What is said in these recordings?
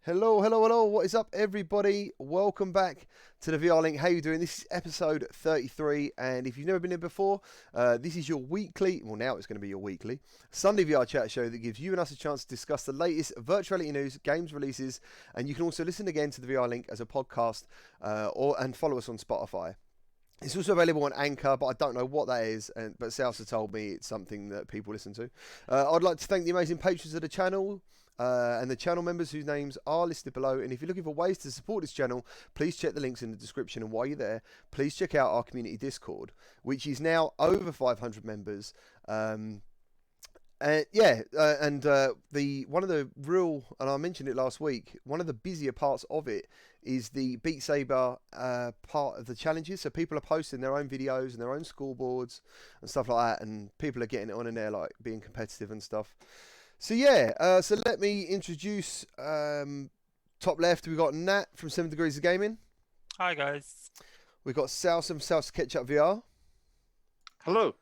Hello, hello, hello. What is up, everybody? Welcome back to the VR Link. How you doing? This is episode 33, and if you've never been here before, this is your weekly, well, now it's going to be your weekly, Sunday VR chat show that gives you and us a chance to discuss the latest virtual reality news, games releases, and you can also listen again to the VR Link as a podcast and follow us on Spotify. It's also available on Anchor, but I don't know what that is. But Salsa told me it's something that people listen to. I'd like to thank the amazing patrons of the channel and the channel members whose names are listed below. And if you're looking for ways to support this channel, please check the links in the description. And while you're there, please check out our community Discord, which is now over 500 members. The one of the real, and I mentioned it last week, one of the busier parts of it is the Beat Saber part of the challenges. So people are posting their own videos and their own scoreboards and stuff like that, and people are getting it on in there, like being competitive and stuff. So so let me introduce top left. We've got Nat from 7 Degrees of Gaming. Hi guys. We've got Salsa from Salsa Ketchup VR. Hello.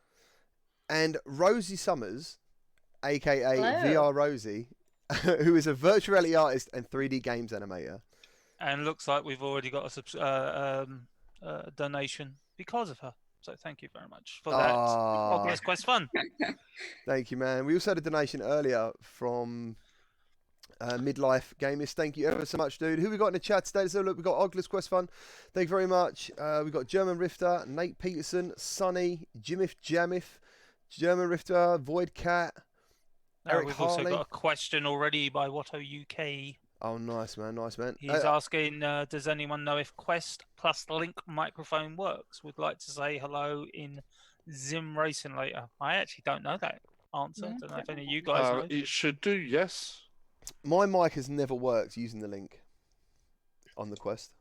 And Rosie Summers, aka Hello. VR Rosie, who is a virtual reality artist and 3D games animator. And looks like we've already got a donation because of her. So thank you very much for that. Oculus Quest Fun. Thank you, man. We also had a donation earlier from Midlife Gamers. Thank you ever so much, dude. Who we got in the chat today? So look, we've got Oculus Quest Fun. Thank you very much. We've got German Rifter, Nate Peterson, Sonny, Jimif Jamif, German Rifter, Void Cat. Eric We've Harley. also got a question already by Watto UK. Oh, nice, man. Nice, man. He's asking, does anyone know if Quest plus Link microphone works? Would like to say hello in Zim Racing later. I actually don't know that answer. Yeah, Don't know if any of you guys know. It should do, yes. My mic has never worked using the Link on the Quest.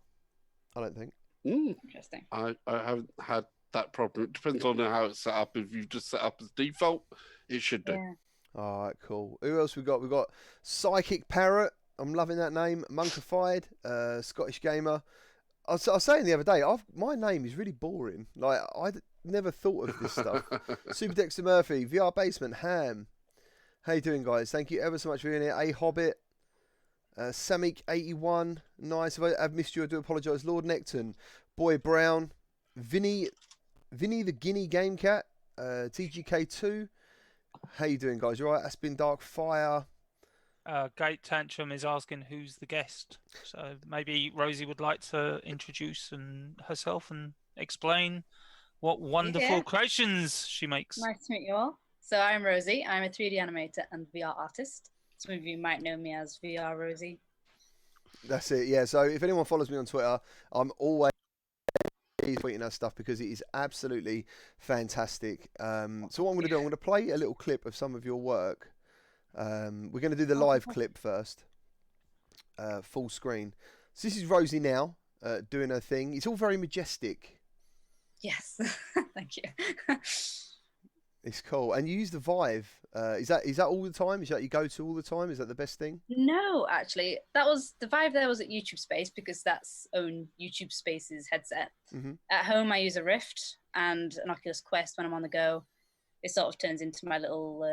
I don't think. Interesting. I haven't had that problem. It depends on how it's set up. If you've just set up as default, it should do. Yeah. All right, cool. Who else we got? We got Psychic Parrot. I'm loving that name. Monkified, Scottish gamer. I was saying the other day, my name is really boring. Like never thought of this stuff. Super Dexter Murphy, VR Basement, Ham. How you doing, guys? Thank you ever so much for being here. A Hobbit, Samik81, nice. If I've missed you, I do apologise. Lord Necton, Boy Brown, Vinny the Guinea Game Cat, TGK2. How you doing, guys? You all right? Aspin Dark Fire. Gate Tantrum is asking who's the guest. So maybe Rosie would like to introduce herself and explain what wonderful creations she makes. Nice to meet you all. So I'm Rosie. I'm a 3D animator and VR artist. Some of you might know me as VR Rosie. That's it, yeah. So if anyone follows me on Twitter, I'm always tweeting out stuff because it is absolutely fantastic. So what I'm going to do, I'm going to play a little clip of some of your work. We're going to do the live clip first, full screen. So this is Rosie now doing her thing. It's all very majestic. Yes, thank you. It's cool. And you use the Vive. Is that all the time? Is that you go to all the time? Is that the best thing? No, actually, that was the Vive. There was at YouTube Space because that's own YouTube Space's headset. Mm-hmm. At home, I use a Rift and an Oculus Quest when I'm on the go. It sort of turns into my little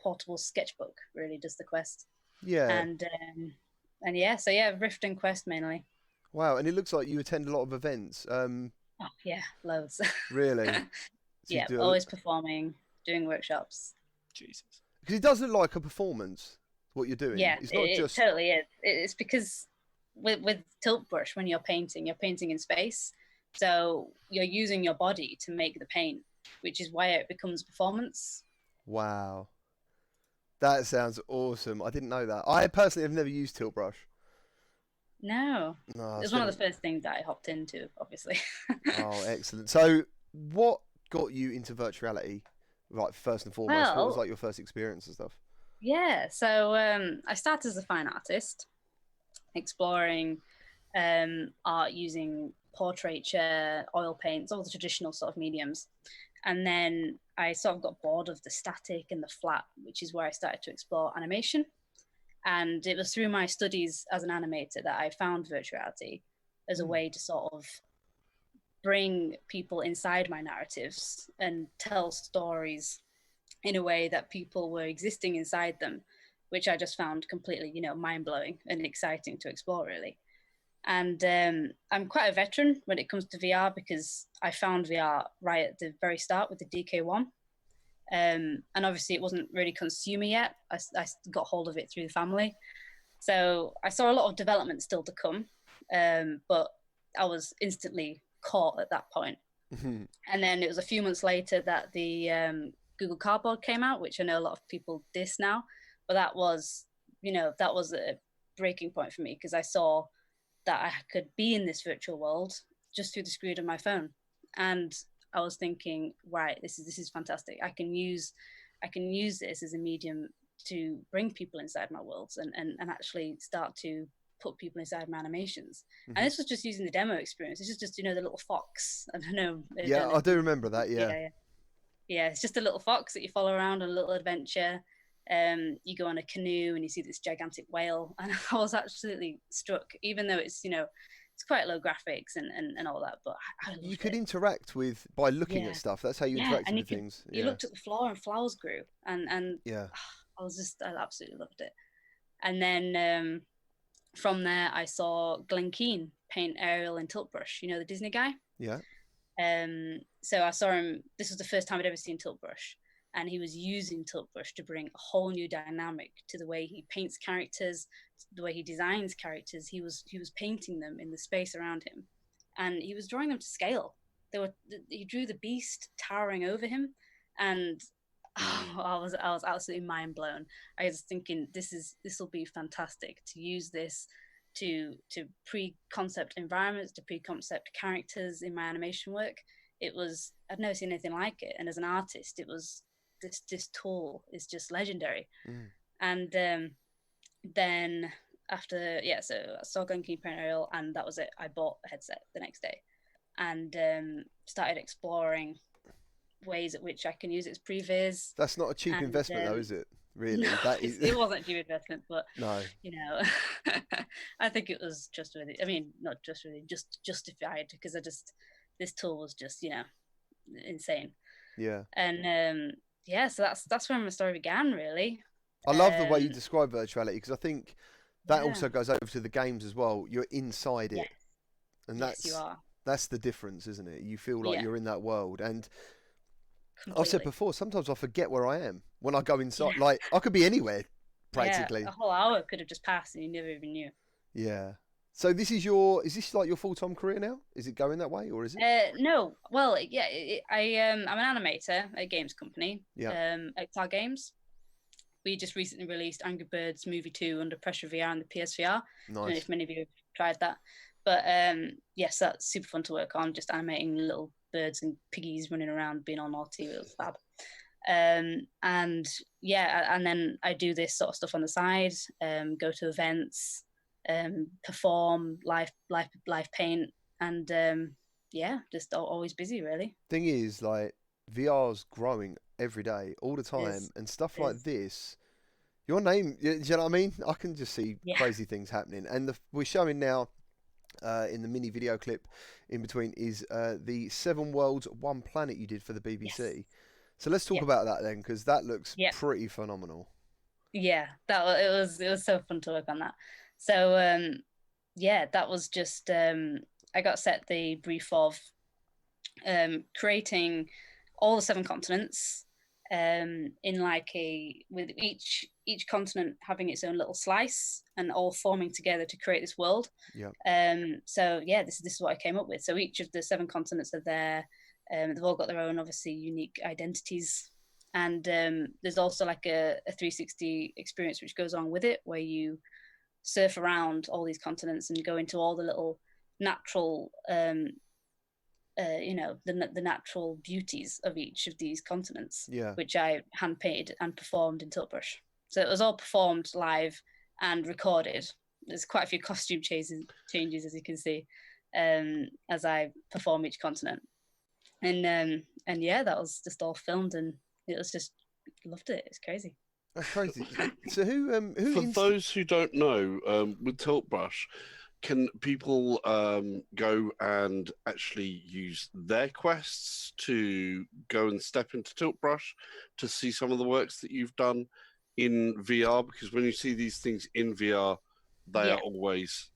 portable sketchbook. Really, does the Quest. Yeah. And yeah, so yeah, Rift and Quest mainly. Wow, and it looks like you attend a lot of events. Oh yeah, loads. Really? So yeah, always performing, doing workshops. Jesus. Because it does look like a performance, what you're doing. Yeah, it's not just totally is. It's because with tilt brush, when you're painting in space, so you're using your body to make the paint, which is why it becomes performance. Wow. That sounds awesome. I didn't know that. I personally have never used tilt brush. No, No, it was one of the first things that I hopped into, obviously. Oh, excellent. So what got you into virtual reality, like first and foremost? What was like your first experience and stuff? Yeah, so I started as a fine artist, exploring art using portraiture, oil paints, all the traditional sort of mediums. And then I sort of got bored of the static and the flat, which is where I started to explore animation. And it was through my studies as an animator that I found virtual reality as a way to sort of bring people inside my narratives and tell stories in a way that people were existing inside them which I just found completely, mind-blowing and exciting to explore, really. And I'm quite a veteran when it comes to VR because I found VR right at the very start with the DK1. And obviously it wasn't really consumer yet. I got hold of it through the family. So I saw a lot of development still to come, but I was instantly caught at that point. And then it was a few months later that the Google Cardboard came out, which I know a lot of people diss now, but that was a breaking point for me because I saw that I could be in this virtual world just through the screen of my phone. And I was thinking, right, this is fantastic. I can use this as a medium to bring people inside my worlds and actually start to put people inside my animations. And this was just using the demo experience. This is just, the little fox. I don't know. Yeah, I do remember that, yeah. Yeah, it's just a little fox that you follow around on a little adventure. You go on a canoe and you see this gigantic whale. And I was absolutely struck, even though it's, it's quite low graphics and all that, but I you could interact by looking at stuff. That's how you interacted with things. You looked at the floor and flowers grew, and yeah, I absolutely loved it. And then from there, I saw Glen Keane paint Ariel in tilt brush. The Disney guy. Yeah. So I saw him. This was the first time I'd ever seen tilt brush, and he was using tilt brush to bring a whole new dynamic to the way he paints characters, the way he designs characters. He was painting them in the space around him, and he was drawing them to scale. He drew the beast towering over him, and I was absolutely mind blown. I was thinking this will be fantastic to use this to pre-concept environments, to pre-concept characters in my animation work. I'd never seen anything like it, and as an artist, it was this tool is just legendary. And then after so I saw Glen Keane paint Ariel, and that was it. I bought a headset the next day and started exploring ways at which I can use its previs. That's not a cheap investment though, is it? Really? No, that is... it wasn't a cheap investment, but no. I think it was just really, not just really, just justified because this tool was just, insane. Yeah. And so that's where my story began, really. I love the way you describe virtuality because I think that also goes over to the games as well. You're inside it, and you are. That's the difference, isn't it? You feel like you're in that world. And completely. I've said before, sometimes I forget where I am when I go inside. Like I could be anywhere, practically. A whole hour could have just passed and you never even knew. Yeah. So is this like your full-time career now? Is it going that way, or is it? No. Well, yeah. I'm an animator at a games company. Yeah. XR Games. We just recently released Angry Birds Movie 2 Under Pressure VR on the PSVR. Nice. I don't know if many of you have tried that. But yes, that's super fun to work on, just animating little birds and piggies running around being all naughty. It was fab. And then I do this sort of stuff on the side, go to events, perform, live paint, and just always busy, really. Thing is, like, VR's growing every day, all the time, and stuff like this. Your name, do you know what I mean? I can just see crazy things happening. And we're showing now, in the mini video clip in between, is the 7 Worlds, 1 Planet you did for the BBC. Yes. So let's talk about that then, because that looks pretty phenomenal. Yeah, it was so fun to work on that. So that was just I got set the brief of creating all the 7 continents in with each continent having its own little slice and all forming together to create this world. This is what I came up with. So each of the 7 continents are there. They've all got their own obviously unique identities, and there's also like a 360 experience which goes on with it, where you surf around all these continents and go into all the little natural the natural beauties of each of these continents, which I hand painted and performed in tilt brush. So it was all performed live and recorded. There's quite a few costume changes as you can see, as I perform each continent. And that was just all filmed, and it was just loved it. It's crazy. That's crazy. So who for those who don't know, with tilt brush, can people go and actually use their quests to go and step into tilt brush to see some of the works that you've done in VR, because when you see these things in VR, they are always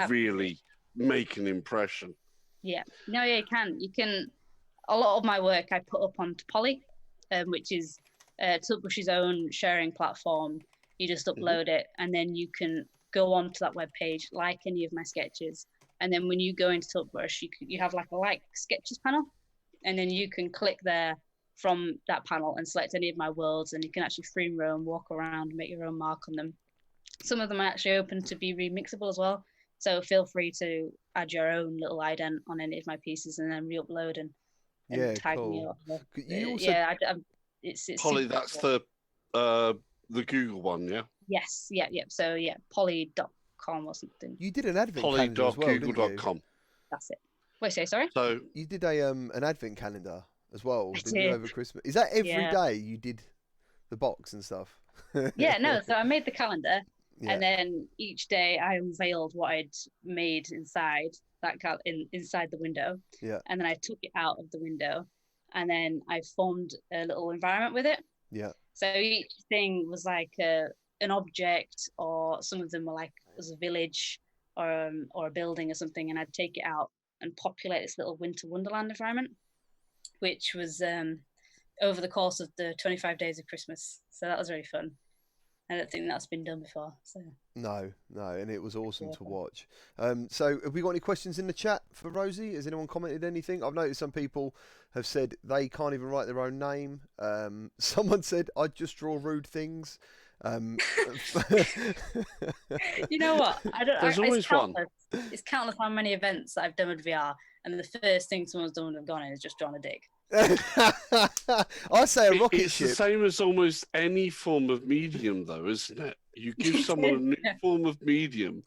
really make an impression. Yeah. No, yeah, you can. You can. A lot of my work I put up onto Poly, which is Tiltbush's own sharing platform. You just upload it, and then you can go onto that web page, like any of my sketches. And then when you go into Tiltbush, you have like a like sketches panel, and then you can click there from that panel and select any of my worlds, and you can actually free roam, walk around, make your own mark on them. Some of them are actually open to be remixable as well. So feel free to add your own little ident on any of my pieces and then re-upload and tag me up. You also... it's Polly, that's cool. The Google one, yeah? Yes, yeah. So yeah, poly.com or something. You did an advent calendar as well, didn't you? That's it. Wait, say sorry? So you did an advent calendar as well, didn't you, over Christmas? Is that every day you did the box and stuff? Yeah, no. So I made the calendar, and then each day I unveiled what I'd made inside that inside the window. Yeah. And then I took it out of the window, and then I formed a little environment with it. Yeah. So each thing was like an object, or some of them were like was a village or a building or something, and I'd take it out and populate this little winter wonderland environment, which was over the course of the 25 days of Christmas. So that was really fun. I don't think that's been done before. So No, and it was awesome to watch. So have we got any questions in the chat for Rosie? Has anyone commented anything? I've noticed some people have said they can't even write their own name. Someone said, I just draw rude things. You know what? There's always one. It's countless how many events that I've done with VR, and the first thing someone's done when they've gone in is just drawn a dick. I say a rocket ship. It's the same as almost any form of medium, though, isn't it? You give someone a new form of medium,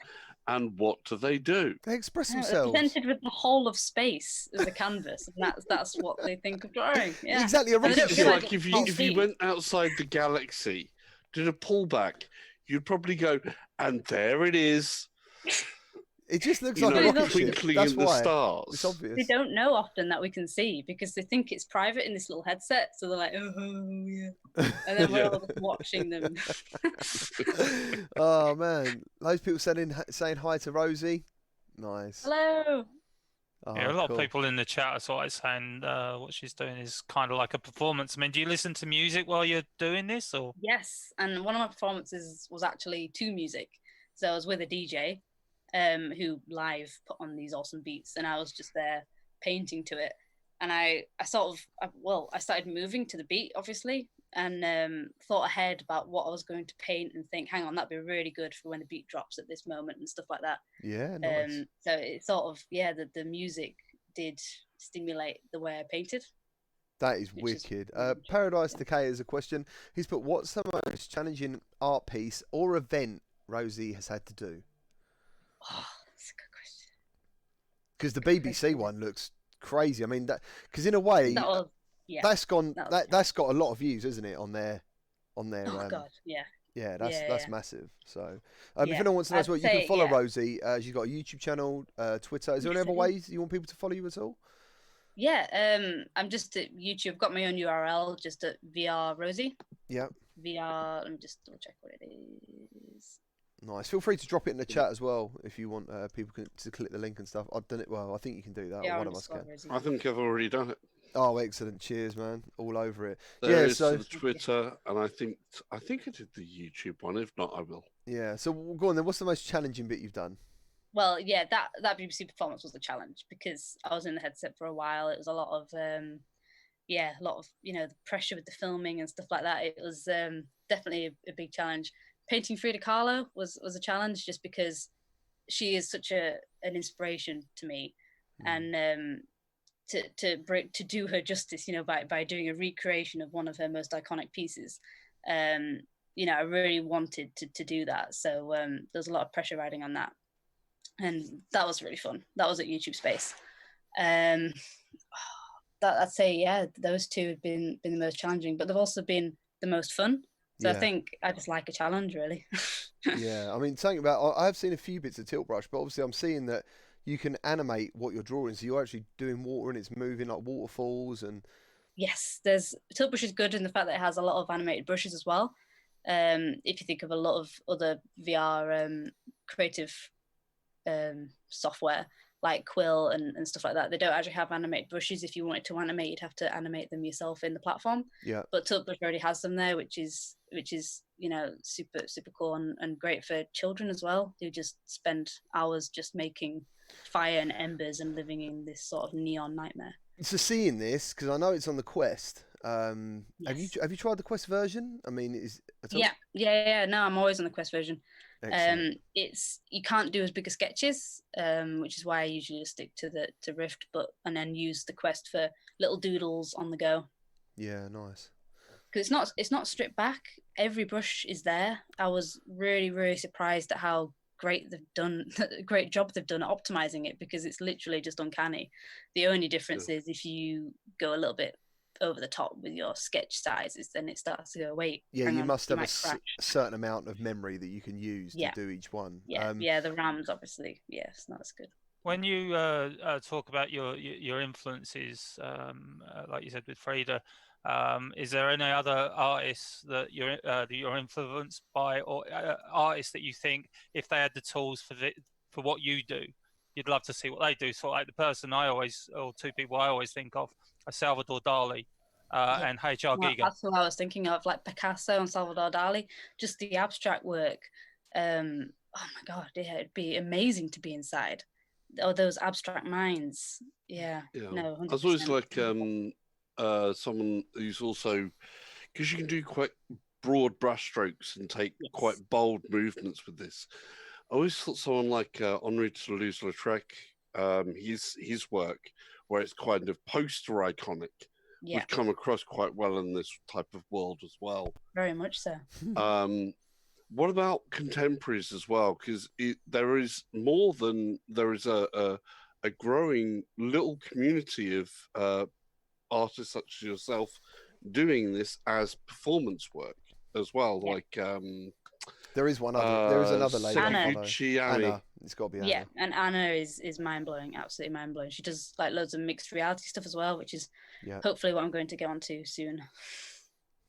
and what do? They express themselves. They're presented with the whole of space as a canvas, and that's what they think of drawing. Yeah. Exactly, a rocket ship. Like if you went outside the galaxy, did a pullback, you'd probably go, and there it is. It just looks like a rocket ship. That's in the why. stars. It's obvious. They don't know often that we can see because they think it's private in this little headset. So they're like, oh yeah. And then we're all just watching them. Oh, man. Those people saying hi to Rosie. Nice. Hello. Oh, yeah, a lot of people in the chat are sort of saying what she's doing is kind of like a performance. I mean, do you listen to music while you're doing this? Or Yes. And one of my performances was actually to music. So I was with a DJ. Who live put on these awesome beats, and I was just there painting to it, and I started moving to the beat, obviously, and thought ahead about what I was going to paint and think, hang on, that'd be really good for when the beat drops at this moment and stuff like that. Yeah, nice. So it sort of the music did stimulate the way I painted. That is wicked. Paradise Decay is a question. He's put, what's the most challenging art piece or event Rosie has had to do? Oh, that's a good question. Because the BBC one looks crazy. I mean, that because in a way, that's got a lot of views, isn't it, on their. Oh God, yeah. Yeah, that's massive. So, if anyone wants to know as well, you can follow Rosie. She's got a YouTube channel, Twitter. Is there any other ways you want people to follow you at all? Yeah, I'm just at YouTube. I've got my own URL, just at VR Rosie. Yeah. VR. Let me just double check what it is. Nice. Feel free to drop it in the chat as well if you want people to click the link and stuff. I've done it. Well, I think you can do that. Or one of us can. I think I've already done it. Oh, excellent! Cheers, man. All over it. There is the Twitter, and I think I did the YouTube one. If not, I will. Yeah. So go on then. What's the most challenging bit you've done? Well, yeah, that BBC performance was the challenge because I was in the headset for a while. It was a lot of the pressure with the filming and stuff like that. It was definitely a big challenge. Painting Frida Kahlo was a challenge just because she is such an inspiration to me, and to do her justice, by doing a recreation of one of her most iconic pieces, I really wanted to do that. So there's a lot of pressure riding on that, and that was really fun. That was at YouTube Space. I'd say those two have been the most challenging, but they've also been the most fun. So I think I just like a challenge, really. Yeah, I mean, something about I have seen a few bits of Tilt Brush, but obviously I'm seeing that you can animate what you're drawing, so you're actually doing water and it's moving like waterfalls and. Yes, Tilt Brush is good in the fact that it has a lot of animated brushes as well. If you think of a lot of other VR creative software like Quill and stuff like that, they don't actually have animated brushes. If you wanted to animate, you'd have to animate them yourself in the platform. Yeah. But Tiltbrush already has them there, which is super cool and great for children as well, who just spend hours just making fire and embers and living in this sort of neon nightmare. So seeing this, because I know it's on the Quest. Yes. Have you tried the Quest version? I mean, Yeah. No, I'm always on the Quest version. Excellent. It's you can't do as big as sketches, which is why I usually just stick to Rift, and then use the Quest for little doodles on the go. Yeah, nice. Because it's not stripped back. Every brush is there. I was really surprised at how great job they've done at optimizing it, because it's literally just uncanny. The only difference is if you go a little bit over the top with your sketch sizes, then it starts to go, wait. Yeah, you must have a certain amount of memory that you can use to do each one. Yeah, the RAMs obviously, it's not as good. When you talk about your influences, like you said with Frida, is there any other artists that you're influenced by, or artists that you think if they had the tools for what you do, you'd love to see what they do? So like the person two people I always think of are Salvador Dali and H.R. Giger. That's who I was thinking of, like Picasso and Salvador Dali, just the abstract work. Oh my God, it'd be amazing to be inside. Or those abstract minds. Yeah. No, 100%. I was always like someone who's also, because you can do quite broad brush strokes and take quite bold movements with this. I always thought someone like Henri Toulouse-Lautrec, his work, where it's kind of poster iconic, would come across quite well in this type of world as well. Very much so. What about contemporaries as well? Because there is more than there is a growing little community of artists such as yourself doing this as performance work as well. Like there is one other. There is another lady. Anna. It's got to be Anna. Yeah, and Anna is mind blowing, absolutely mind blowing. She does like loads of mixed reality stuff as well, which is hopefully what I'm going to get onto soon.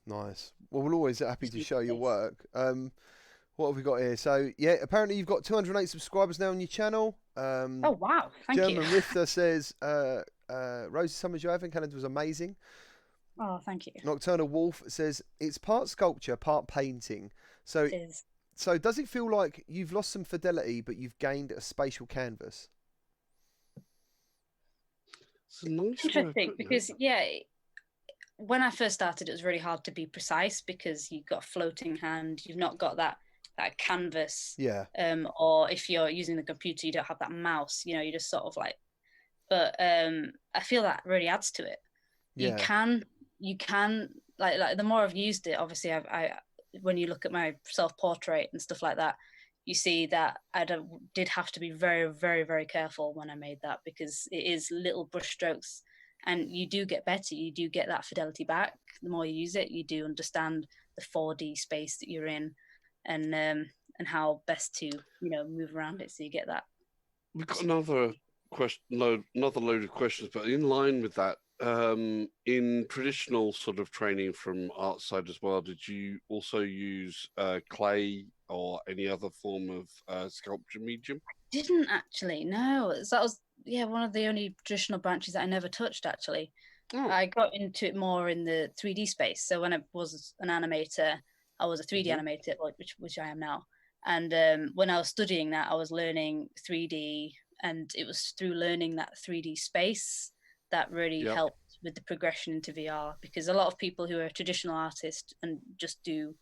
Nice. Well, we're always happy to show your work. What have we got here? So, apparently you've got 208 subscribers now on your channel. Oh, wow. Thank you. German Rifter says, Rosie Summers, your advent calendar was amazing. Oh, thank you. Nocturnal Wolf says, it's part sculpture, part painting. So, it is. So does it feel like you've lost some fidelity, but you've gained a spatial canvas? It's a nice interesting, because, when I first started, it was really hard to be precise because you've got a floating hand. You've not got that canvas. Yeah. Or if you're using the computer, you don't have that mouse. You just sort of like. But I feel that really adds to it. Yeah. You can like the more I've used it, obviously I when you look at my self-portrait and stuff like that, you see that I did have to be very, very, very careful when I made that, because it is little brush strokes. And you do get better. You do get that fidelity back. The more you use it, you do understand the 4D space that you're in, and how best to move around it. So you get that. We've got another another load of questions, but in line with that, in traditional sort of training from art side as well, did you also use clay or any other form of sculpture medium? Didn't actually. No, that was one of the only traditional branches that I never touched, actually. I got into it more in the 3D space. So when I was an animator, I was a 3D animator, which I am now. And when I was studying that, I was learning 3D, and it was through learning that 3D space that really helped with the progression into VR. Because a lot of people who are traditional artists and just do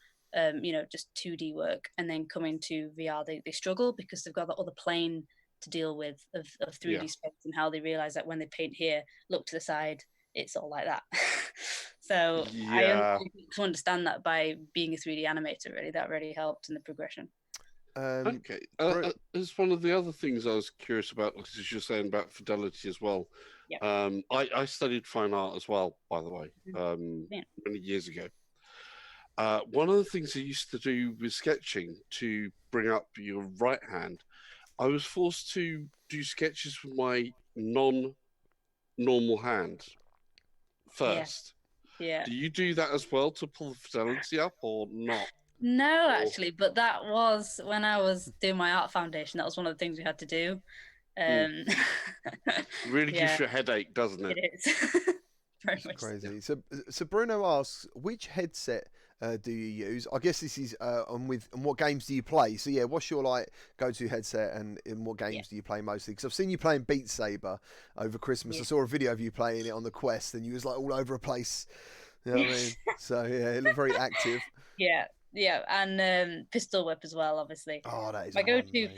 just 2D work and then come into VR, they struggle because they've got that other plane to deal with of 3D space, and how they realize that when they paint here, look to the side, it's all like that. So I to understand that by being a 3D animator, really, that really helped in the progression. Okay. As one of the other things I was curious about, because you're saying about fidelity as well. Yeah. I studied fine art as well, by the way, many years ago. One of the things I used to do with sketching to bring up your right hand, I was forced to do sketches with my non-normal hand first. Yeah. Do you do that as well to pull the fidelity up or not? No, actually, but that was when I was doing my art foundation. That was one of the things we had to do. Really gives you a headache, doesn't it? It is. Very much Crazy. So Bruno asks, which headset do you use? I guess this is on what games do you play? So yeah, what's your like go-to headset, and in what games do you play mostly? Because I've seen you playing Beat Saber over Christmas. I saw a video of you playing it on the Quest, and you was like all over a place. You know what I mean? So yeah, it looked very active. Yeah, and pistol whip as well, obviously. Oh, that is my go-to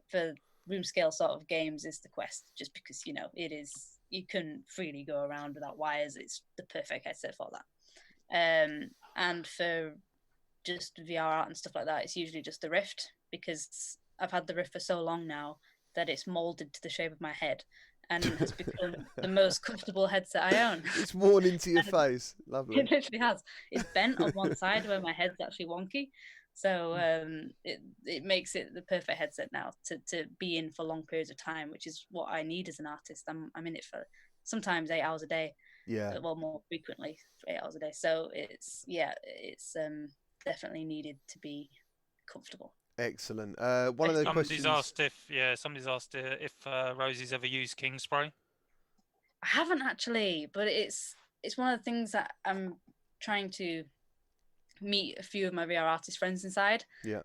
for room scale sort of games is the Quest, just because it is. You can freely go around without wires. It's the perfect headset for that. And for just VR art and stuff like that, it's usually just the Rift, because I've had the Rift for so long now that it's molded to the shape of my head and has become the most comfortable headset I own. It's worn into your face. Lovely. It literally has. It's bent on one side where my head's actually wonky. So it makes it the perfect headset now to be in for long periods of time, which is what I need as an artist. I'm in it for sometimes 8 hours a day. Yeah. Well, more frequently 8 hours a day. So it's definitely needed to be comfortable. Excellent. One of the questions. Somebody's asked if Rosie's ever used King Spray. I haven't actually, but it's one of the things that I'm trying to meet a few of my VR artist friends inside. Yeah.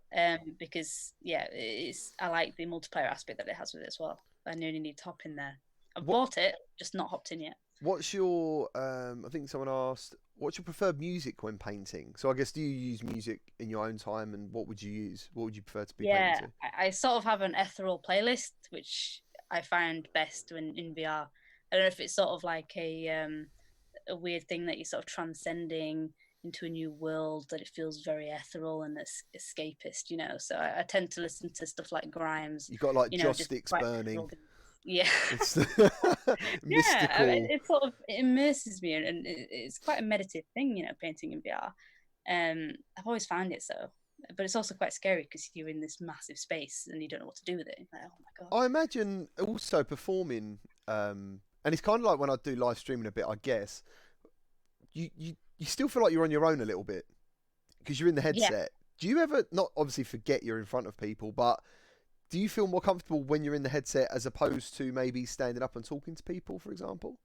Because I like the multiplayer aspect that it has with it as well. I only need to hop in there. I've bought it, just not hopped in yet. What's your I think someone asked, what's your preferred music when painting? So I guess, do you use music in your own time, and what would you use? What would you prefer to be painting to? I sort of have an ethereal playlist, which I find best when in VR. I don't know if it's sort of like a weird thing that you're sort of transcending into a new world, that it feels very ethereal and escapist, So I tend to listen to stuff like Grimes. You've got like joss sticks burning. Yeah. It's mystical. It sort of immerses me, and it's quite a meditative thing, painting in VR. I've always found it so. But it's also quite scary because you're in this massive space and you don't know what to do with it. Like, oh my God. I imagine also performing, and it's kind of like when I do live streaming a bit, I guess, you still feel like you're on your own a little bit because you're in the headset. Yeah. Do you ever, not obviously forget you're in front of people, but do you feel more comfortable when you're in the headset as opposed to maybe standing up and talking to people, for example?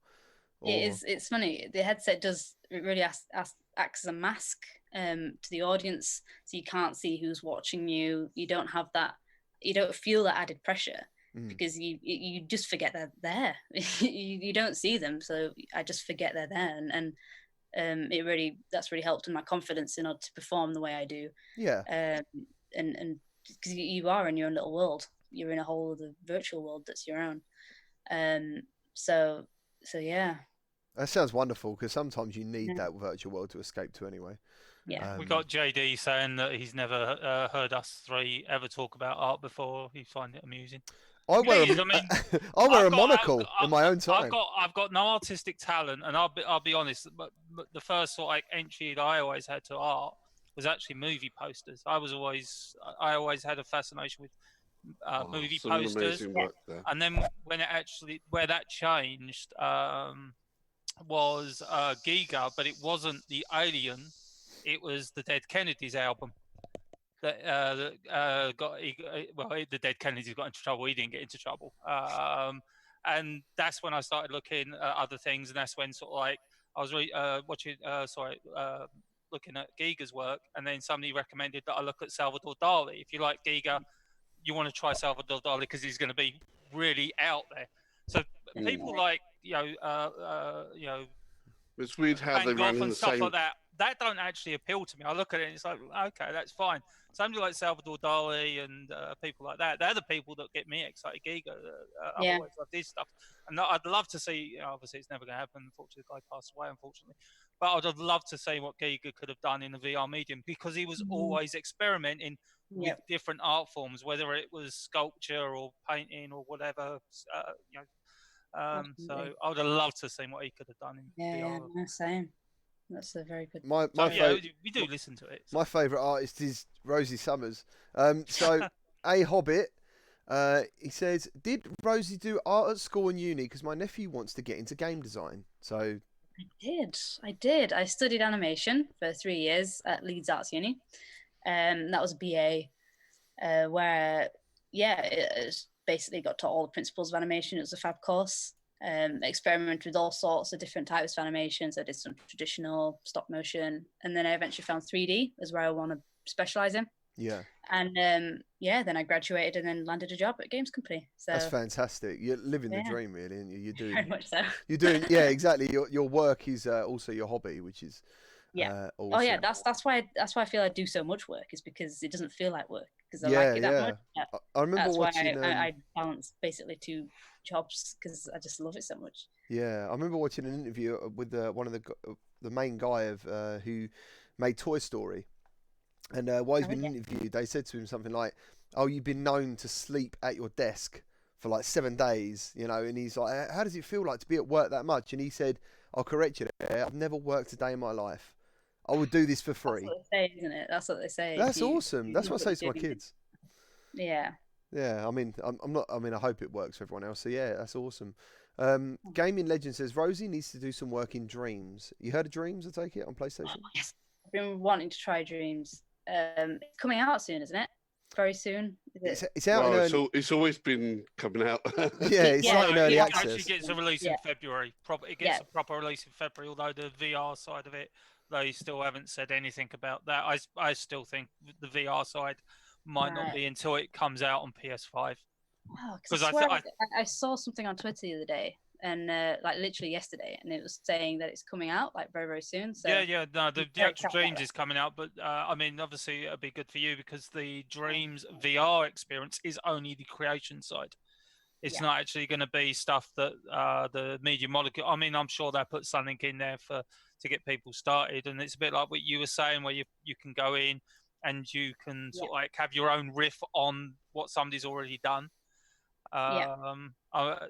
Or... It's funny. The headset really acts as a mask to the audience, so you can't see who's watching you. You don't have that. You don't feel that added pressure because you just forget they're there. you don't see them, so I just forget they're there, and that's really helped in my confidence in order to perform the way I do. Yeah. And because you are in your own little world, you're in a whole other virtual world that's your own. So yeah. That sounds wonderful, because sometimes you need that virtual world to escape to anyway. Yeah. We got JD saying that he's never heard us three ever talk about art before. He find it amusing. I wear a monocle in my own time. I've got no artistic talent, and I'll be honest. But the first sort of entry that I always had to art was actually movie posters. I always had a fascination with movie posters. And then where that changed was Giga, but it wasn't the Alien. It was the Dead Kennedys album. The Dead Kennedys got into trouble. He didn't get into trouble. And that's when I started looking at other things, and that's when sort of like I was looking at Giga's work, and then somebody recommended that I look at Salvador Dali. If you like Giga, you want to try Salvador Dali because he's going to be really out there. So people like it's weird how they run in the stuff same. Like that don't actually appeal to me. I look at it and it's like, okay, that's fine. Somebody like Salvador Dali and people like that, they're the people that get me excited. Giga, I always love this stuff. And I'd love to see, obviously it's never going to happen. Unfortunately, the guy passed away, unfortunately. But I'd love to see what Giga could have done in the VR medium, because he was always experimenting with different art forms, whether it was sculpture or painting or whatever. So I would have loved to see what he could have done in VR. Yeah, same. That's a very good. We do listen to it. So. My favourite artist is Rosie Summers. So A Hobbit, he says, did Rosie do art at school and uni? Because my nephew wants to get into game design. So I did. I studied animation for 3 years at Leeds Arts Uni. That was a BA, where it basically got taught all the principles of animation. It was a fab course. Experimented with all sorts of different types of animations. I did some traditional stop motion, and then I eventually found 3D as where I want to specialize in. Yeah. And then I graduated and then landed a job at a games company. So that's fantastic. You're living the dream, really, and you're doing very much so. You're doing, yeah, exactly. Your work is also your hobby, which is awesome. Oh yeah, that's why I feel I do so much work, is because it doesn't feel like work, because I like it that much. I remember that's watching. Why I balance basically 2 jobs, because I just love it so much. Yeah, I remember watching an interview with one of the main guy of who made Toy Story, and while he's been interviewed, they said to him something like, "Oh, you've been known to sleep at your desk for like 7 days, you know," and he's like, "How does it feel like to be at work that much?" And he said, "I'll correct you there. I've never worked a day in my life. I would do this for free." That's what they say, isn't it? That's what they say. That's awesome. That's what I say to my kids. Yeah. Yeah, I mean, I'm not. I mean, I hope it works for everyone else. So yeah, that's awesome. Gaming Legend says Rosie needs to do some work in Dreams. You heard of Dreams? I take it on PlayStation. Oh, yes, I've been wanting to try Dreams. It's coming out soon, isn't it? Very soon. Is it? It's out. It's always been coming out. Yeah, it's like in early access. It actually gets a release in February. It gets a proper release in February. Although the VR side of it, they still haven't said anything about that. I still think the VR side might not be until it comes out on PS5. Because I saw something on Twitter the other day, and like literally yesterday, and it was saying that it's coming out like very, very soon. So no, the actual Dreams is coming out, but I mean, obviously it'll be good for you because the Dreams VR experience is only the creation side. It's not actually going to be stuff that the Media Molecule. I mean, I'm sure they'll put something in there to get people started, and it's a bit like what you were saying, where you can go in and you can sort of like have your own riff on what somebody's already done. So I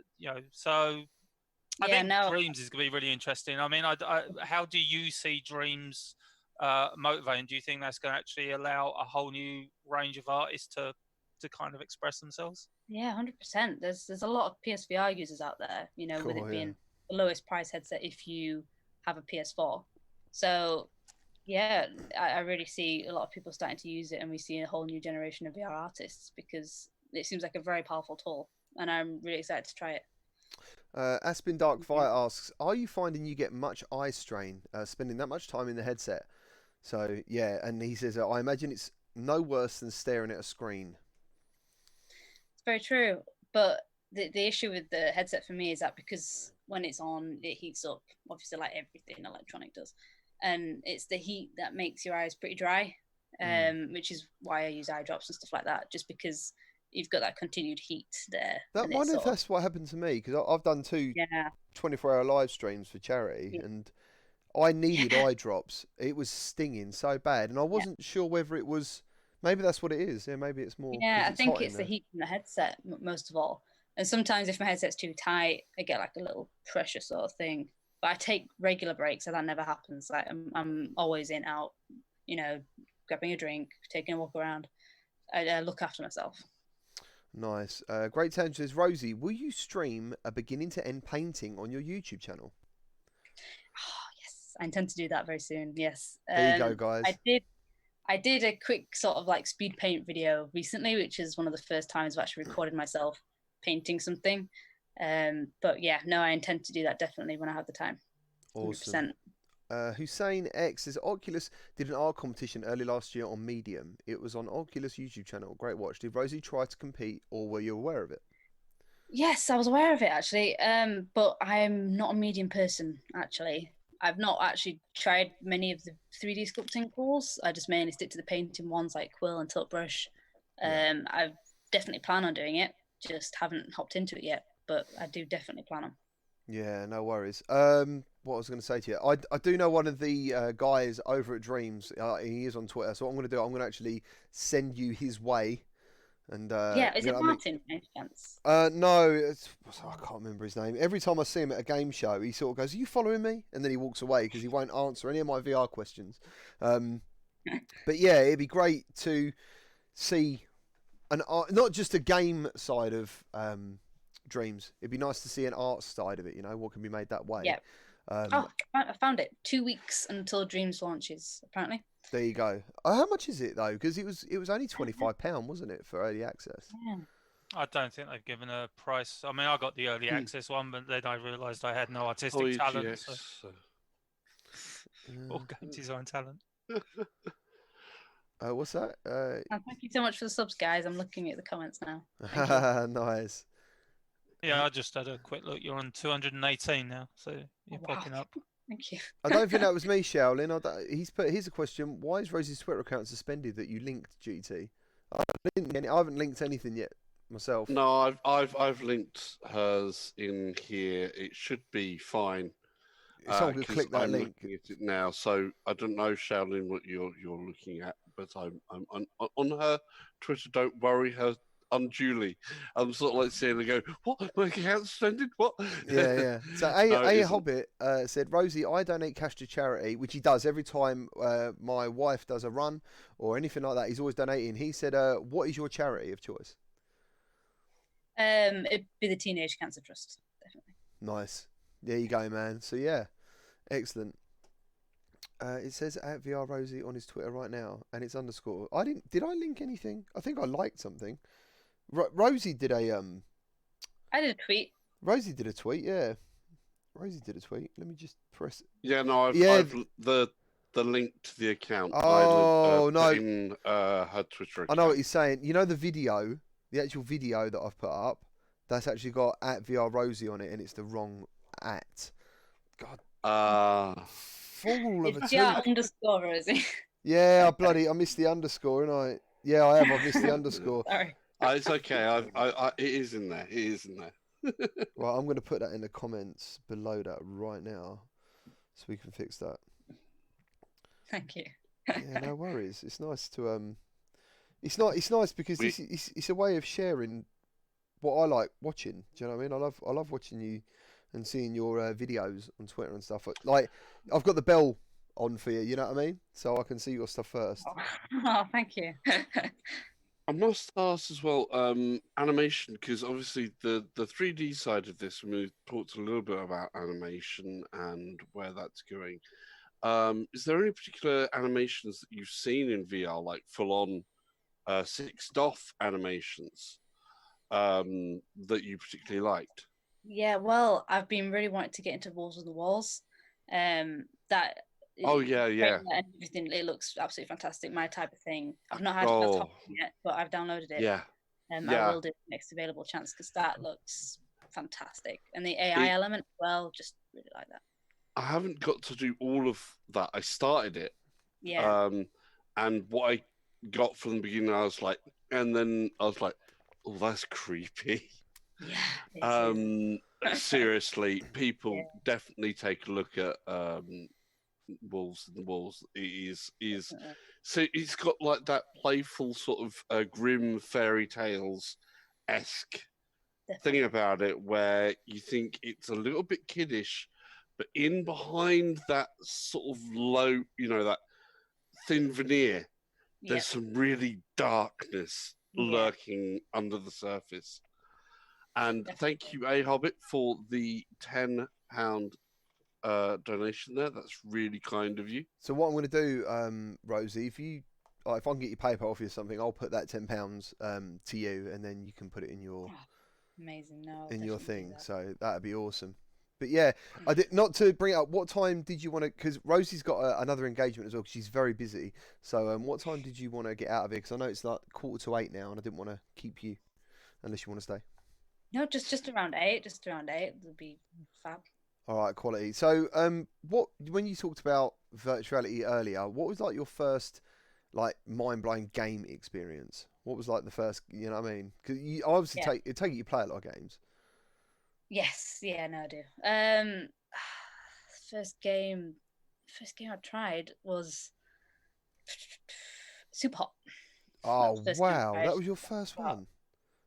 think Dreams is going to be really interesting. I mean, how do you see Dreams motivating? Do you think that's going to actually allow a whole new range of artists to kind of express themselves? Yeah, 100%. There's a lot of PSVR users out there, you know, with it being the lowest price headset if you have a PS4. So yeah, I really see a lot of people starting to use it, and we see a whole new generation of VR artists because it seems like a very powerful tool, and I'm really excited to try it. Aspen Dark Fire asks, are you finding you get much eye strain spending that much time in the headset? So yeah, and he says, I imagine it's no worse than staring at a screen. It's very true, but the issue with the headset for me is that because when it's on, it heats up, obviously like everything electronic does. And it's the heat that makes your eyes pretty dry, which is why I use eye drops and stuff like that, just because you've got that continued heat there. I wonder if that's what happened to me, because I've done 2 24-hour live streams for charity, and I needed eye drops. It was stinging so bad, and I wasn't sure whether it was, maybe that's what it is. Yeah, maybe it's more. Yeah, I think it's the heat from the headset, most of all. And sometimes if my headset's too tight, I get like a little pressure sort of thing. But I take regular breaks, so that never happens. Like I'm always in, out, you know, grabbing a drink, taking a walk around. I look after myself. Nice. Great Tangent says, Rosie, will you stream a beginning to end painting on your YouTube channel? Oh, yes, I intend to do that very soon. Yes. There you go, guys. I did a quick sort of like speed paint video recently, which is one of the first times I've actually recorded myself painting something. But yeah, no, I intend to do that definitely when I have the time. 100%. Awesome. Hussein X says, Oculus did an art competition early last year on Medium. It was on Oculus YouTube channel. Great watch. Did Rosie try to compete, or were you aware of it? Yes, I was aware of it actually. But I'm not a Medium person actually. I've not actually tried many of the 3D sculpting tools. I just mainly stick to the painting ones like quill and tilt brush. I definitely plan on doing it. Just haven't hopped into it yet, but I do definitely plan on. Yeah, no worries. What I was going to say to you, I do know one of the guys over at Dreams. He is on Twitter, so what I'm going to do, I'm going to actually send you his way. And is it Martin? Any chance? No, I can't remember his name. Every time I see him at a game show, he sort of goes, "Are you following me?" And then he walks away because he won't answer any of my VR questions. But yeah, it'd be great to see an art, not just a game side of Dreams. It'd be nice to see an art side of it. You know, what can be made that way. Yeah. I found it. 2 weeks until Dreams launches, apparently. There you go. How much is it though? Because it was only £25, wasn't it, for early access? Yeah. I don't think they've given a price. I mean, I got the early access one, but then I realised I had no artistic talent. So. Or game design talent. What's that? Thank you so much for the subs, guys. I'm looking at the comments now. Nice. Yeah, I just had a quick look. You're on 218 now, so you're popping up. Thank you. I don't think that was me, Shaolin. Here's a question. Why is Rosie's Twitter account suspended that you linked GT? I haven't linked anything yet myself. No, I've linked hers in here. It should be fine. Someone could click that link. Looking at it now, so I don't know, Shaolin, what you're looking at, but I'm on her Twitter. Don't worry her unduly. I'm sort of like seeing her go, what? My account's suspended? What? Yeah. So a Hobbit said, Rosie, I donate cash to charity, which he does every time my wife does a run or anything like that. He's always donating. He said, what is your charity of choice? It'd be the Teenage Cancer Trust, definitely. Nice. There you go, man. So yeah, excellent. It says at VR Rosie on his Twitter right now, and it's underscore. Did I link anything? I think I liked something. Rosie did a I did a tweet. Rosie did a tweet. Yeah. Rosie did a tweet. Let me just press. Yeah, no, I've the link to the account. Oh no! In her Twitter account. I know what he's saying. You know the video, the actual video that I've put up. That's actually got at VR Rosie on it, and it's the wrong at. God. Fool of a tweet. Underscore Rosie. Yeah, I missed the underscore, and I have. I've missed the underscore. Sorry. It's okay. It is in there. It is in there. Right, I'm going to put that in the comments below that right now, so we can fix that. Thank you. Yeah, no worries. It's nice to It's nice because it's a way of sharing what I like watching. Do you know what I mean? I love watching you and seeing your videos on Twitter and stuff. Like I've got the bell on for you. You know what I mean? So I can see your stuff first. Oh, thank you. I must ask as well, animation, because obviously the 3D side of this, we talked a little bit about animation and where that's going. Is there any particular animations that you've seen in VR, like full-on 6DoF animations, that you particularly liked? Yeah, well, I've been really wanting to get into Walls on the Walls. That Oh yeah. Everything, it looks absolutely fantastic. My type of thing. I've not had a laptop yet, but I've downloaded it. Yeah. I will do the next available chance because that looks fantastic, and the AI element as well. Just really like that. I haven't got to do all of that. I started it. Yeah. And what I got from the beginning, I was like, oh, that's creepy. Yeah. Seriously, people definitely take a look at Wolves in the Walls. It is so it's got like that playful sort of grim fairy tales esque thing about it, where you think it's a little bit kiddish, but in behind that sort of low, that thin veneer, there's some really darkness lurking under the surface. And thank you, A Hobbit, for the £10 donation there. That's really kind of you. So what I'm going to do, Rosie, if I can get your PayPal for you or something, I'll put that £10 to you, and then you can put it in your amazing your thing. So that'd be awesome. But yeah, not to bring it up. What time did you want to? Because Rosie's got another engagement as well. Because she's very busy. So what time did you want to get out of it? Because I know it's like 7:45 now, and I didn't want to keep you unless you want to stay. No, just around 8. Just around 8 would be fab. All right, quality. So, when you talked about virtuality earlier, what was like your first, like, mind-blowing game experience? What was like the first? You know what I mean? Because you obviously take it you play a lot of games. Yes, yeah, no, I do. First game I tried was Super Hot. Oh wow, that was your first one.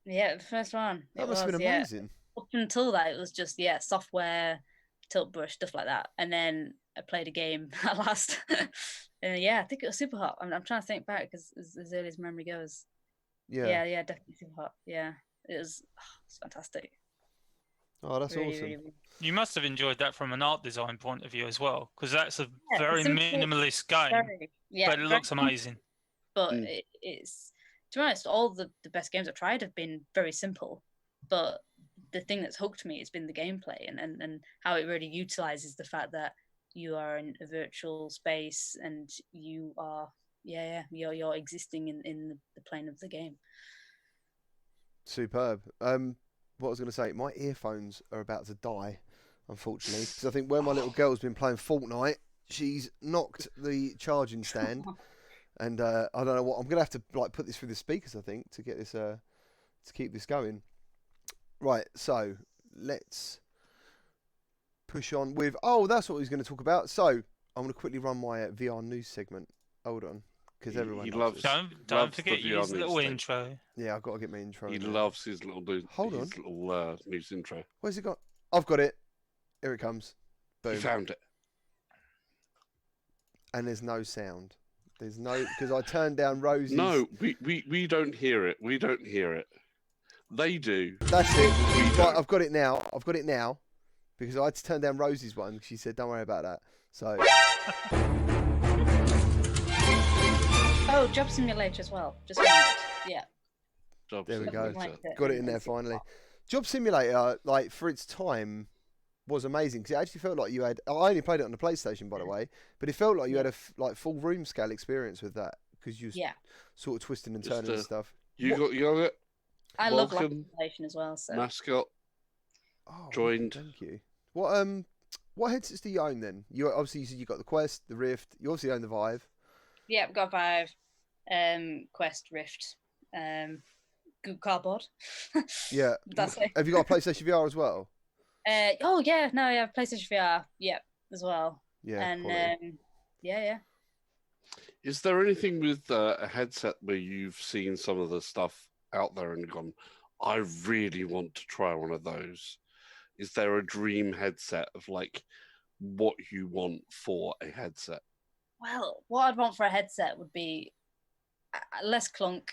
Yeah, the first one. That must have been amazing. Up until that, it was just software, tilt brush, stuff like that, and then I played a game at last. And I think it was Super Hot. I'm trying to think back because as early as memory goes. Yeah, definitely Super Hot. Yeah, it's fantastic. Oh, that's Really, awesome. really. You must have enjoyed that from an art design point of view as well, because that's a Yeah, very simple, minimalist game, but it looks amazing. But it's, to be honest, all the best games I've tried have been very simple. But the thing that's hooked me has been the gameplay and how it really utilizes the fact that you are in a virtual space and you are, you're existing in the plane of the game. Superb. What I was going to say, my earphones are about to die, unfortunately, because I think where my little girl's been playing Fortnite, she's knocked the charging stand, and I don't know what I'm going to have to like put this through the speakers, I think, to get this to keep this going. Right, so let's push on with. Oh, that's what he's going to talk about. So I'm going to quickly run my VR news segment. Hold on. Because everyone loves it. Don't forget his little intro. Yeah, I've got to get my intro. He loves his little news. Hold on. His little news intro. Where's it got? I've got it. Here it comes. Boom. You found it. And there's no sound. There's no, because I turned down Rosie's. No, we don't hear it. We don't hear it. They do. That's it. Right, I've got it now. I've got it now. Because I had to turn down Rosie's one. She said, don't worry about that. So. Oh, Job Simulator as well. Just yeah. There we go. Got it in there finally. Job Simulator, like for its time, was amazing because it actually felt like you had. I only played it on the PlayStation, by the way, but it felt like you had a like full room scale experience with that because you was sort of twisting and turning and stuff. You got it. I love live simulation as well. So mascot. Oh, joined. Thank you. What headsets do you own then? You obviously you said you got the Quest, the Rift. You obviously own the Vive. Yeah, I've got Vive, Quest, Rift, good cardboard. Yeah, that's it. Have you got a PlayStation VR as well? Oh yeah, no, I have PlayStation VR. Yeah, as well. Yeah, and yeah. Is there anything with a headset where you've seen some of the stuff out there and gone, I really want to try one of those? Is there a dream headset of like what you want for a headset? Well, what I'd want for a headset would be less clunk,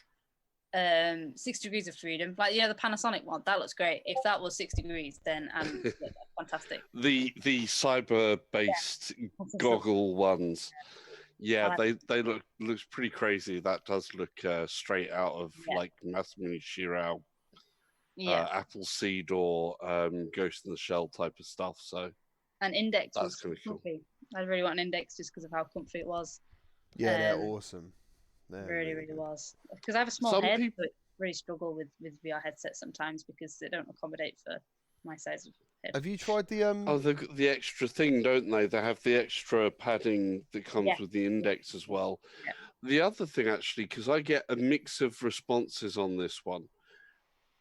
6 degrees of freedom. Like, the Panasonic one, that looks great. If that was 6 degrees, then fantastic. The cyber-based goggle ones. Yeah, they looks pretty crazy. That does look straight out of like Masami Shirao, Appleseed or Ghost in the Shell type of stuff. So an Index that's was kind of cool. I really want an Index just because of how comfy it was. Yeah, they're awesome. Really was. Because I have a small head, so I really struggle with VR headsets sometimes because they don't accommodate for my size of head. Have you tried the Oh, the extra thing, don't they? They have the extra padding that comes with the Index as well. Yeah. The other thing, actually, because I get a mix of responses on this one.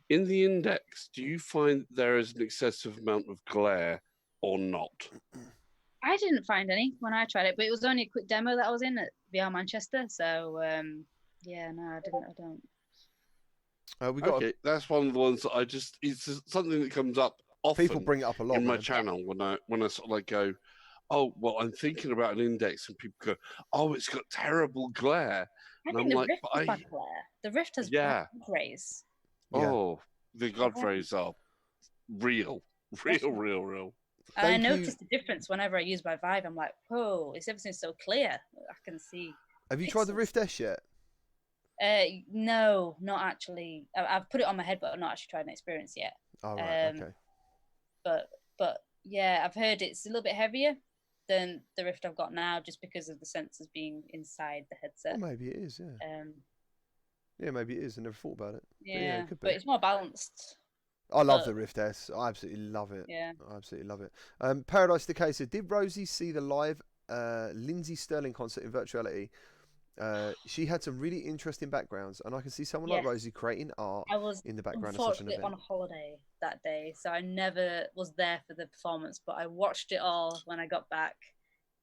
In the Index, do you find there is an excessive amount of glare or not? I didn't find any when I tried it, but it was only a quick demo that I was in at VR Manchester. So, I don't. That's one of the ones that it's something that comes up often. People bring it up a lot in my channel when I sort of like go, oh, well, I'm thinking about an Index, and people go, oh, it's got terrible glare. I think the Rift has bad glare. The Rift has bad rays. Oh, the God rays are real. I noticed the difference whenever I use my Vive. I'm like, whoa, everything's so clear. I can see. Have you tried the Rift S yet? No, not actually. I've put it on my head, but I've not actually tried an experience yet. Oh, right, okay. But yeah, I've heard it's a little bit heavier than the Rift I've got now, just because of the sensors being inside the headset. Well, maybe it is, yeah. Yeah, maybe it is. I never thought about it. Yeah, but it's more balanced. I love the Rift S. I absolutely love it. Yeah. I absolutely love it. Paradise Decay said, did Rosie see the live Lindsay Sterling concert in virtuality? She had some really interesting backgrounds, and I can see someone like Rosie creating art in the background of such an event. I was on holiday that day, so I never was there for the performance, but I watched it all when I got back.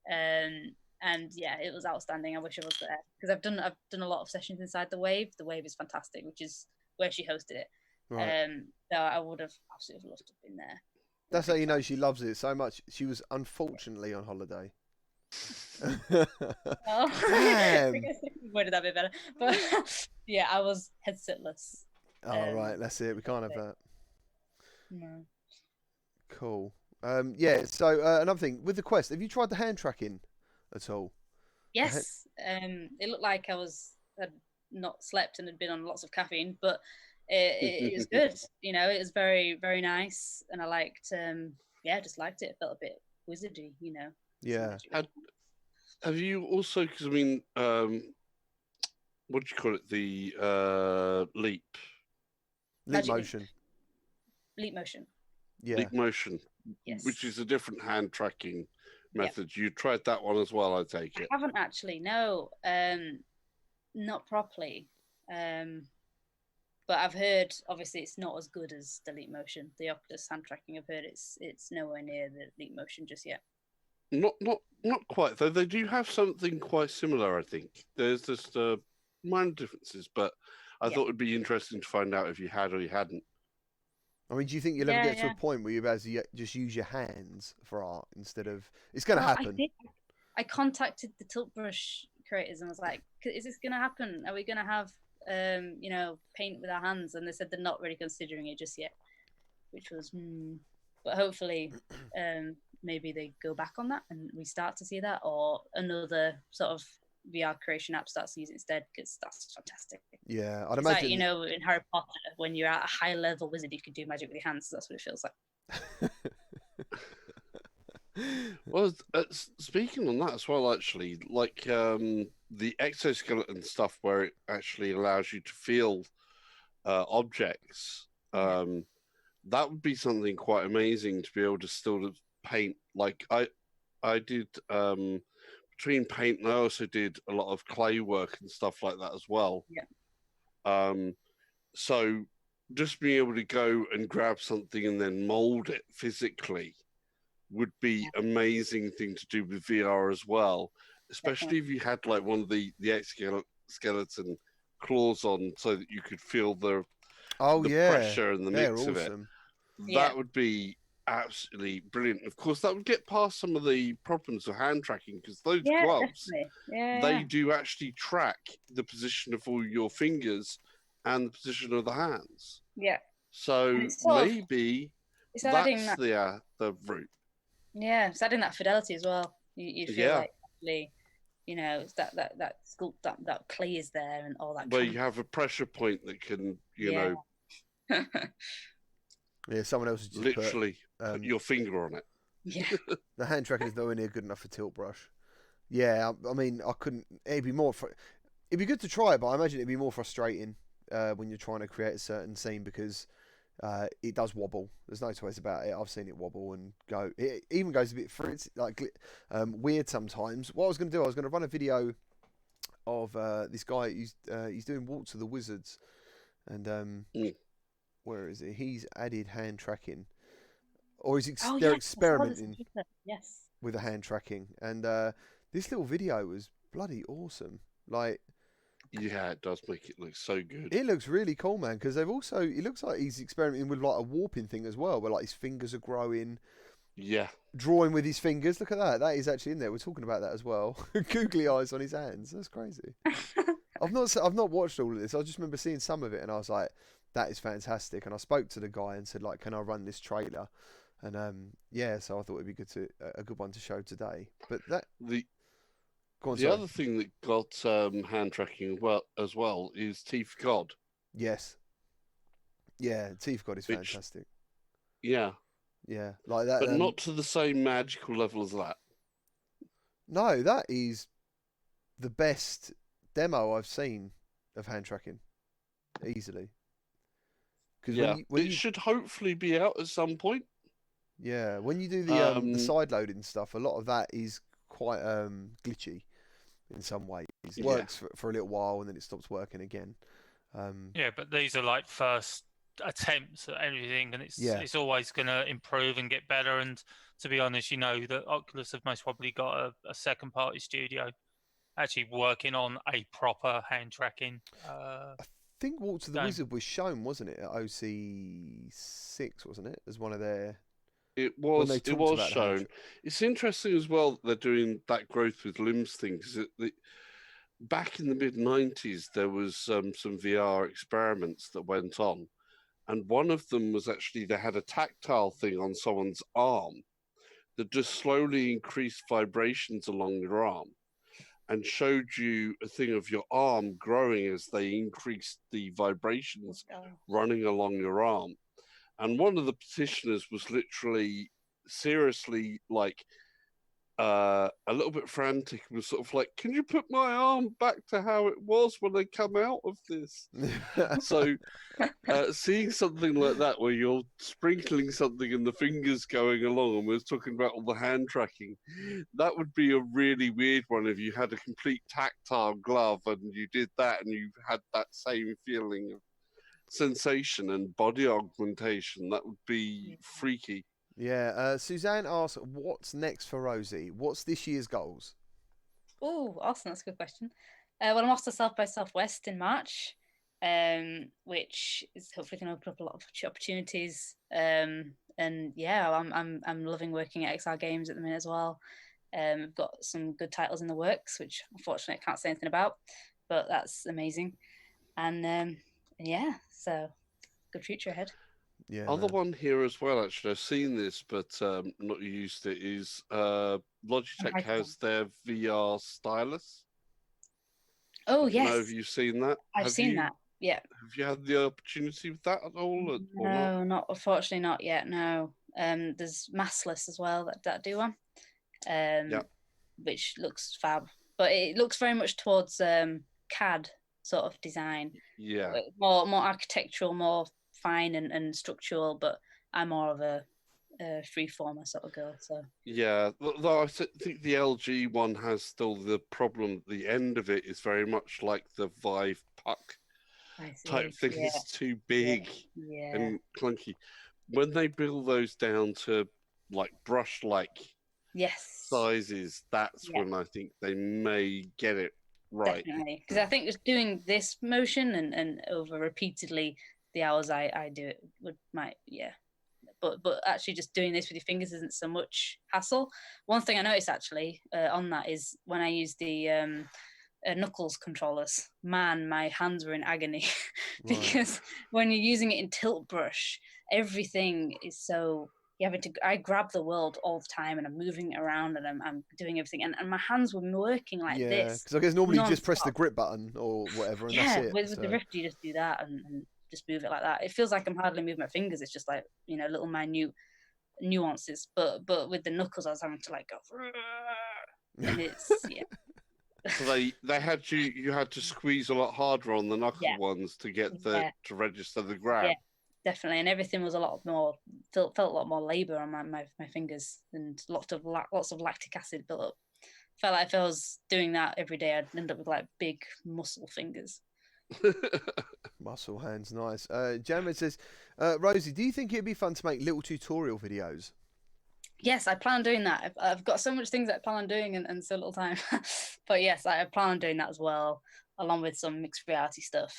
And yeah, it was outstanding. I wish I was there because I've done a lot of sessions inside the Wave. The Wave is fantastic, which is where she hosted it. Right. So I would have absolutely loved to have been there. That's how you know she loves it so much. She was unfortunately on holiday. Oh, damn. I guess I worded that a bit better. But yeah, I was headsetless. Oh, right, that's it. We can't have that. No. Cool. Yeah. So another thing with the Quest, have you tried the hand tracking at all? Yes. It looked like had not slept and had been on lots of caffeine, but it was good. It was very, very nice, and I liked. Just liked it. It felt a bit wizardy. Yeah. Have you also? Because I mean, what do you call it? The leap motion. Leap motion. Yeah. Leap motion. Yes. Which is a different hand tracking method. Yep. You tried that one as well, I take it. I haven't actually. No. Not properly. But I've heard, obviously, it's not as good as the leap motion. The Oculus hand tracking, I've heard it's nowhere near the leap motion just yet. Not quite though. They do have something quite similar, I think. There's just minor differences, but I thought it'd be interesting to find out if you had or you hadn't. I mean, do you think you'll ever get to a point where you're able to just use your hands for art instead of? It's going to happen. I contacted the tilt brush creators and was like, "Is this going to happen? Are we going to have, paint with our hands?" And they said they're not really considering it just yet, which was, but hopefully, maybe they go back on that and we start to see that, or another sort of VR creation app starts to use it instead, because that's fantastic. Yeah, I'd imagine. Like, in Harry Potter, when you're at a high level wizard, you can do magic with your hands. So that's what it feels like. Well, speaking on that as well, actually, like the exoskeleton stuff, where it actually allows you to feel objects, that would be something quite amazing to be able to still paint. Like I did between paint, and I also did a lot of clay work and stuff like that as well. Yeah. So just being able to go and grab something and then mold it physically would be amazing thing to do with VR as well, especially if you had like one of the exoskeleton claws on, so that you could feel the pressure and the mix of it. That would be absolutely brilliant. Of course, that would get past some of the problems of hand tracking, because those gloves, they do actually track the position of all your fingers and the position of the hands. Yeah. So maybe that's the route. Yeah, it's adding that fidelity as well. You feel like actually, that sculpt, that clay is there and all that. Where you have a pressure point that can, know. Yeah, someone else has just literally put your finger on it. Yeah. The hand tracking is nowhere near good enough for tilt brush. Yeah, I mean, I couldn't. It'd be good to try it, but I imagine it'd be more frustrating when you're trying to create a certain scene, because it does wobble. There's no two ways about it. I've seen it wobble and go. It even goes a bit frizzy, like weird sometimes. What I was going to do, I was going to run a video of this guy. He's doing Walks of the Wizards, and where is it? He's added hand tracking, or they're experimenting with the hand tracking, and this little video was bloody awesome. Like, yeah, it does make it look so good. It looks really cool, man, because it looks like he's experimenting with like a warping thing as well, where like his fingers are growing. Yeah. Drawing with his fingers. Look at that. That is actually in there. We're talking about that as well. Googly eyes on his hands. That's crazy. I've not watched all of this. I just remember seeing some of it and I was like, that is fantastic. And I spoke to the guy and said, like, can I run this trailer? And so I thought it'd be a good one to show today. But the other thing that got hand tracking as well is Teeth God. Yes. Yeah, Teeth God is fantastic. Yeah. Yeah, like that. But not to the same magical level as that. No, that is the best demo I've seen of hand tracking, easily. Because it should hopefully be out at some point. Yeah, when you do the side loading stuff, a lot of that is quite glitchy in some ways. It works for a little while and then it stops working again. Yeah, but these are like first attempts at everything, and it's always going to improve and get better. And to be honest, that Oculus have most probably got a second party studio actually working on a proper hand tracking. I think Walks of the Wizard was shown, wasn't it, at OC6, wasn't it, as one of their... It was shown. It's interesting as well that they're doing that growth with limbs thing, because back in the mid-90s there was some VR experiments that went on, and one of them was actually they had a tactile thing on someone's arm that just slowly increased vibrations along your arm and showed you a thing of your arm growing as they increased the vibrations running along your arm. And one of the petitioners was literally seriously like a little bit frantic and was sort of like, can you put my arm back to how it was when I come out of this? So seeing something like that where you're sprinkling something and the fingers going along, and we're talking about all the hand tracking, that would be a really weird one if you had a complete tactile glove and you did that and you had that same feeling of sensation and body augmentation. That would be freaky. Yeah, Suzanne asks, what's next for Rosie? What's this year's goals? Oh, awesome. That's a good question. Well, I'm off to South by Southwest in March, which is hopefully going to open up a lot of opportunities. And yeah, I'm loving working at XR Games at the minute as well. I've got some good titles in the works, which unfortunately I can't say anything about, but that's amazing. And yeah, so good future ahead. Yeah. Other one here as well, actually, I've seen this, but not used it, is Logitech has their VR stylus. Oh, yes. Have you seen that? I've seen that, yeah. Have you had the opportunity with that at all? No, not unfortunately not yet, no. There's Massless as well that do one, which looks fab. But it looks very much towards CAD sort of design. Yeah. More architectural, more fine and structural, but I'm more of a freeformer sort of girl. So yeah, though I think the LG one has still the problem. The end of it is very much like the Vive Puck type thing. Yeah. It's too big and clunky. When they build those down to like brush-like sizes, that's when I think they may get it right. Definitely, because I think just doing this motion and over repeatedly the hours I do it might but actually just doing this with your fingers isn't so much hassle. One thing I noticed actually on that is when I use the knuckles controllers, man, my hands were in agony because when you're using it in tilt brush, everything is so I grab the world all the time and I'm moving it around and I'm doing everything and my hands were working like this. Yeah, because I guess normally you just press the grip button or whatever and that's it. With the Rift you just do that and just move it like that. It feels like I'm hardly moving my fingers. It's just like, little minute nuances. But with the knuckles, I was having to like go, and it's So they had you had to squeeze a lot harder on the knuckle ones to get to register the grab. Yeah, definitely, and everything was a lot more felt a lot more labor on my fingers and lots of lactic acid built up. Felt like if I was doing that every day, I'd end up with like big muscle fingers. Muscle hands, nice. Janet says, Rosie, do you think it'd be fun to make little tutorial videos? Yes, I plan on doing that. I've got so much things I plan on doing and so little time. But yes, I plan on doing that as well, along with some mixed reality stuff.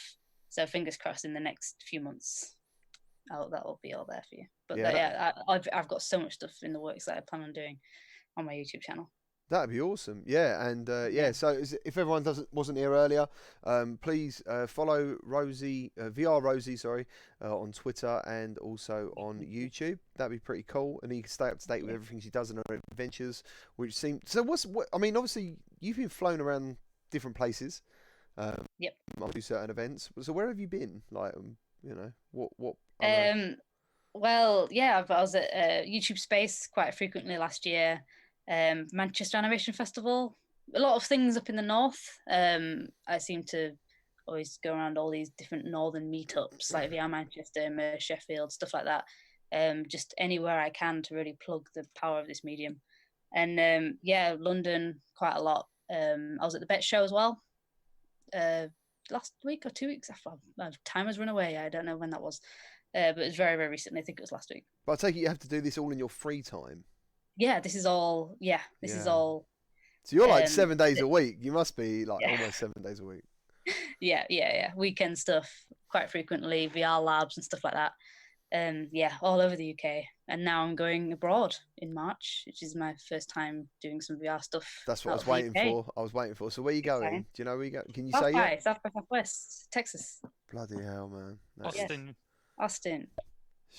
So fingers crossed in the next few months, that will be all there for you. But I've got so much stuff in the works that I plan on doing on my YouTube channel. That'd be awesome, yeah, and so if everyone wasn't here earlier, please follow Rosie, VR Rosie, on Twitter and also on YouTube. That'd be pretty cool, and you can stay up to date with everything she does in her adventures. Which seem I mean, obviously you've been flown around different places, yep, do certain events. So where have you been? Like, what? Well, yeah, I was at YouTube Space quite frequently last year. Manchester Animation Festival, a lot of things up in the north. I seem to always go around all these different northern meetups like VR Manchester, Sheffield, stuff like that. Just anywhere I can to really plug the power of this medium. And London quite a lot. I was at the Bet Show as well last week or 2 weeks. Time has run away. I don't know when that was, but it was very, very recently. I think it was last week. But I take it you have to do this all in your free time. Yeah, this is all. Is all. So you're like 7 days a week. You must be like almost 7 days a week. Yeah. Weekend stuff quite frequently, VR labs and stuff like that. All over the UK. And now I'm going abroad in March, which is my first time doing some VR stuff. That's what I was waiting for. So where are you going? Okay. Do you know where you go? Can you South say by Southwest, Texas. Bloody hell, man. Austin. Austin.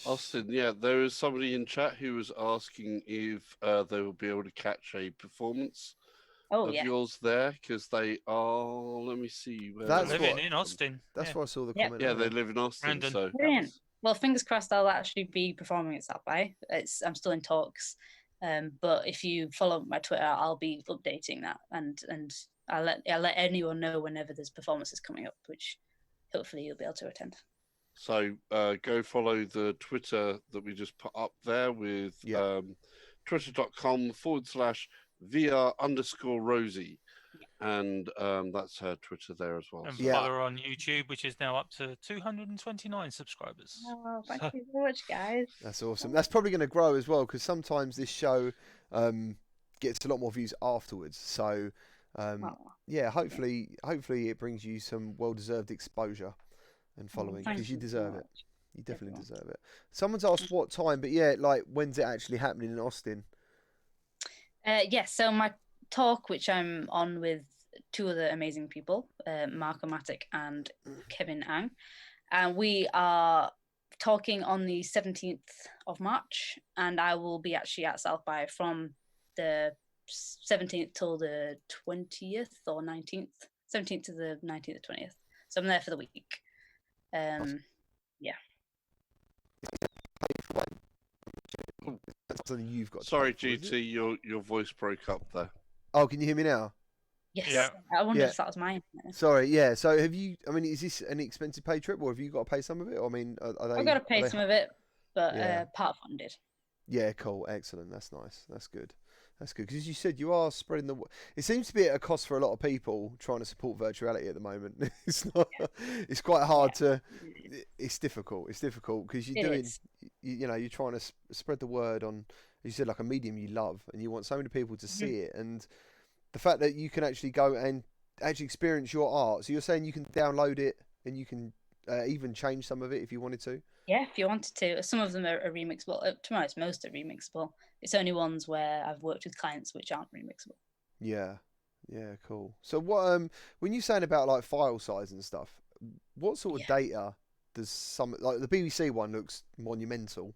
Austin, yeah, there is somebody in chat who was asking if they will be able to catch a performance of yours there, because they are. Let me see. They're living in Austin. That's why I saw the Yep. comment. Yeah, they live in Austin. Brandon. So Brilliant. Well, fingers crossed I'll actually be performing at South by. I'm still in talks, but if you follow my Twitter, I'll be updating that, and I'll let anyone know whenever there's performances coming up, which hopefully you'll be able to attend. So go follow the Twitter that we just put up there with twitter.com/VR_Rosie. And that's her Twitter there as well. And follow her on YouTube, which is now up to 229 subscribers. Oh, thank you so much, guys. That's awesome. That's probably going to grow as well, because sometimes this show gets a lot more views afterwards. So yeah, hopefully it brings you some well-deserved exposure and following, because you deserve it. You definitely deserve it. Someone's asked what time, but yeah, like, when's it actually happening in Austin? Yes, so my talk, which I'm on with two other amazing people, Mark Omatic and Kevin Ang, and we are talking on the 17th of March, and I will be actually at South by from the 17th till the 20th or 19th, 17th to the 19th or 20th. So I'm there for the week. Yeah. That's something you've got. Sorry, GT, your voice broke up there. Oh, can you hear me now? Yes. Yeah. I wonder if that was mine. Sorry, yeah. So have you? I mean, is this an expensive paid trip, or have you got to pay some of it? Or, I mean, I've got to pay some of it, but part funded. Yeah, cool, excellent. That's nice. That's good. That's good, because as you said, you are spreading the. It seems to be at a cost for a lot of people trying to support virtual reality at the moment. It's not. It's quite hard to. It's difficult. It's difficult because you're doing. You know, you're trying to spread the word on. As you said, like a medium you love, and you want so many people to see it, and the fact that you can actually go and actually experience your art. So you're saying you can download it and you can even change some of it if you wanted to. Yeah, if you wanted to. Some of them are remixable. To be honest, most are remixable. It's only ones where I've worked with clients which aren't remixable. Yeah, yeah, cool. So what? When you're saying about like file size and stuff, what sort of data does some like the BBC one looks monumental?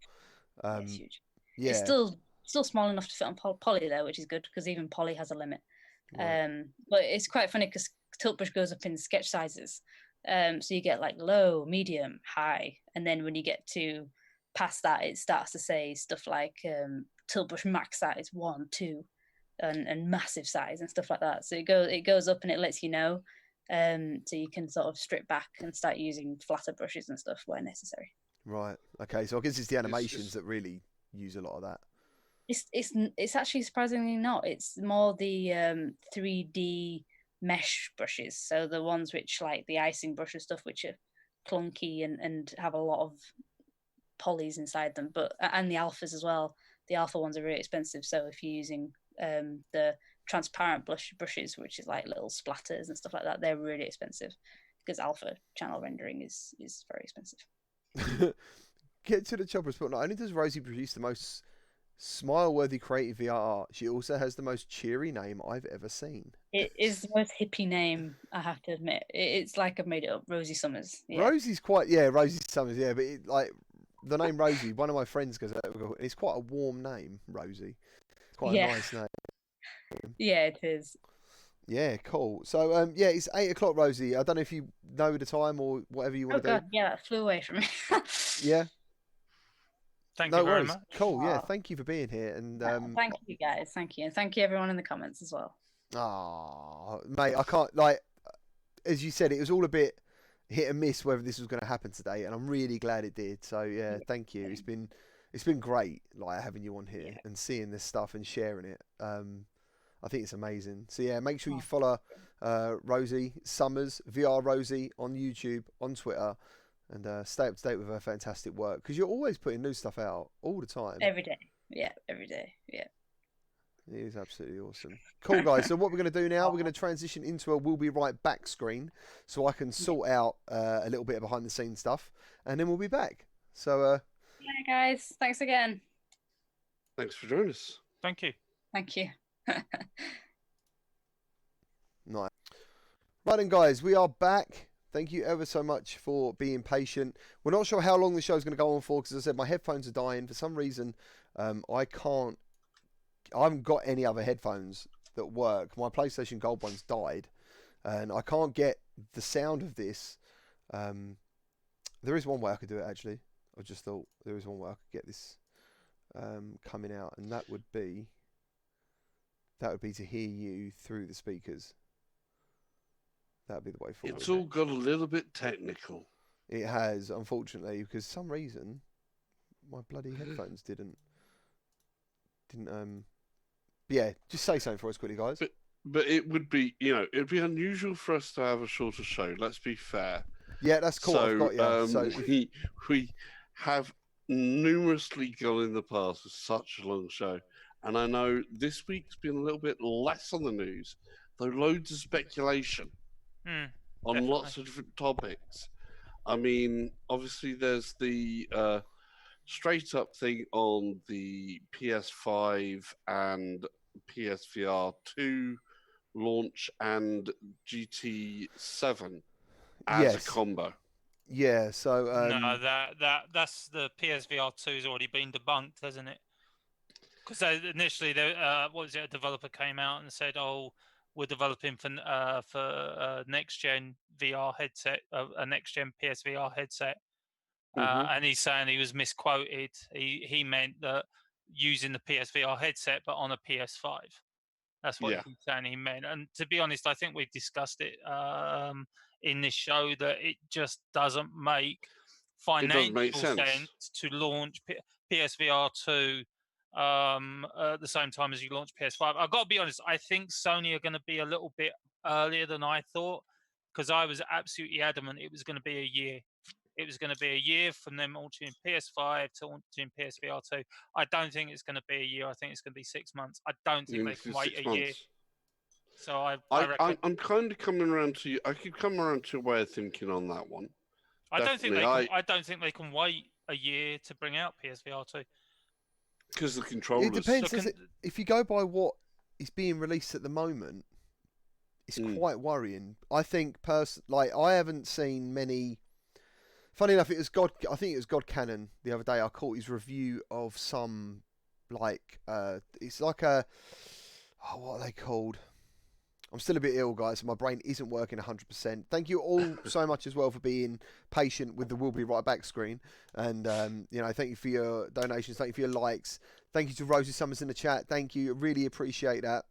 It's huge. Yeah, it's still small enough to fit on Poly though, which is good because even Poly has a limit. Right. But it's quite funny because Tiltbrush goes up in sketch sizes. So you get like low, medium, high, and then when you get to past that, it starts to say stuff like Tiltbrush max size 1, 2, and massive size and stuff like that. So it goes up and it lets you know, so you can sort of strip back and start using flatter brushes and stuff where necessary. Right. Okay. So I guess it's the animations that really use a lot of that. It's actually surprisingly not. It's more the 3D mesh brushes, so the ones which like the icing brush and stuff, which are clunky and have a lot of polys inside them, and the alphas as well. The alpha ones are really expensive, so if you're using the transparent brushes, which is like little splatters and stuff like that, they're really expensive because alpha channel rendering is very expensive. Get to the chopper spot. Not only does Rosie produce the most smile-worthy creative VR art, she also has the most cheery name I've ever seen. It is the most hippie name, I have to admit. It's like I've made it up. Rosie Summers. Yeah. Rosie's quite, Rosie Summers, yeah, but like the name Rosie, one of my friends goes, it's quite a warm name, Rosie. It's quite a nice name. Yeah, it is. Yeah, cool. So, it's 8 o'clock, Rosie. I don't know if you know the time or whatever you want to do. Oh, God, yeah, that flew away from me. Yeah. Thank you very much. Cool, yeah, thank you for being here. And thank you, guys. Thank you. And thank you, everyone in the comments as well. Oh, mate, I can't, like, as you said, it was all a bit hit and miss whether this was going to happen today, and I'm really glad it did. So, yeah, thank you. It's been great, like, having you on here and seeing this stuff and sharing it. I think it's amazing. So, yeah, make sure you follow Rosie Summers, VR Rosie, on YouTube, on Twitter, and stay up to date with her fantastic work, because you're always putting new stuff out all the time. Every day. Yeah, every day. Yeah. It is absolutely awesome. Cool, guys. So what we're going to do now, we're going to transition into a we'll be right back screen so I can sort out a little bit of behind the scenes stuff, and then we'll be back. So, yeah, guys. Thanks again. Thanks for joining us. Thank you. Thank you. Nice. Right then, guys, we are back. Thank you ever so much for being patient. We're not sure how long the show's going to go on for because, as I said, my headphones are dying. For some reason, I haven't got any other headphones that work. My PlayStation Gold one's died, and I can't get the sound of this. There is one way I could do it, actually. I just thought there is one way I could get this coming out, and that would be to hear you through the speakers. That would be the way forward. It's all got a little bit technical. It has, unfortunately, because for some reason my bloody headphones didn't. Yeah, just say something for us quickly, guys. But it would be, it'd be unusual for us to have a shorter show. Let's be fair. Yeah, that's cool. So, I've got you. So we have numerously gone in the past with such a long show, and I know this week's been a little bit less on the news, though loads of speculation on definitely. lots of different topics. I mean, obviously there's the straight up thing on the PS5 and PSVR 2 launch and GT7 as a combo. Yeah, so no, that's the PSVR 2 has already been debunked, hasn't it? Because initially, what was it? A developer came out and said, "Oh, we're developing for next gen VR headset, a next gen PSVR headset," and he's saying he was misquoted. He meant that using the PSVR headset, but on a PS5. That's what he's saying he meant. And to be honest, I think we've discussed it in this show that it just doesn't make financial sense to launch PSVR 2 at the same time as you launch PS5. I've got to be honest, I think Sony are going to be a little bit earlier than I thought, because I was absolutely adamant it was going to be a year. It was going to be a year from them launching PS5 to launching PSVR 2. I don't think it's going to be a year. I think it's going to be 6 months. I don't think they can wait a year. So I reckon... I'm kind of coming around to you. I could come around to a way of thinking on that one. I don't think they can wait a year to bring out PSVR 2. Because the controllers... It depends. If you go by what is being released at the moment, it's quite worrying. I think, I haven't seen many... Funny enough, I think it was God Cannon the other day. I caught his review of some, it's like a... Oh, what are they called? I'm still a bit ill, guys, so my brain isn't working 100%. Thank you all so much as well for being patient with the "We'll be right back" screen. And, thank you for your donations. Thank you for your likes. Thank you to Rosie Summers in the chat. Thank you. Really appreciate that.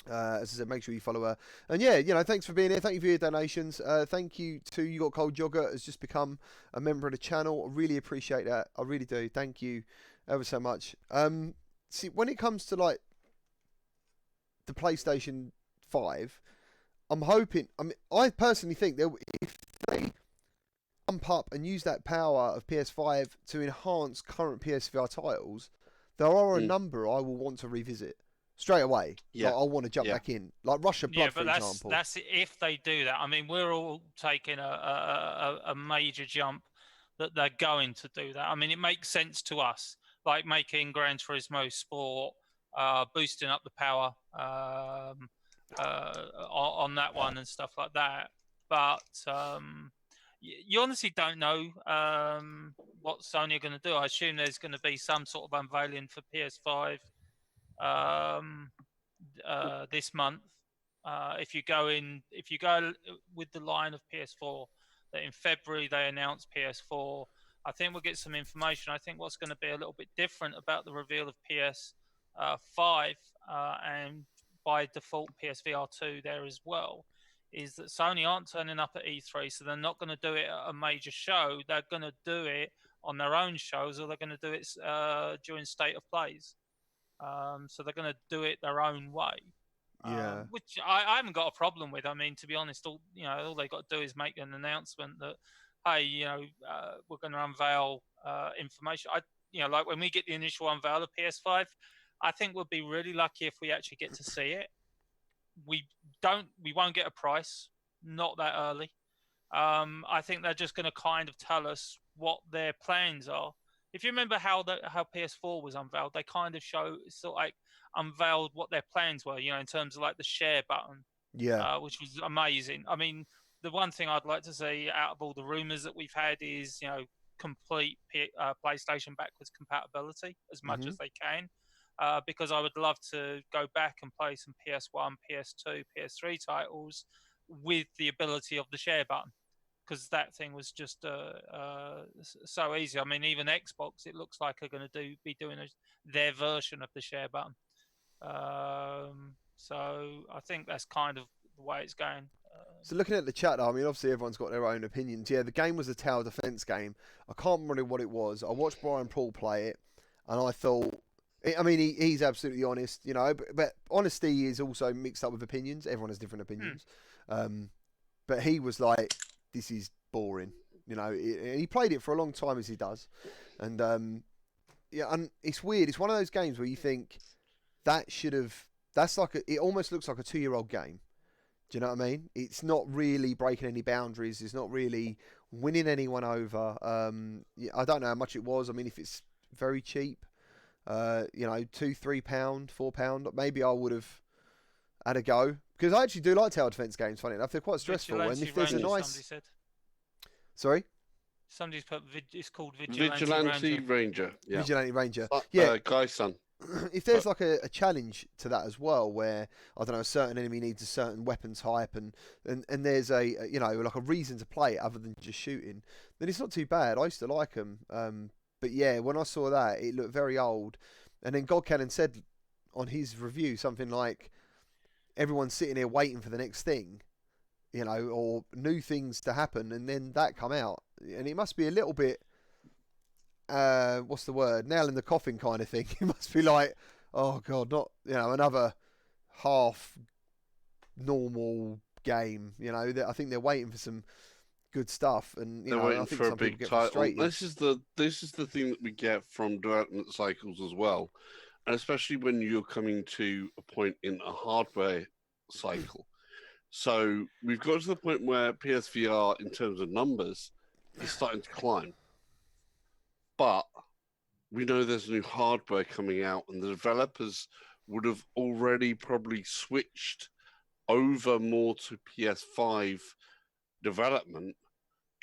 As I said, make sure you follow her. And yeah, thanks for being here. Thank you for your donations. Thank you to You Got Cold Jogger has just become a member of the channel. I really appreciate that. I really do. Thank you ever so much. See, when it comes to the PlayStation 5, I'm hoping. I personally think that if they pump up and use that power of PS5 to enhance current PSVR titles, there are a number I will want to revisit straight away. Yeah, I want to jump back in, like Rush of Blood, for example. That's if they do that. I mean, we're all taking a major jump that they're going to do that. I mean, it makes sense to us, like making Gran Turismo Sport, boosting up the power on that one and stuff like that. But you honestly don't know what Sony are going to do. I assume there's going to be some sort of unveiling for PS5 this month. If you go with the line of PS4, that in February they announced PS4, I think we'll get some information. I think what's going to be a little bit different about the reveal of PS5 and by default PSVR 2 there as well, is that Sony aren't turning up at E3, so they're not going to do it at a major show. They're going to do it on their own shows, or they're going to do it during state of plays. So they're going to do it their own way. Yeah. Which I haven't got a problem with. I mean, to be honest, all they got to do is make an announcement that, hey, we're going to unveil information. Like when we get the initial unveil of PS5, I think we'll be really lucky if we actually get to see it. We won't get a price, not that early. I think they're just going to kind of tell us what their plans are. If you remember how PS4 was unveiled, they kind of unveiled what their plans were, in terms of like the share button, which was amazing. I mean, the one thing I'd like to see out of all the rumours that we've had is, complete PlayStation backwards compatibility as much as they can. Because I would love to go back and play some PS1, PS2, PS3 titles with the ability of the share button. Because that thing was just so easy. I mean, even Xbox, it looks like they're going to be doing their version of the share button. So I think that's kind of the way it's going. So looking at the chat, though, I mean, obviously everyone's got their own opinions. Yeah, the game was a tower defense game. I can't remember what it was. I watched Brian Paul play it, and I thought, I mean, he's absolutely honest, but honesty is also mixed up with opinions. Everyone has different opinions. But he was like, this is boring, and he played it for a long time, as he does. And and it's weird. It's one of those games where you think it almost looks like a 2-year-old game. Do you know what I mean? It's not really breaking any boundaries. It's not really winning anyone over. I don't know how much it was. I mean, if it's very cheap, £2, £3, £4, maybe I would have had a go. Because I actually do like tower defense games, funny enough. They're quite stressful. And if there's a nice... Somebody said. Sorry? Somebody's put it's called Vigilante Ranger. Yeah. Vigilante Ranger. Guy's son. If there's like a challenge to that as well, where I don't know, a certain enemy needs a certain weapon type, and there's a like a reason to play it other than just shooting, then it's not too bad. I used to like them, but yeah, when I saw that, it looked very old. And then God Cannon said on his review something like, "Everyone's sitting here waiting for the next thing, or new things to happen," and then that come out, and it must be a little bit. What's the word? Nail in the coffin kind of thing. It must be like, oh god, not another half normal game. I think they're waiting for some good stuff, and they're waiting I think for some a big people get title. This is the thing that we get from development cycles as well, and especially when you're coming to a point in a hardware cycle. So we've got to the point where PSVR, in terms of numbers, is starting to climb. But we know there's new hardware coming out, and the developers would have already probably switched over more to PS5 development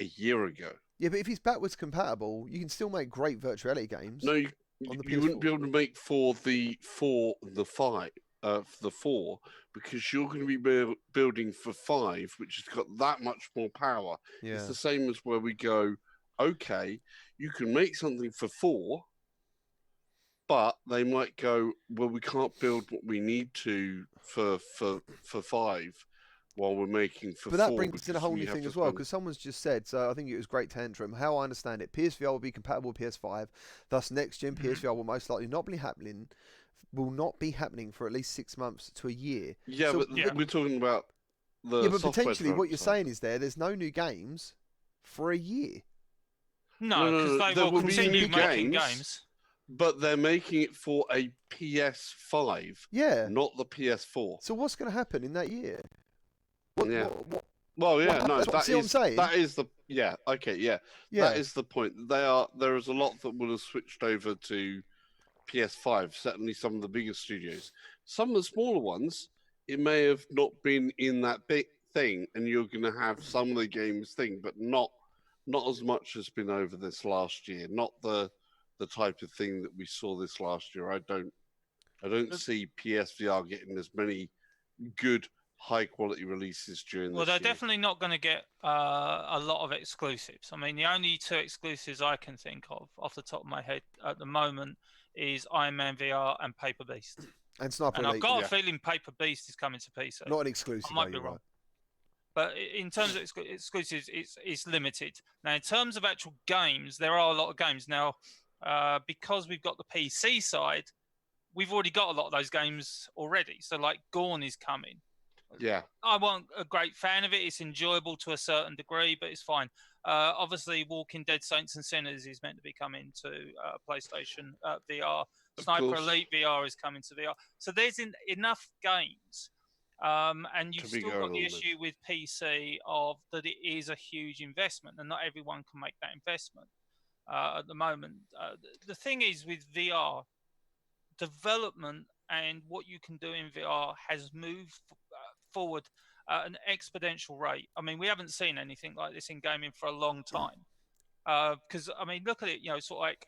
a year ago. Yeah, but if it's backwards compatible, you can still make great virtual reality games. No, you wouldn't be able to make for the 4, because you're going to be building for 5, which has got that much more power. Yeah. It's the same as where we go, okay, you can make something for 4, but they might go, well, we can't build what we need to for 5 while we're making for 4. But that brings in a whole new thing as well, because someone's just said, so I think it was Great Tantrum, how I understand it, PSVR will be compatible with PS5, thus next-gen PSVR will most likely not be happening for at least 6 months to a year. Yeah, so, but we're talking about the yeah, but potentially what you're saying is there's no new games for a year. No, because they will continue making games. But they're making it for a PS5, not the PS4. So what's going to happen in that year? What I'm saying. That is the that is the point. There is a lot that will have switched over to PS5. Certainly, some of the bigger studios. Some of the smaller ones, it may have not been in that big thing, and you're going to have some of the games thing, but not as much has been over this last year. Not the type of thing that we saw this last year. I don't see PSVR getting as many good high quality releases during this year. Well, they're definitely not going to get a lot of exclusives. I mean, the only 2 exclusives I can think of off the top of my head at the moment is Iron Man VR and Paper Beast. And Sniper Elite. I've got a feeling Paper Beast is coming to PC. Not an exclusive. I might be wrong. Right. But in terms of exclusives, it's limited. Now, in terms of actual games, there are a lot of games. Now, because we've got the PC side, we've already got a lot of those games already. So, like, Gorn is coming. Yeah. I wasn't a great fan of it. It's enjoyable to a certain degree, but it's fine. Obviously, Walking Dead Saints and Sinners is meant to be coming to PlayStation VR. Sniper Elite VR is coming to VR. So there's enough games. And you've still got the issue with PC of that it is a huge investment, and not everyone can make that investment at the moment. The thing is with VR, development and what you can do in VR has moved forward at an exponential rate. I mean, we haven't seen anything like this in gaming for a long time. Because I mean, look at it. Sort of like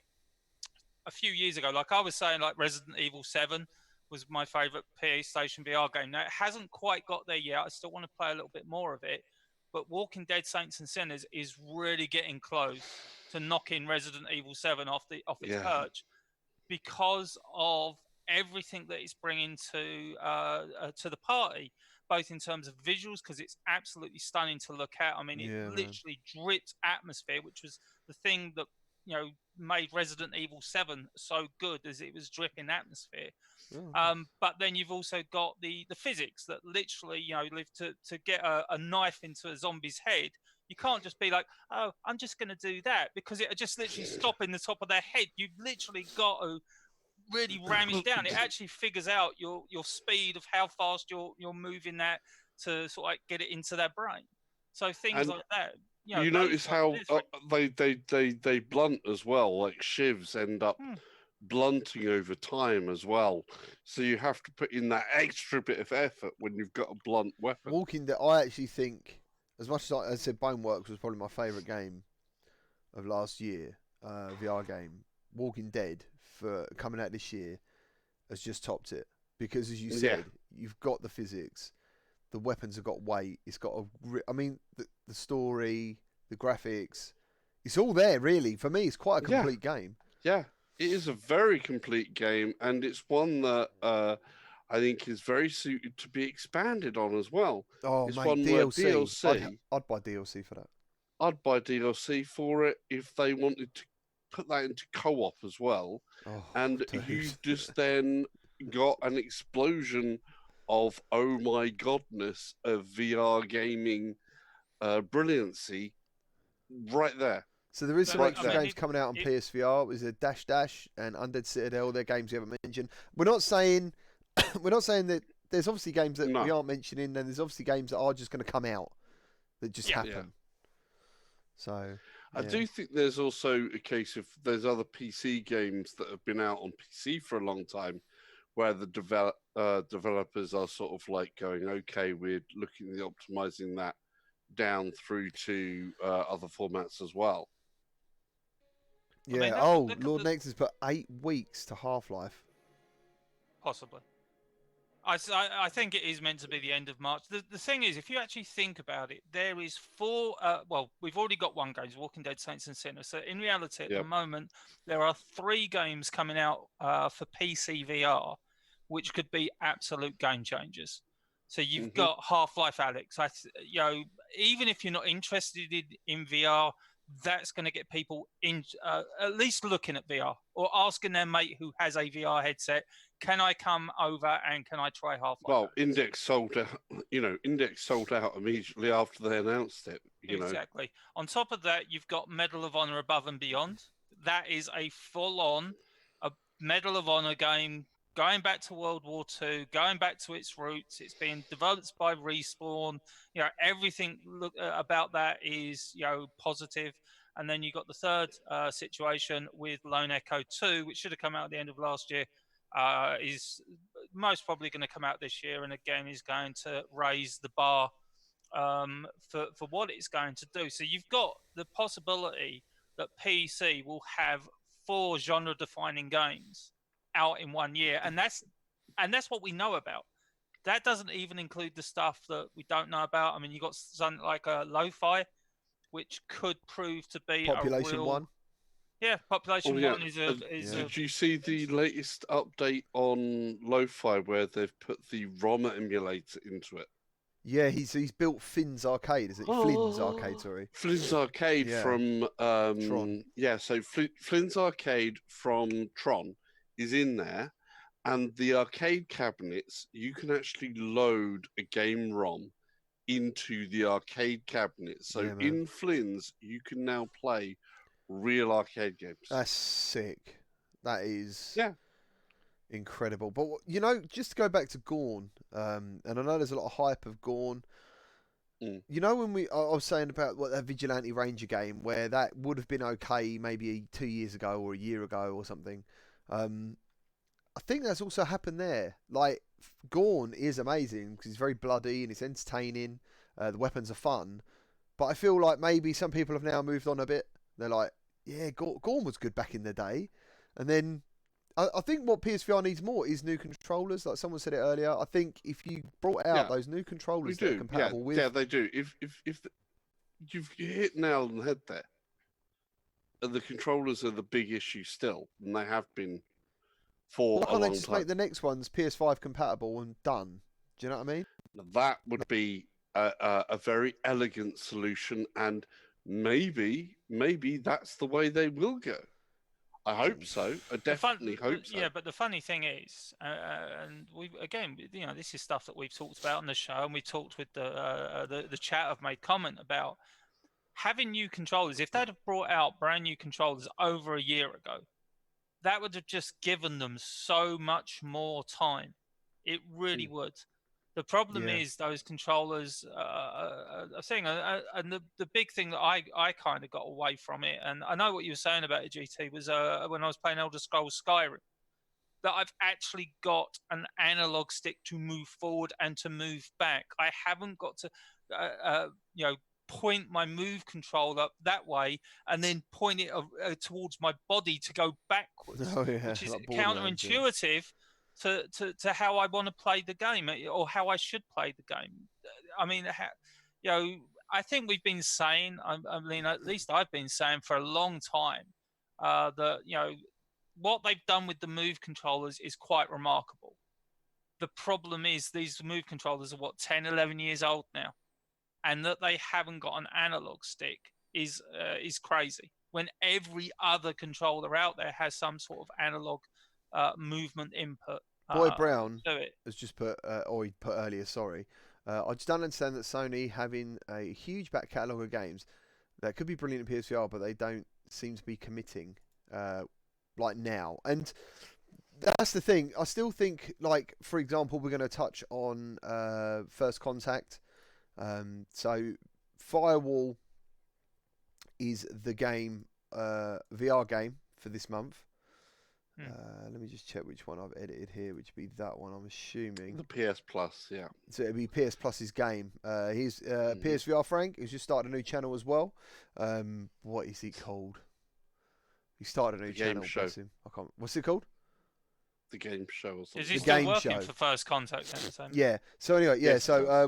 a few years ago, like I was saying, like Resident Evil 7 was my favorite PlayStation VR game. Now it hasn't quite got there yet. I still want to play a little bit more of it. But Walking Dead Saints and Sinners is really getting close to knocking Resident Evil 7 off its perch because of everything that it's bringing to the party, both in terms of visuals, because it's absolutely stunning to look at. I mean, it literally drips atmosphere, which was the thing that made Resident Evil 7 so good, as it was dripping atmosphere. But then you've also got the physics that literally, live to get a knife into a zombie's head. You can't just be like, oh, I'm just going to do that, because it'll just literally stop in the top of their head. You've literally got to really ram it down. It actually figures out your speed of how fast you're moving that to sort of like get it into their brain. So things like that. You notice how they blunt as well, like shivs end up blunting over time as well. So you have to put in that extra bit of effort when you've got a blunt weapon. Walking Dead, I actually think, as much as I said Boneworks was probably my favourite game of last year, VR game, Walking Dead, for coming out this year, has just topped it. Because as you said, you've got the physics, the weapons have got weight, it's got the story, the graphics, it's all there really. For me, it's quite a complete game. Yeah, it is a very complete game, and it's one that I think is very suited to be expanded on as well. Oh, it's mate, one DLC. I'd buy DLC for that. I'd buy DLC for it if they wanted to put that into co-op as well. And you just then got an explosion of, oh my godness, of VR gaming brilliancy right there. So there is some extra games coming out on PSVR. It was a Dash Dash and Undead Citadel. They're games we haven't mentioned. We're not saying that there's obviously games that we aren't mentioning, and there's obviously games that are just going to come out that just happen. Yeah. So I do think there's also a case of there's other PC games that have been out on PC for a long time, where the developers are sort of like going, okay, we're looking at optimizing that down through to other formats as well. Yeah. Lord Nexus put 8 weeks to Half-Life. Possibly. I think it is meant to be the end of March. The thing is, if you actually think about it, there is 4... we've already got 1 game, Walking Dead Saints and Sinners. So in reality, at the moment, there are 3 games coming out for PC VR, which could be absolute game changers. So you've got Half-Life Alyx. Even if you're not interested in VR, that's going to get people in at least looking at VR or asking their mate who has a VR headset, can I come over and can I try Half-Life? Well, Index sold out. Index sold out immediately after they announced it. Exactly. On top of that, you've got Medal of Honor Above and Beyond. That is a full-on Medal of Honor game, going back to World War II, going back to its roots. It's being developed by Respawn. Everything about that is positive. And then you got the third situation with Lone Echo 2, which should have come out at the end of last year. Is most probably going to come out this year, and again is going to raise the bar for what it's going to do. So you've got the possibility that PC will have 4 genre-defining games out in 1 year, and that's what we know about. That doesn't even include the stuff that we don't know about. I mean, you got something like a Lo-Fi, which could prove to be Population a real... 1. Yeah, Population 1 is Did you see the latest update on Lo-Fi where they've put the ROM emulator into it? Yeah, he's built Finn's Arcade, isn't it? Flynn's Arcade, sorry. Flynn's Arcade from Tron. Yeah, so Flynn's Arcade from Tron is in there, and the arcade cabinets, you can actually load a game ROM into the arcade cabinet. So in Flynn's, you can now play real arcade games. That's sick. That is incredible. But just to go back to Gorn, and I know there's a lot of hype of Gorn. When I was saying about that Vigilante Ranger game, where that would have been okay maybe 2 years ago or a year ago or something. I think that's also happened there. Like, Gorn is amazing because it's very bloody and it's entertaining. The weapons are fun. But I feel like maybe some people have now moved on a bit. They're like, yeah, Gorn was good back in the day. And then I think what PSVR needs more is new controllers. Like someone said it earlier. I think if you brought out those new controllers that are compatible with... Yeah, they do. If you've hit nail on the head there. The controllers are the big issue still, and they have been for Why a can't long they just time. make the next ones PS5 compatible and done? Do you know what I mean? That would be a very elegant solution, and maybe that's the way they will go. I hope so. I definitely hope so. Yeah, but the funny thing is, and we again, this is stuff that we've talked about on the show, and we talked with the chat. Have made comment about having new controllers. If they'd have brought out brand new controllers over a year ago, that would have just given them so much more time. It really would. The problem is those controllers are a thing, and the big thing that I kind of got away from it, and I know what you were saying about it, GT, was when I was playing Elder Scrolls Skyrim, that I've actually got an analog stick to move forward and to move back. I haven't got to, point my move controller that way and then point it towards my body to go backwards, which is like counterintuitive to how I want to play the game or how I should play the game. I mean, I think we've been saying, I mean, at least I've been saying for a long time that, what they've done with the move controllers is quite remarkable. The problem is these move controllers are 10, 11 years old now, and that they haven't got an analog stick is crazy. When every other controller out there has some sort of analog movement input. Boy Brown has just put, or he put earlier, sorry. I just don't understand that Sony having a huge back catalogue of games that could be brilliant in PSVR, but they don't seem to be committing like now. And that's the thing. I still think, like, for example, we're going to touch on First Contact. So Firewall is the game, VR game for this month. Let me just check which one I've edited here, which would be that one, I'm assuming. The PS Plus, yeah. So it'll be PS Plus's game. He's PSVR Frank, who's just started a new channel as well. What is it called? He started a new channel. Bless him. I can't. What's it called? The Game Show or something. Is he still working for First Contact? Yeah. So anyway,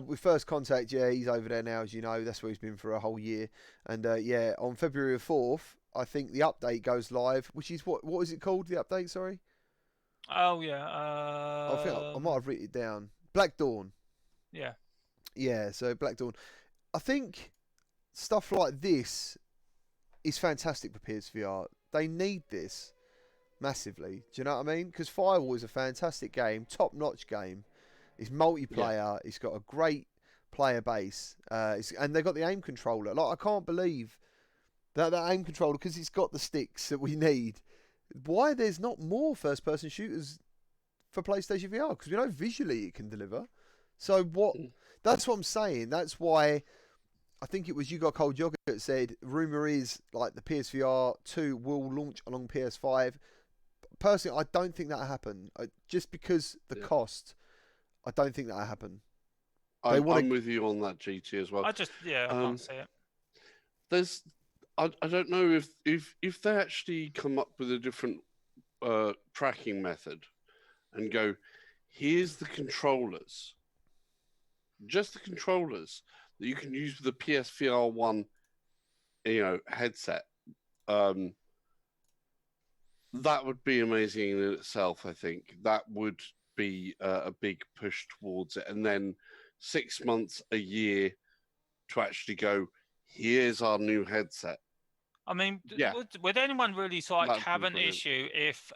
with First Contact, he's over there now, as you know. That's where he's been for a whole year. And on February 4th, I think the update goes live, which is what is it called? The update, sorry. Oh yeah. I think I might have written it down. Black Dawn. Yeah. Yeah. So Black Dawn. I think stuff like this is fantastic for PSVR. They need this massively. Do you know what I mean? Because Firewall is a fantastic game, top-notch game. It's multiplayer. Yeah. It's got a great player base, and they've got the aim controller. Like, I can't believe that aim controller, because it's got the sticks that we need. Why there's not more first-person shooters for PlayStation VR? Because we know visually it can deliver. So what? That's what I'm saying. That's why I think it was You Got Cold Yogurt that said, rumour is like the PSVR 2 will launch along PS5. Personally, I don't think that'll happen. Just because the cost, I don't think that'll happen. I'm with you on that, GT, as well. I can't see it. I don't know if they actually come up with a different tracking method and go, here's the controllers, just the controllers that you can use with the PSVR 1, headset. That would be amazing in itself. I think that would be a big push towards it, and then 6 months, a year to actually go, here's our new headset. I mean, would anyone really have an issue if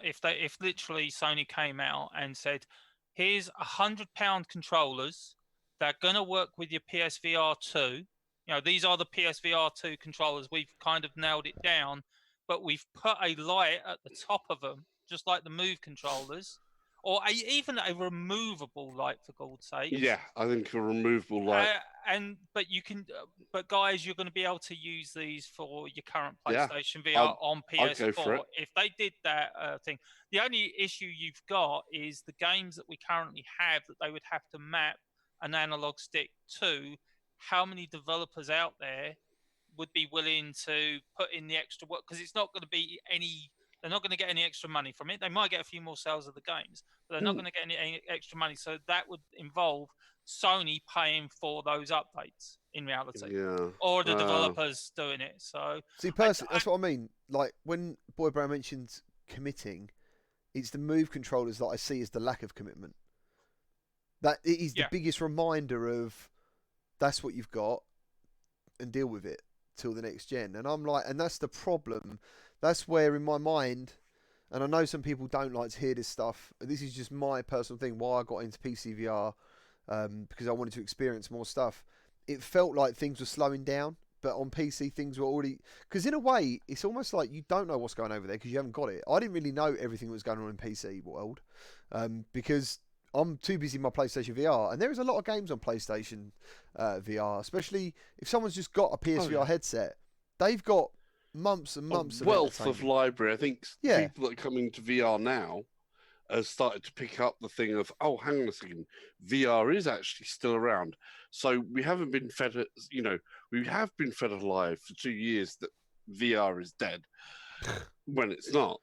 literally Sony came out and said, here's £100 controllers that are going to work with your PSVR 2. These are the PSVR 2 controllers. We've kind of nailed it down, but we've put a light at the top of them, just like the Move controllers. or even a removable light, for God's sake. Yeah, I think a removable light. But guys, you're going to be able to use these for your current Yeah, PlayStation VR on I'd go for PS4. it. If they did that thing, the only issue you've got is the games that we currently have that they would have to map an analog stick to. How many developers out there would be willing to put in the extra work? Because it's not going to be any. They're not going to get any extra money from it. They might get a few more sales of the games, but they're not going to get any extra money. So that would involve Sony paying for those updates in reality, or the developers doing it. So see, personally, that's what I mean. Like when Boy Brown mentions committing, it's the move controllers that I see as the lack of commitment. That it is the biggest reminder of that's what you've got and deal with it till the next gen. And I'm like, and that's the problem. That's where in my mind, and I know some people don't like to hear this stuff. This is just my personal thing. Why I got into PC VR, because I wanted to experience more stuff. It felt like things were slowing down, but on PC things were already. Because in a way, it's almost like you don't know what's going over there because you haven't got it. I didn't really know everything that was going on in PC world, because I'm too busy in my PlayStation VR, and there is a lot of games on PlayStation VR, especially if someone's just got a PSVR headset. They've got months and months of wealth of library. I think people that are coming to VR now have started to pick up the thing of, oh, hang on a second, VR is actually still around. So we haven't been fed, we have been fed a lie for 2 years that VR is dead when it's not.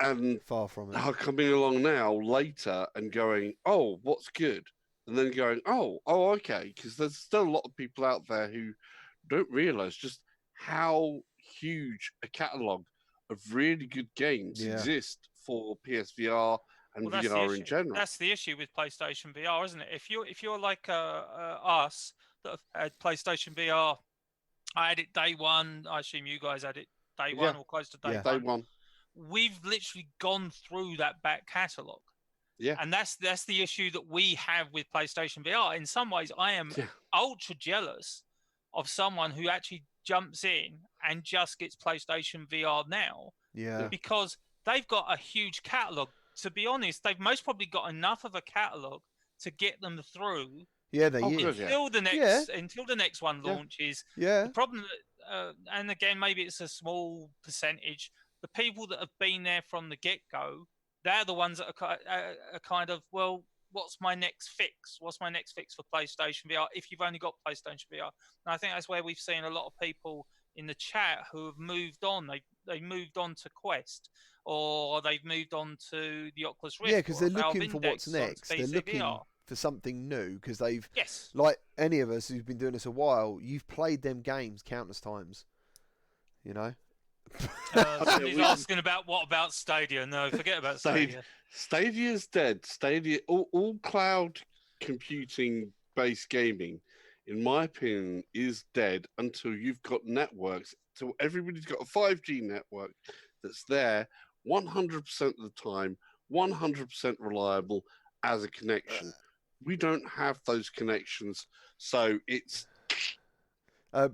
And far from it. Are coming along now later and going, oh, what's good? And then going, oh, okay, because there's still a lot of people out there who don't realise just how huge a catalogue of really good games exist for PSVR and VR in general. That's the issue with PlayStation VR, isn't it? If you're like us that have had PlayStation VR, I had it day one. I assume you guys had it day one or close to day one. We've literally gone through that back catalogue. Yeah. And that's the issue that we have with PlayStation VR. In some ways, I am ultra jealous of someone who actually jumps in and just gets PlayStation VR now. Yeah. Because they've got a huge catalogue. To be honest, they've most probably got enough of a catalogue to get them through. Yeah, they until the next one launches. Yeah. The problem, and again, maybe it's a small percentage. The people that have been there from the get-go, they're the ones that are kind of, well, what's my next fix? What's my next fix for PlayStation VR if you've only got PlayStation VR? And I think that's where we've seen a lot of people in the chat who have moved on. They moved on to Quest, or they've moved on to the Oculus Rift. Yeah, because they're looking for what's next. They're looking for something new because they've, like any of us who've been doing this a while, you've played them games countless times, you know? Somebody's asking what about Stadia? No, forget about Stadia. Stadia's dead. Stadia, all cloud computing based gaming, in my opinion, is dead until you've got networks. Till everybody's got a 5G network that's there 100% of the time, 100% reliable as a connection. We don't have those connections, so it's.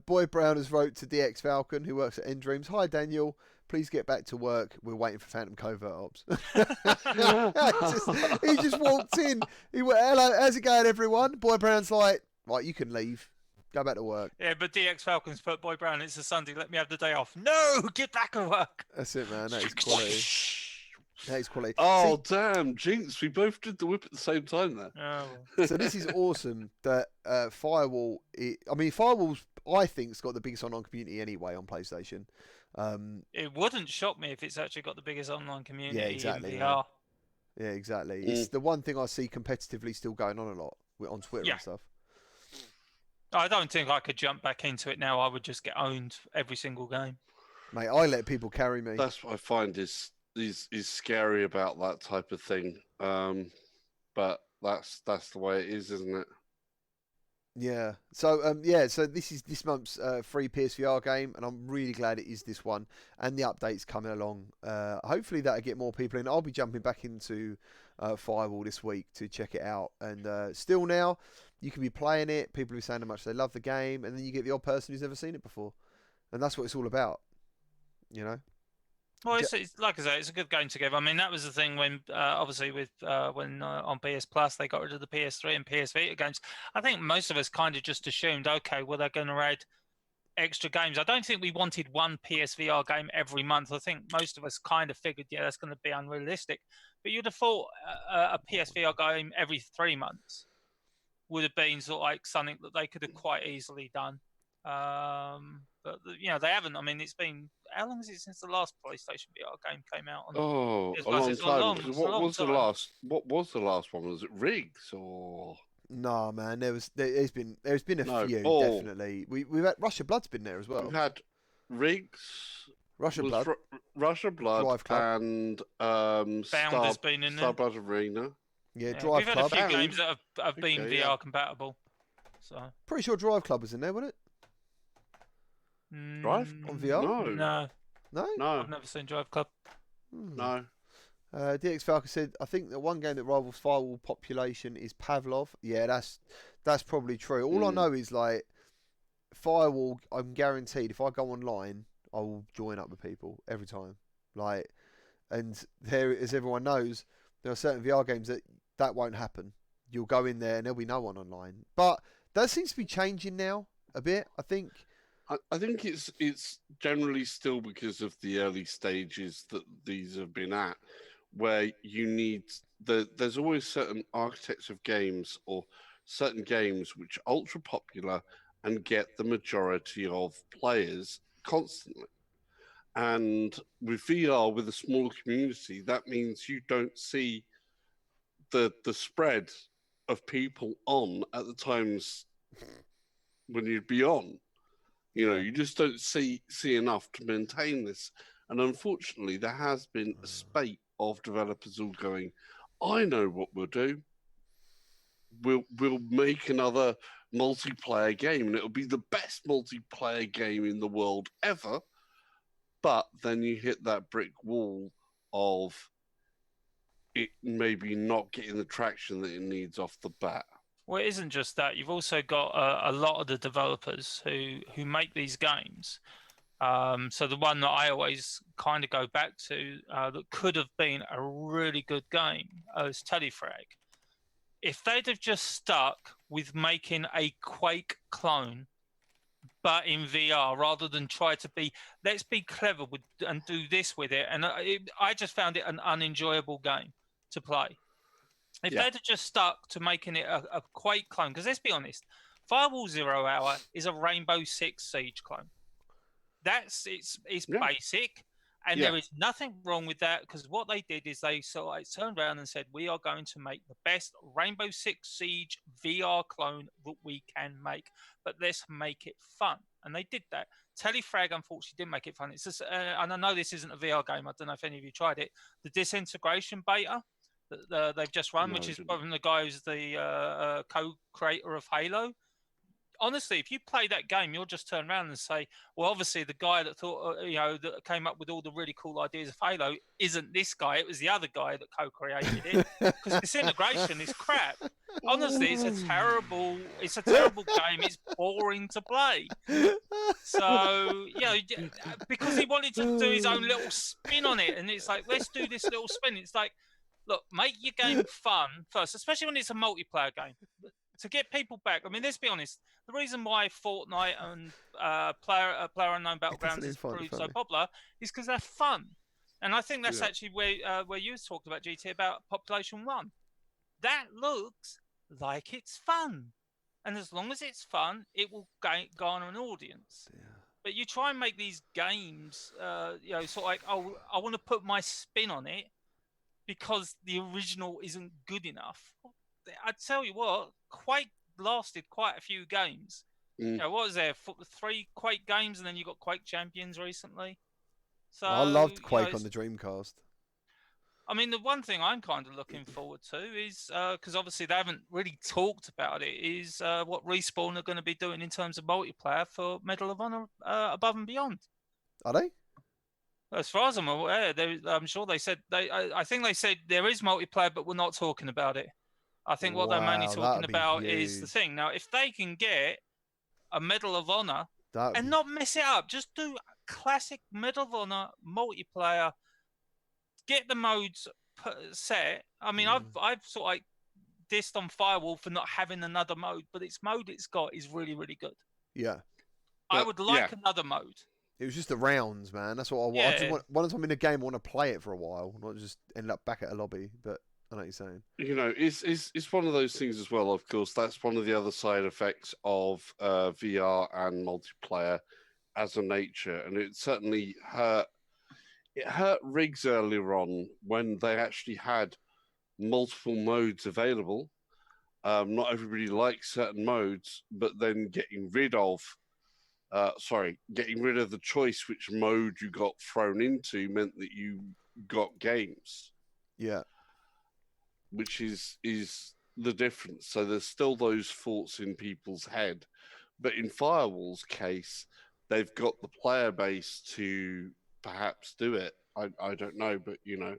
Boy Brown has wrote to DX Falcon, who works at Endreams. Hi, Daniel. Please get back to work. We're waiting for Phantom Covert Ops. he just walked in. He went, hello, how's it going, everyone? Boy Brown's like, right, you can leave. Go back to work. Yeah, but DX Falcon's put, Boy Brown, it's a Sunday. Let me have the day off. No, get back to work. That's it, man. That is quality. That is quality. Oh, damn, Jinx. We both did the whip at the same time there. Oh. So this is awesome that Firewall... Firewall's, I think, has got the biggest online community anyway on PlayStation. It wouldn't shock me if it's actually got the biggest online community in VR. Yeah, exactly. It's the one thing I see competitively still going on a lot on Twitter and stuff. I don't think I could jump back into it now. I would just get owned every single game. Mate, I let people carry me. That's what I find is scary about that type of thing. But that's the way it is, isn't it? Yeah. So so this is this month's free PSVR game, and I'm really glad it is this one, and the update's coming along. Hopefully that'll get more people in. I'll be jumping back into Firewall this week to check it out, and still now you can be playing it. People are saying how much they love the game, and then you get the odd person who's never seen it before, and that's what it's all about, you know. Well, it's like I say, it's a good game to give. I mean, that was the thing when, obviously, with when on PS Plus they got rid of the PS3 and PS Vita games. I think most of us kind of just assumed, okay, well they're going to add extra games. I don't think we wanted one PSVR game every month. I think most of us kind of figured, yeah, that's going to be unrealistic. But you'd have thought a PSVR game every 3 months would have been sort of like something that they could have quite easily done. But you know, they haven't. I mean, it's been, how long is it since the last PlayStation VR game came out? A long time. What was the last one? Was it Riggs or? No, man. There's been a few definitely. We've had Russia Blood's been there as well. We've had Riggs, Russia Blood, Russia Blood, and Bound has been in there. Starblood Arena. Yeah, Drive Club. We've had a few games that have been VR compatible. So pretty sure Drive Club was in there, wasn't it? Drive on VR? No. I've never seen Drive Club. No. DX Falcon said, I think the one game that rivals Firewall population is Pavlov. Yeah, that's probably true. All I know is, like, Firewall, I'm guaranteed if I go online, I will join up with people every time. Like, and there, as everyone knows, there are certain VR games that won't happen. You'll go in there and there'll be no one online. But that seems to be changing now a bit, I think. I think it's generally still because of the early stages that these have been at, where you need there's always certain architects of games or certain games which are ultra popular and get the majority of players constantly. And with VR, with a smaller community, that means you don't see the spread of people on at the times when you'd be on. You know, you just don't see enough to maintain this. And unfortunately, there has been a spate of developers all going, I know what we'll do. We'll make another multiplayer game, and it'll be the best multiplayer game in the world ever. But then you hit that brick wall of it maybe not getting the traction that it needs off the bat. Well, it isn't just that. You've also got a lot of the developers who make these games. So the one that I always kind of go back to that could have been a really good game is Telefrag. If they'd have just stuck with making a Quake clone, but in VR, rather than try to be, let's be clever and do this with it. And I just found it an unenjoyable game to play. If they'd have just stuck to making it a Quake clone, because let's be honest, Firewall 0 Hour is a Rainbow Six Siege clone. It's basic, and there is nothing wrong with that, because what they did is they sort of turned around and said, we are going to make the best Rainbow Six Siege VR clone that we can make, but let's make it fun. And they did that. Telefrag, unfortunately, didn't make it fun. It's just, and I know this isn't a VR game. I don't know if any of you tried it. The Disintegration beta that they've just run, which is from the guy who's the co-creator of Halo. Honestly, if you play that game, you'll just turn around and say, well, obviously the guy that thought, that came up with all the really cool ideas of Halo isn't this guy. It was the other guy that co-created it. Because Disintegration is crap. Honestly, it's a terrible game. It's boring to play. So, because he wanted to do his own little spin on it. And it's like, let's do this little spin. It's like, look, make your game fun first, especially when it's a multiplayer game. To get people back, I mean, let's be honest. The reason why Fortnite and PlayerUnknown Battlegrounds has proved so popular is because they're fun, and I think that's actually where you talked about GT about Population 1. That looks like it's fun, and as long as it's fun, it will garner an audience. Yeah. But you try and make these games, sort of like, oh, I want to put my spin on it because the original isn't good enough. I tell you what, Quake lasted quite a few games. What was there? 3 Quake games, and then you got Quake Champions recently. So I loved Quake on the Dreamcast. I mean, the one thing I'm kind of looking forward to is, because obviously they haven't really talked about it, is what Respawn are going to be doing in terms of multiplayer for Medal of Honor Above and Beyond. Are they? As far as I'm aware, I'm sure they said I think they said there is multiplayer, but we're not talking about it. I think what they're mainly talking about is the thing. Now, if they can get a Medal of Honor and not mess it up, just do classic Medal of Honor multiplayer. Get the modes set. I mean, I've sort of like dissed on Firewall for not having another mode, but its mode it's got is really, really good. Yeah. I would like another mode. It was just the rounds, man. That's what I want. Yeah. I just want. Once I'm in a game, I want to play it for a while, not just end up back at a lobby. But I know what you're saying. You know, it's one of those things as well. Of course, that's one of the other side effects of VR and multiplayer as a nature, and it certainly hurt. It hurt rigs earlier on when they actually had multiple modes available. Not everybody likes certain modes, but then getting rid of the choice which mode you got thrown into meant that you got games. Yeah. Which is the difference. So there's still those thoughts in people's head. But in Firewall's case, they've got the player base to perhaps do it. I don't know, but you know,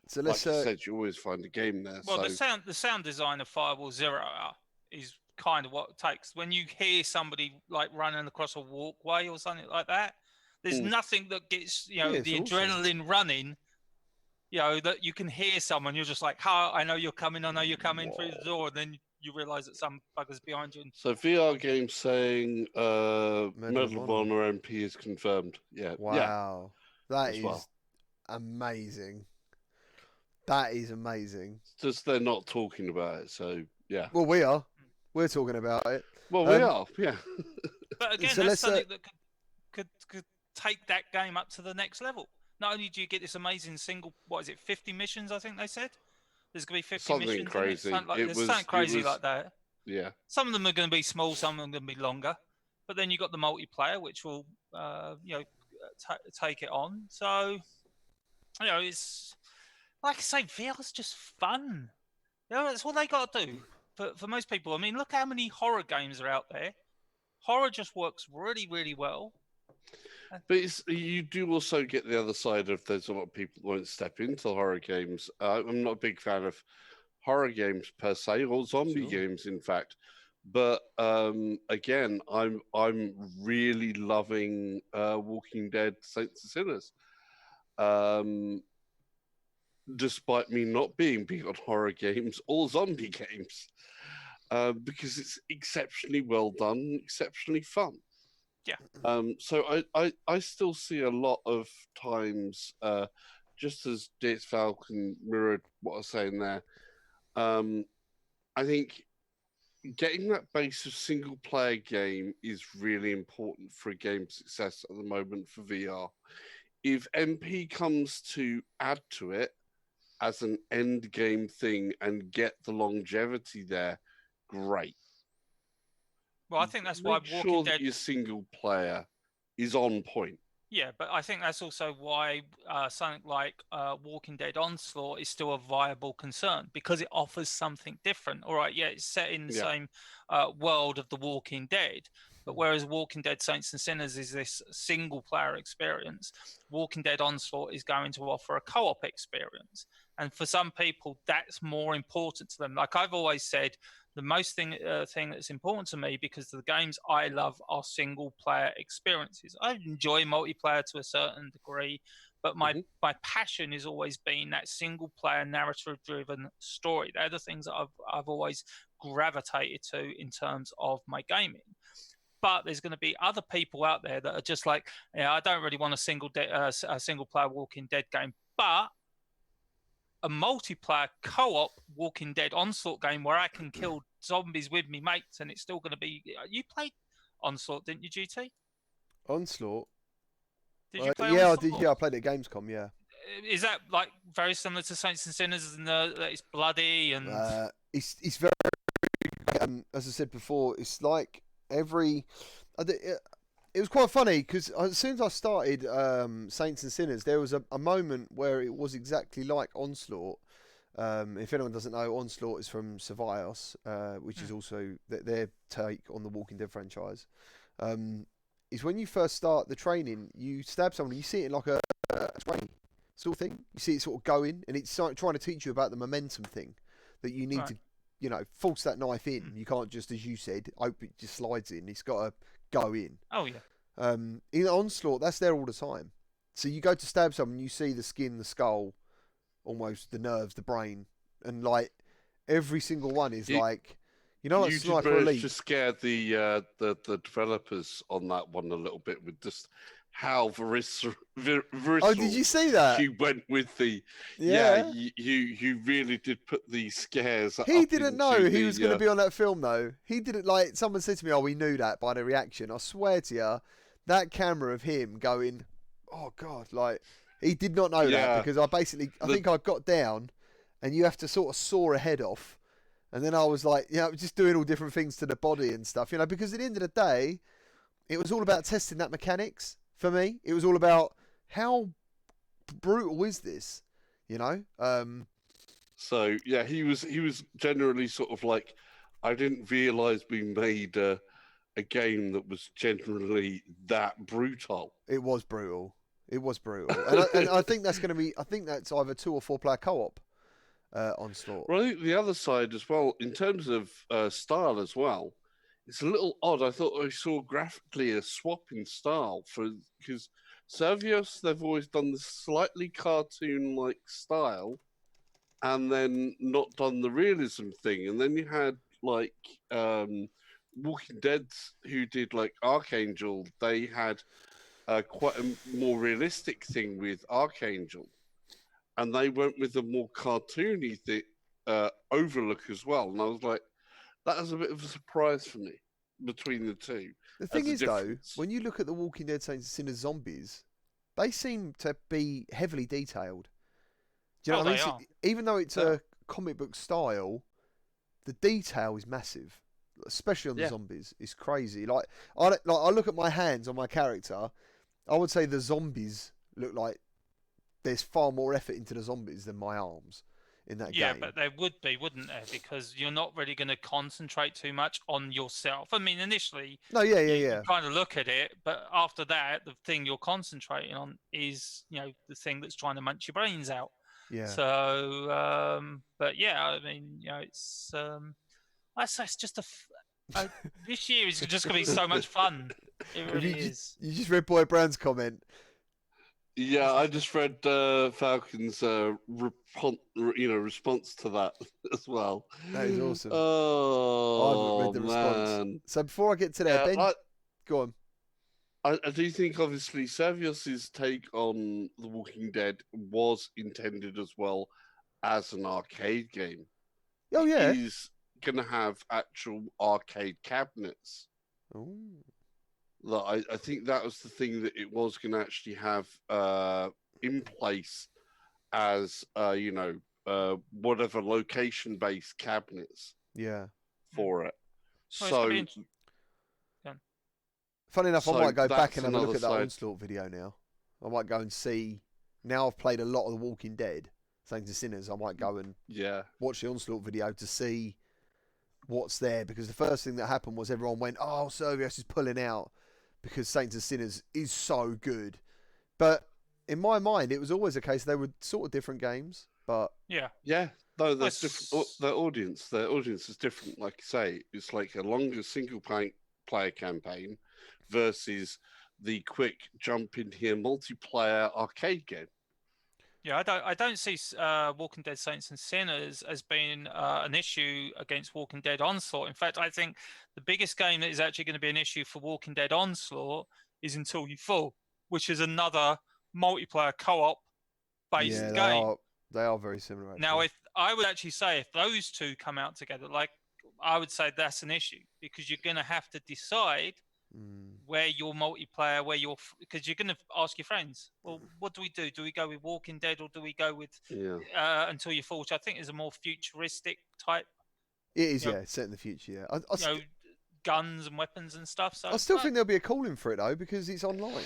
so like you said, you always find a game there. Well, the sound design of Firewall Zero is kind of what it takes. When you hear somebody like running across a walkway or something like that, there's nothing that gets the adrenaline running. You know, that you can hear someone, you're just like, I know you're coming through the door, and then you realise that some bugger's behind you. So VR Games saying Medal of Honor MP is confirmed. Yeah. Wow. That is amazing. That is amazing. It's just they're not talking about it, so yeah. Well, we are. We're talking about it. Well, we are, yeah. But again, that's something that could take that game up to the next level. Not only do you get this amazing single, 50 missions, I think they said? There's going to be 50 missions. Something crazy. Something crazy like that. Yeah. Some of them are going to be small, some of them are going to be longer. But then you've got the multiplayer, which will, take it on. So, it's, like I say, VR's just fun. That's what they got to do. For most people, I mean, look how many horror games are out there. Horror just works really, really well. But you do also get the other side of there's a lot of people that won't step into horror games. I'm not a big fan of horror games per se, or zombie games, in fact. But again, I'm really loving Walking Dead: Saints and Sinners. Despite me not being big on horror games or zombie games, because it's exceptionally well done, exceptionally fun. Yeah. So I still see a lot of times, just as Dates Falcon mirrored what I was saying there, I think getting that base of single player game is really important for a game's success at the moment for VR. If MP comes to add to it as an end game thing and get the longevity there, great. Well, I think that's why Make sure that your single player is on point. Yeah, but I think that's also why something like Walking Dead Onslaught is still a viable concern, because it offers something different. All right, yeah, it's set in the same world of The Walking Dead, but whereas Walking Dead Saints and Sinners is this single player experience, Walking Dead Onslaught is going to offer a co-op experience. And for some people, that's more important to them. Like I've always said, the most thing that's important to me, because the games I love are single player experiences. I enjoy multiplayer to a certain degree, but my passion has always been that single player narrative driven story. They're the things that I've always gravitated to in terms of my gaming. But there's going to be other people out there that are just like, I don't really want a single player Walking Dead game, but a multiplayer co-op Walking Dead Onslaught game where I can kill zombies with me mates, and it's still going to be. You played Onslaught, didn't you, GT? Onslaught. Did you play? Yeah, Onslaught? I did. Yeah, I played it at Gamescom. Yeah. Is that like very similar to Saints and Sinners, and that it's bloody and? It's very. As I said before, it's like every. It was quite funny because as soon as I started Saints and Sinners, there was a moment where it was exactly like Onslaught. If anyone doesn't know, Onslaught is from Survios, which is also their take on the Walking Dead franchise. Is when you first start the training, you stab someone, you see it like a train sort of thing. You see it sort of going, and it's trying to teach you about the momentum thing that you need to, force that knife in. You can't just, as you said, hope it just slides in. It's got to go in. Oh yeah. In Onslaught, that's there all the time. So you go to stab someone, you see the skin, the skull, almost the nerves, the brain, and like every single one is like, like you Sniper did manage Elite. to scare the developers on that one a little bit with just how visceral. Oh, did you see that? You went with the you really did put the scares. He didn't know he was going to be on that film though. He didn't like. Someone said to me, "Oh, we knew that by the reaction." I swear to you, that camera of him going, "Oh God!" Like he did not know that because I think I got down, and you have to sort of saw a head off, and then I was like, just doing all different things to the body and stuff, because at the end of the day, it was all about testing that mechanics for me. It was all about how brutal is this, So yeah, he was generally sort of like, I didn't realise we made a game that was generally that brutal. It was brutal. It was brutal, and I think that's going to be. I think that's either 2 or 4 player co-op Onslaught. Well, I think the other side as well, in terms of style as well, it's a little odd. I thought I saw graphically a swap in style because Servios, they've always done this slightly cartoon-like style, and then not done the realism thing. And then you had like Walking Dead, who did like Archangel. They had quite a more realistic thing with Archangel, and they went with a more cartoony overlook as well. And I was like, that was a bit of a surprise for me between the two. The thing is, though, when you look at the Walking Dead Saints and Sinners zombies, they seem to be heavily detailed. Do you know what I mean? Even though it's a comic book style, the detail is massive, especially on the zombies. It's crazy. Like I look at my hands on my character, I would say the zombies look like there's far more effort into the zombies than my arms in that game. Yeah, but there would be, wouldn't there? Because you're not really going to concentrate too much on yourself. I mean, initially, you kind of look at it, but after that, the thing you're concentrating on is, the thing that's trying to munch your brains out. Yeah. So, but yeah, I mean, it's just this year is just going to be so much fun. It really is. You just read Boy Brown's comment. Yeah, I just read Falcon's response to that as well. That is awesome. Oh, I haven't read the response. So before I get to there, Ben, go on. I do think, obviously, Servios' take on The Walking Dead was intended as well as an arcade game. Oh, yeah. He's going to have actual arcade cabinets. Oh. I think that was the thing that it was going to actually have in place as, whatever location-based cabinets. Yeah. For it. Funny enough, I might go back and have a look at that Onslaught video now. I might go and see. Now I've played a lot of The Walking Dead, Saints and Sinners. I might go and watch the Onslaught video to see what's there. Because the first thing that happened was everyone went, "Oh, Servios is pulling out because Saints and Sinners is so good." But in my mind, it was always a case they were sort of different games. But no, that's different. Their audience is different. Like I say, it's like a longer single player campaign versus the quick jump in here multiplayer arcade game. Yeah, I don't see Walking Dead Saints and Sinners as being an issue against Walking Dead Onslaught. In fact, I think the biggest game that is actually going to be an issue for Walking Dead Onslaught is Until You Fall, which is another multiplayer co-op based game. They are very similar. Actually. Now, if I would actually say if those two come out together, I would say that's an issue because you're going to have to decide where your multiplayer, because you're going to ask your friends, well, what do we do? Do we go with Walking Dead or do we go with Until You Fall, which I think is a more futuristic type? It is, set in the future, guns and weapons and stuff. So I still think there'll be a calling for it though because it's online,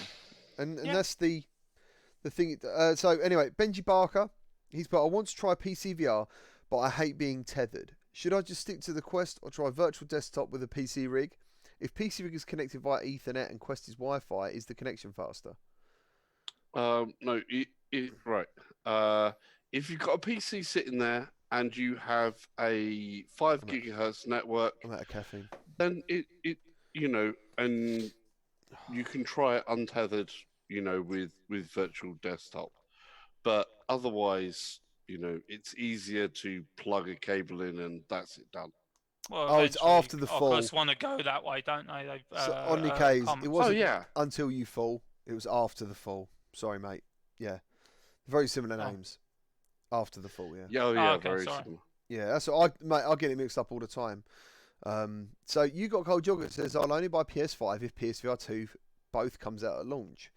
and that's the thing. So anyway, Benji Barker, he's put, I want to try PC VR, but I hate being tethered. Should I just stick to the Quest or try virtual desktop with a PC rig? If PC rig is connected via Ethernet and Quest is Wi-Fi, is the connection faster? No, right. If you've got a PC sitting there and you have a 5 gigahertz network, I'm out of caffeine. then and you can try it untethered, with virtual desktop, but otherwise, it's easier to plug a cable in and that's it done. Well, it's after the fall. Oculus want to go that way, don't they? So on your case, it wasn't until you fall. It was after the fall. Sorry, mate. Yeah, very similar names. After the fall, yeah. Yeah, very similar. Yeah, that's what I get it mixed up all the time. So you got Cold Jogger that says I'll only buy PS5 if PSVR 2 both comes out at launch.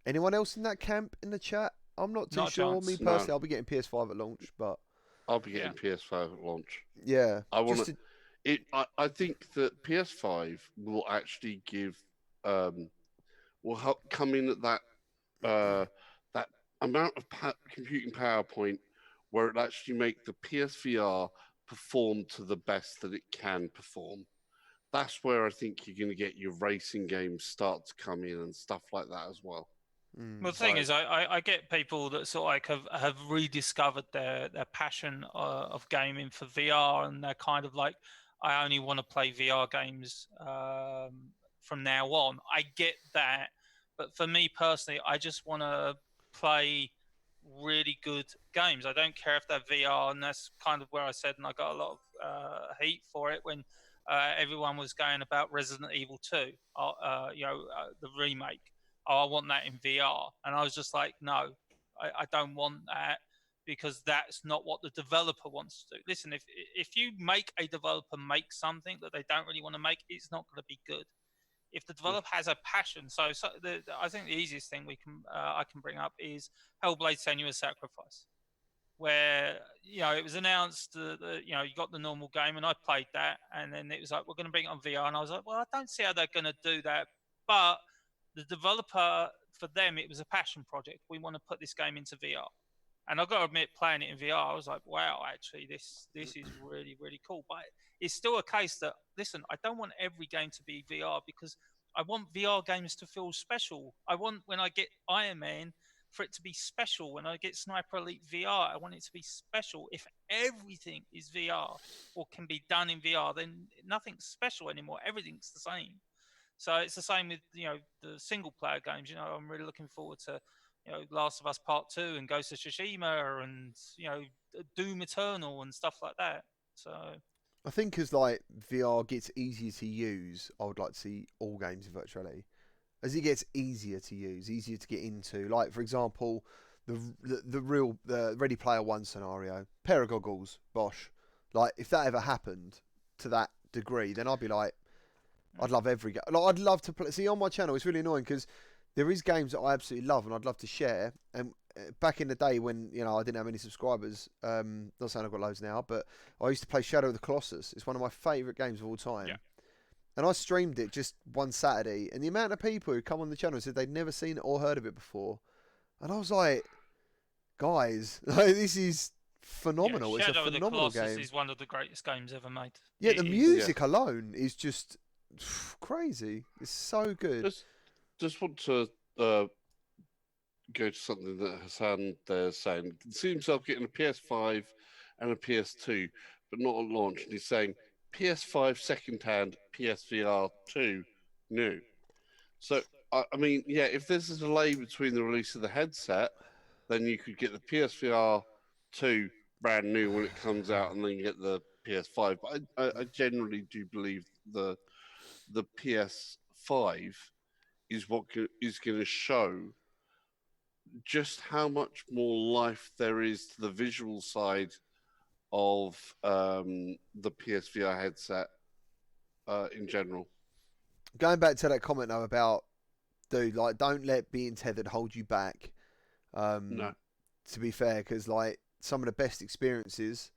Anyone else in that camp in the chat? I'm not too sure. Me personally, I'll be getting PS5 at launch, but I'll be getting PS5 at launch. Yeah, I think that PS5 will actually give, will help come in at that amount of computing power point where it actually make the PSVR perform to the best that it can perform. That's where I think you're going to get your racing games start to come in and stuff like that as well. Well, the thing is, I get people that sort of like have rediscovered their passion of gaming for VR, and they're kind of like, I only want to play VR games from now on. I get that, but for me personally, I just want to play really good games. I don't care if they're VR, and that's kind of where I said, and I got a lot of heat for it when everyone was going about Resident Evil 2, the remake. I want that in VR. And I was just like, no, I don't want that, because that's not what the developer wants to do. Listen, if you make a developer make something that they don't really want to make, it's not going to be good. If the developer has a passion, I think the easiest thing I can bring up is Hellblade: Senua's Sacrifice, where it was announced that you got the normal game, and I played that, and then it was like, we're going to bring it on VR, and I was like, well, I don't see how they're going to do that, but the developer, for them, it was a passion project. We want to put this game into VR. And I've got to admit, playing it in VR, I was like, wow, actually, this is really, really cool. But it's still a case that, listen, I don't want every game to be VR, because I want VR games to feel special. I want, when I get Iron Man, for it to be special. When I get Sniper Elite VR, I want it to be special. If everything is VR or can be done in VR, then nothing's special anymore. Everything's the same. So it's the same with the single player games. I'm really looking forward to Last of Us Part 2 and Ghost of Tsushima and Doom Eternal and stuff like that. So I think as like VR gets easier to use, I would like to see all games in virtual reality. As it gets easier to use, easier to get into, like for example, the real Ready Player One scenario, pair of goggles, bosh. Like if that ever happened to that degree, then I'd be like, I'd love every game. Like, I'd love to play. See, on my channel, it's really annoying because there is games that I absolutely love and I'd love to share. And back in the day when I didn't have any subscribers, not saying I've got loads now, but I used to play Shadow of the Colossus. It's one of my favourite games of all time. Yeah. And I streamed it just one Saturday, and the amount of people who come on the channel and said they'd never seen it or heard of it before, and I was like, guys, this is phenomenal. Yeah, it's a phenomenal game. Shadow of the Colossus is one of the greatest games ever made. Yeah, the music alone is just crazy. It's so good. Just want to go to something that Hassan there's saying. He sees himself getting a PS5 and a PS2, but not at launch. And he's saying PS5 second-hand, PSVR 2 new. So, I mean, yeah, if there's a delay between the release of the headset, then you could get the PSVR 2 brand new when it comes out, and then you get the PS5. But I generally do believe the PS5 is what is going to show just how much more life there is to the visual side of the PSVR headset in general. Going back to that comment though about, dude, like, don't let being tethered hold you back. No. To be fair, because like some of the best experiences,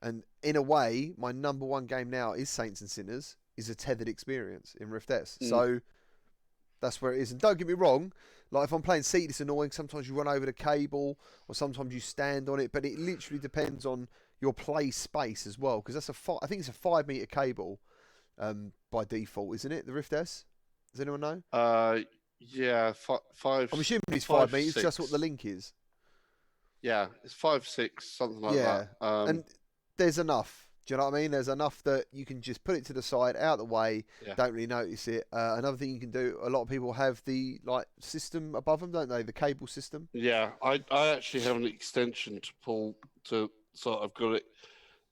and in a way, my number one game now is Saints and Sinners, is a tethered experience in Rift S. So that's where it is. And don't get me wrong, like if I'm playing Seat, it's annoying. Sometimes you run over the cable, or sometimes you stand on it. But it literally depends on your play space as well, because that's I think it's a 5 meter cable by default, isn't it? The Rift S. Does anyone know? Yeah, 5. I'm assuming it's 5 meters. Just what the link is. Yeah, it's 5, 6, something like that. And there's enough. Do you know what I mean? There's enough that you can just put it to the side, out of the way, don't really notice it. Another thing you can do, a lot of people have the system above them, don't they? The cable system. Yeah, I actually have an extension to pull to, so I've got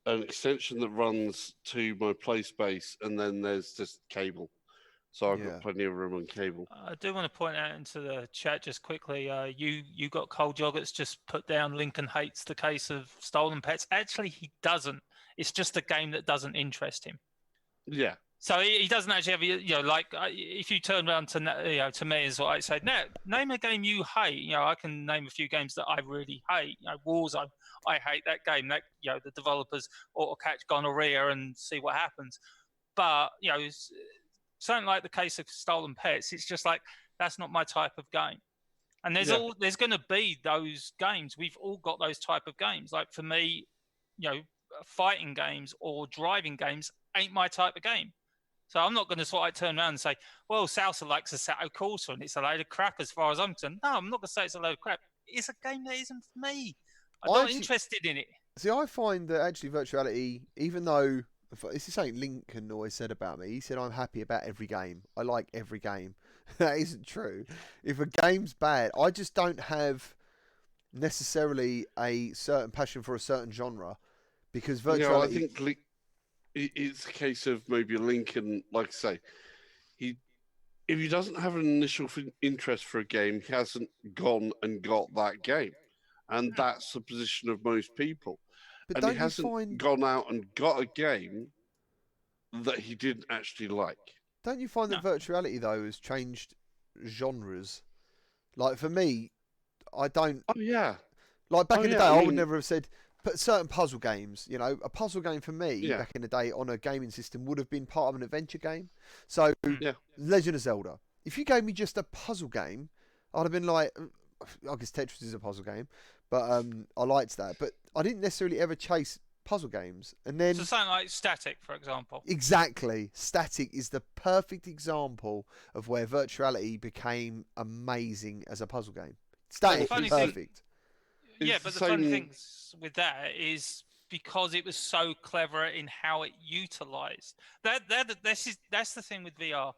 an extension that runs to my play space, and then there's just cable. So I've got plenty of room on cable. I do want to point out into the chat just quickly, you got Cold Yogurt's just put down Lincoln hates the case of stolen pets. Actually, he doesn't. It's just a game that doesn't interest him. Yeah. So he doesn't actually have, if you turn around to me as what I said, now name a game you hate. I can name a few games that I really hate. Warzone, I hate that game. That the developers ought to catch gonorrhea and see what happens. But something like the case of stolen pets, it's just like that's not my type of game. And there's going to be those games. We've all got those type of games. Like for me, fighting games or driving games ain't my type of game. So I'm not going to turn around and say, well, Salsa likes Assetto Corsa and it's a load of crap as far as I'm concerned. No, I'm not going to say it's a load of crap. It's a game that isn't for me. I'm not interested in it. See, I find that actually virtuality, even though this is something Lincoln always said about me. He said, I'm happy about every game. I like every game. That isn't true. If a game's bad, I just don't have necessarily a certain passion for a certain genre because virtuality... I think it's a case of maybe Lincoln, like I say, if he doesn't have an initial interest for a game, he hasn't gone and got that game. And that's the position of most people. But and he hasn't gone out and got a game that he didn't actually like. Don't you find that virtuality, though, has changed genres? Like, for me, I don't... Oh, yeah. Like, back in the day, I would never have said... But certain puzzle games, a puzzle game for me back in the day on a gaming system would have been part of an adventure game. So, Legend of Zelda. If you gave me just a puzzle game, I'd have been like... I guess Tetris is a puzzle game, but I liked that. But I didn't necessarily ever chase puzzle games. And then so something like Static, for example. Exactly. Static is the perfect example of where virtuality became amazing as a puzzle game. Static is perfect. But the funny thing with that is because it was so clever in how it utilized. That's the thing with VR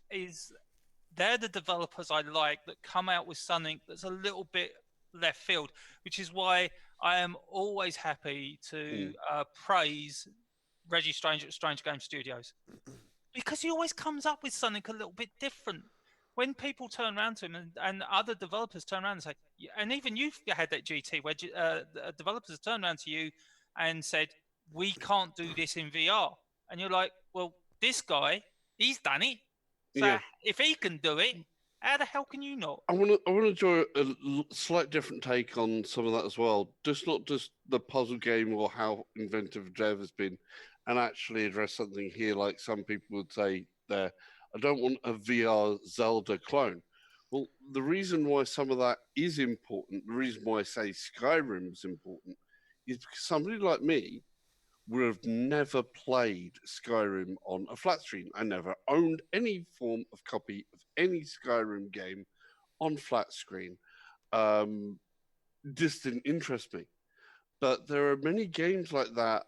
is they're the developers I like that come out with something that's a little bit left field, which is why I am always happy to praise Reggie Strange at Strange Game Studios because he always comes up with something a little bit different. When people turn around to him and other developers turn around and say, and even you've had that GT where developers have turned around to you and said, we can't do this in VR. And you're like, well, this guy, he's done it. So if he can do it, how the hell can you not? I want to draw a slight different take on some of that as well. Just not just the puzzle game or how inventive Dev has been, and actually address something here like some people would say there. I don't want a VR Zelda clone. Well, the reason why some of that is important, the reason why I say Skyrim is important, is because somebody like me would have never played Skyrim on a flat screen. I never owned any form of copy of any Skyrim game on flat screen. Just didn't interest me. But there are many games like that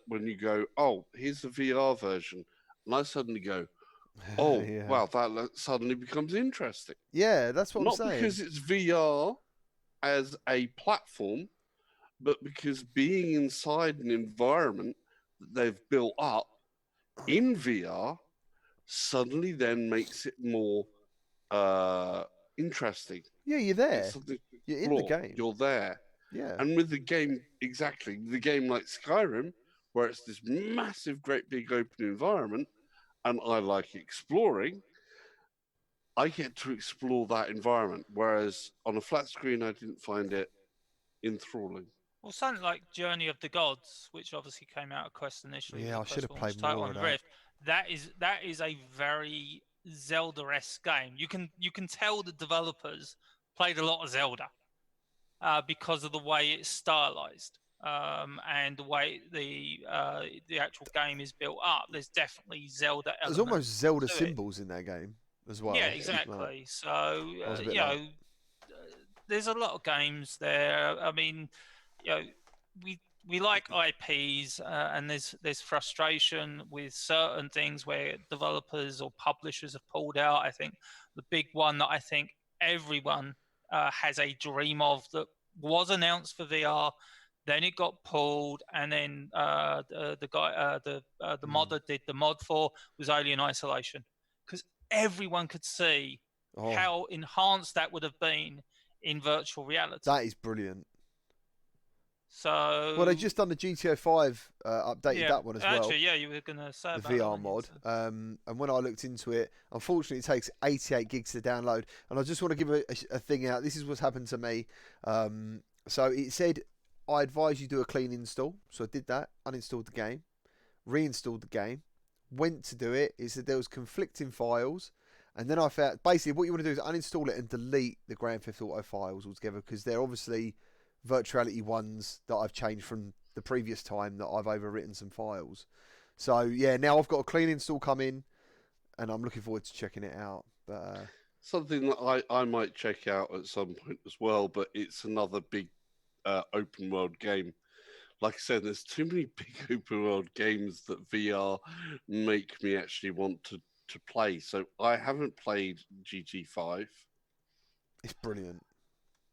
when you go, oh, here's the VR version, and I suddenly go, oh, wow, that suddenly becomes interesting. Yeah, that's what I'm saying. Not because it's VR as a platform, but because being inside an environment that they've built up in VR suddenly then makes it more interesting. Yeah, you're there. You're in the game. You're there. Yeah. And with the game, exactly, the game like Skyrim, where it's this massive, great big open environment, and I like exploring, I get to explore that environment. Whereas on a flat screen, I didn't find it enthralling. Well, something like Journey of the Gods, which obviously came out of Quest initially. Yeah, I should have played more of that. Rift. That is a very Zelda-esque game. You can tell the developers played a lot of Zelda because of the way it's stylized. And the way the actual game is built up, there's definitely Zelda elements. There's almost Zelda symbols in that game as well. Yeah, exactly. So there's a lot of games there. I mean, we like IPs, and there's frustration with certain things where developers or publishers have pulled out. I think the big one that I think everyone has a dream of that was announced for VR, then it got pulled, and then the guy, the modder did the mod for was Alien Isolation, because everyone could see how enhanced that would have been in virtual reality. That is brilliant. So well, they just done the GTA 5 updated that one as well. Actually, yeah, you were gonna say the about VR mod. And when I looked into it, unfortunately, it takes 88 gigs to download. And I just want to give a thing out. This is what's happened to me. So it said, I advise you do a clean install. So I did that, uninstalled the game, reinstalled the game, went to do it. It said there was conflicting files. And then I found, basically, what you want to do is uninstall it and delete the Grand Theft Auto files altogether, because they're obviously virtuality ones that I've changed from the previous time that I've overwritten some files. So yeah, now I've got a clean install coming, and I'm looking forward to checking it out. But something that I might check out at some point as well, but it's another big open world game. Like I said, there's too many big open world games that VR make me actually want to play. So I haven't played GT5. It's brilliant.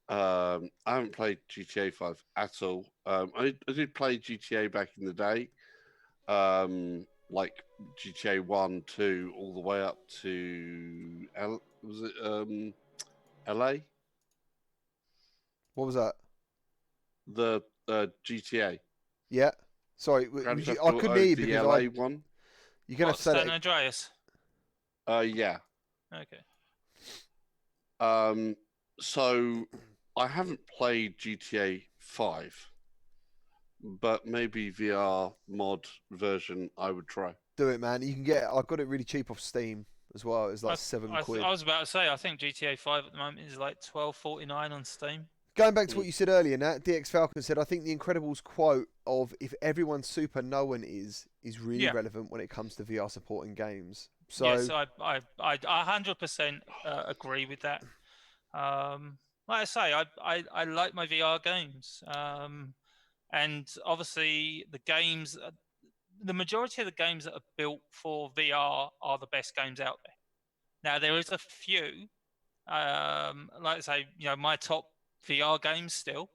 I haven't played GTA 5 at all. I did play GTA back in the day, like GTA 1, 2, all the way up to LA? What was that? The GTA. Yeah. Sorry, I couldn't hear you because LA one. You're gonna have to say San that. Andreas. Yeah. Okay. So I haven't played GTA 5, but maybe VR mod version I would try. Do it, man. You can get. I got it really cheap off Steam as well. It's like £7. I was about to say, I think GTA 5 at the moment is like $12.49 on Steam. Going back to what you said earlier, Nat, DX Falcon said, I think the Incredibles quote of "if everyone's super, no one is" really relevant when it comes to VR support in games. So yes, I 100% agree with that. Like I say, I like my VR games, and obviously the majority of the games that are built for VR are the best games out there. Now there is a few, like I say, my top VR game still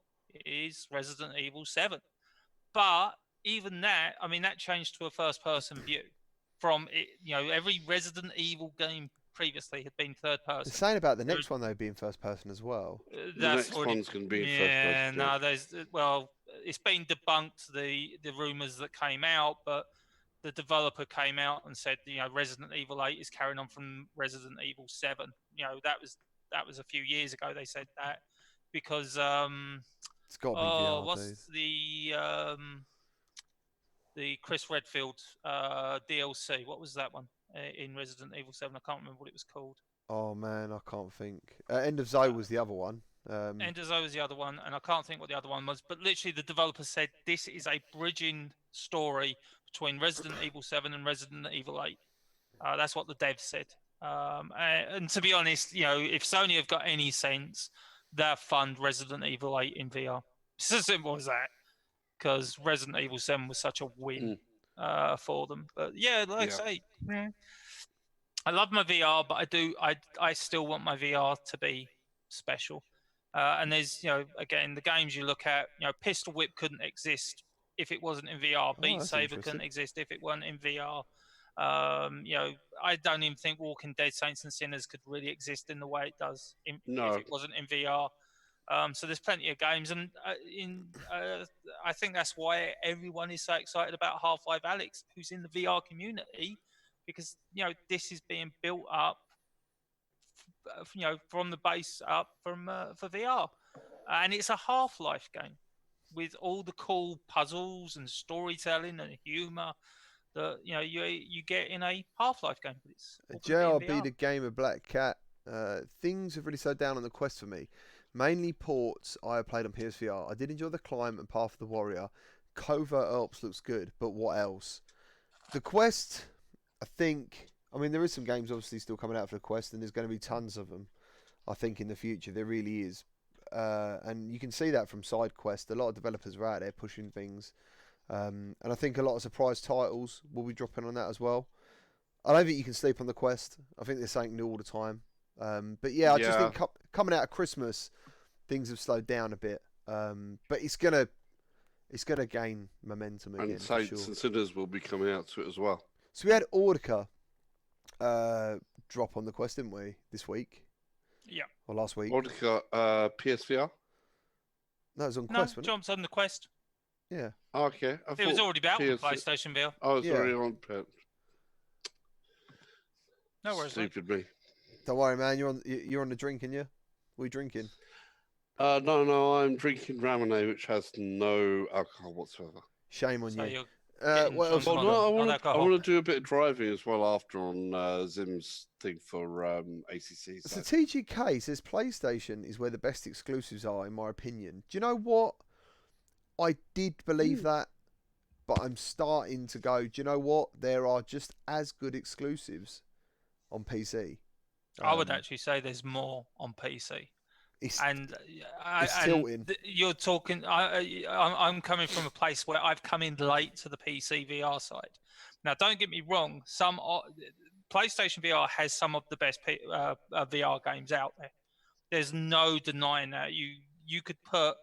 is Resident Evil 7, but even that, I mean, that changed to a first-person view. From it, every Resident Evil game previously had been third person. They're saying about the next one though being first person as well. The next one's going to be first person. No, it's been debunked, the rumors that came out, but the developer came out and said, Resident Evil 8 is carrying on from Resident Evil 7. That was a few years ago. They said that because it's got to be VR. What's the Chris Redfield DLC? What was that one in Resident Evil 7? I can't remember what it was called. Oh man, I can't think. End of Zoe was the other one. End of Zoe was the other one, and I can't think what the other one was. But literally, the developer said this is a bridging story between Resident Evil 7 and Resident Evil 8. That's what the dev said. And to be honest, if Sony have got any sense, they'll fund Resident Evil 8 in VR. It's as simple as that. Because Resident Evil 7 was such a win for them. But yeah, I say, I love my VR, but I still want my VR to be special. And there's, again, the games you look at, Pistol Whip couldn't exist if it wasn't in VR. Beat Saber couldn't exist if it weren't in VR. I don't even think Walking Dead Saints and Sinners could really exist in the way it does if it wasn't in VR. So there's plenty of games, and I think that's why everyone is so excited about Half-Life Alyx, who's in the VR community, because this is being built up, from the base up for VR, and it's a Half-Life game with all the cool puzzles and storytelling and humor that you get in a Half-Life game. But it's JRB the Gamer Black Cat. Things have really slowed down on the Quest for me. Mainly ports I have played on PSVR. I did enjoy The Climb and Path of the Warrior. Covert Alps looks good, but what else? The Quest, I mean, there is some games obviously still coming out for the Quest, and there's going to be tons of them, I think, in the future. There really is. and you can see that from SideQuest. A lot of developers are out there pushing things, and I think a lot of surprise titles will be dropping on that as well. I don't think you can sleep on the Quest. I think there's something new all the time. But yeah, I just think coming out of Christmas, things have slowed down a bit. But it's gonna gain momentum again. And Saints and Sinners will be coming out to it as well. So we had Audica drop on the Quest, didn't we, this week? Yeah. Or last week? Audica PSVR? No, it was on No, Quest, wasn't jumps on the Quest. it? Yeah. Oh, okay. It was already out on PlayStation VR. Oh, it's already on. No worries. Stupid me. Don't worry, man. You're on the drinking, yeah? What are you drinking? No, I'm drinking Ramonet, which has no alcohol whatsoever. Shame on So you. you're What else? Well, no, I on want to do a bit of driving as well after on Zim's thing for ACC. So TGK says PlayStation is where the best exclusives are, in my opinion. Do you know what? I did believe that, but I'm starting to go, do you know what? There are just as good exclusives on PC. I would actually say there's more on PC. It's tilting. You're talking. I'm coming from a place where I've come in late to the PC VR side. Now, don't get me wrong. PlayStation VR has some of the best VR games out there. There's no denying that. You could put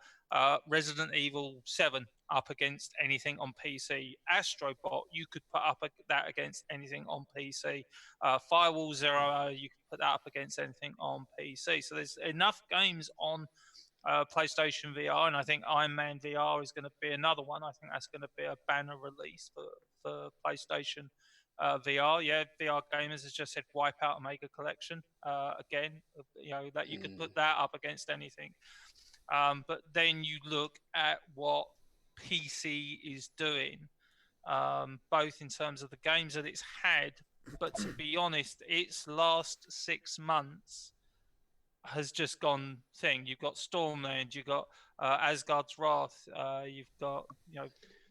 Resident Evil 7 up against anything on PC. Astrobot, you could put up that against anything on PC. Firewall Zero, you could put that up against anything on PC. So there's enough games on PlayStation VR, and I think Iron Man VR is going to be another one. I think that's going to be a banner release for PlayStation VR. Yeah, VR Gamers has just said Wipeout Omega Collection again. That you could put that up against anything. But then you look at what PC is doing, both in terms of the games that it's had, but to be honest, its last 6 months has just gone thing. You've got Stormland, you've got Asgard's Wrath, you've got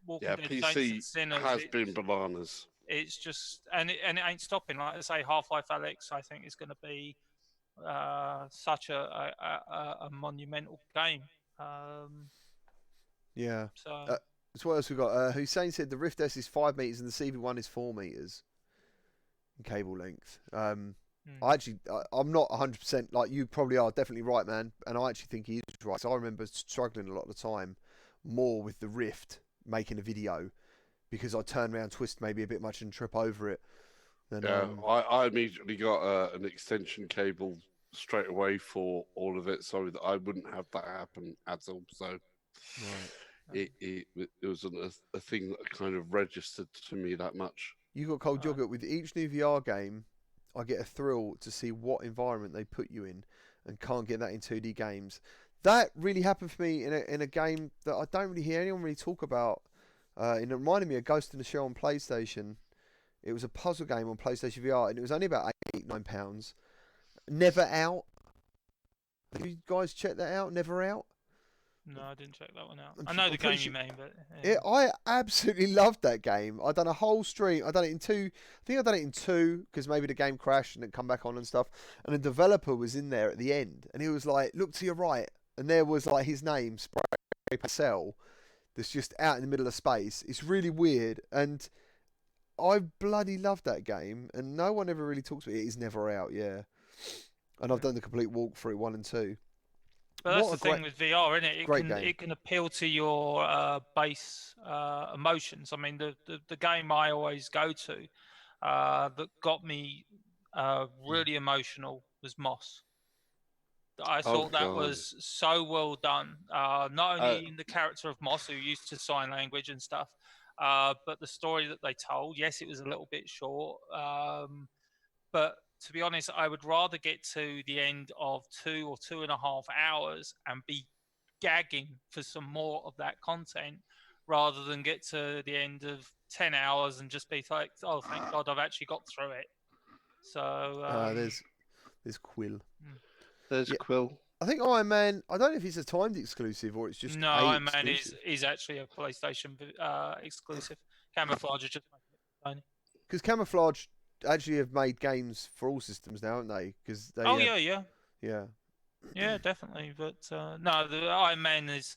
Walking Dead, PC Saints and Sinners. has been bananas. It's just and it ain't stopping. Like I say, Half-Life Alyx, I think is going to be such a monumental game. Yeah. So what else we got? Hussein said the Rift S is 5 meters and the CV1 is 4 meters in cable length. I'm not 100% like you probably are. Definitely right, man. And I actually think he is right. So I remember struggling a lot of the time more with the Rift making a video because I turn around, twist maybe a bit much and trip over it. And, I immediately got an extension cable straight away for all of it, so that I wouldn't have that happen at all. So it wasn't a thing that kind of registered to me that much. You got Cold Yogurt. With each new VR game, I get a thrill to see what environment they put you in, and can't get that in 2D games. That really happened for me in a game that I don't really hear anyone really talk about. It reminded me of Ghost in the Shell on PlayStation. It was a puzzle game on PlayStation VR, and it was only about £8-9. Never Out. Have you guys checked that out? Never Out? No, I didn't check that one out. I know the game you mean, but I absolutely loved that game. I done a whole stream. I done it in two. I think I done it in two because maybe the game crashed and it come back on and stuff. And the developer was in there at the end, and he was like, "Look to your right," and there was like his name, Spray Cell, that's just out in the middle of space. It's really weird, and I bloody love that game, and no one ever really talks about it. It is Never Out, yeah. And I've done the complete walkthrough 1 and 2. But that's the thing with VR, isn't it? It can appeal to your base emotions. I mean, the game I always go to that got me really emotional was Moss. I thought that was so well done. Not only in the character of Moss, who used to sign language and stuff, but the story that they told. Yes, it was a little bit short, but to be honest, I would rather get to the end of 2 or 2.5 hours and be gagging for some more of that content rather than get to the end of 10 hours and just be like, oh, thank God I've actually got through it. So there's Quill. There's Quill. I think Iron Man, I don't know if it's a timed exclusive or it's just Iron Man is actually a PlayStation exclusive. Camouflage is just making it because Camouflage actually have made games for all systems now, haven't they? Because they yeah. Yeah, definitely. But no, the Iron Man is.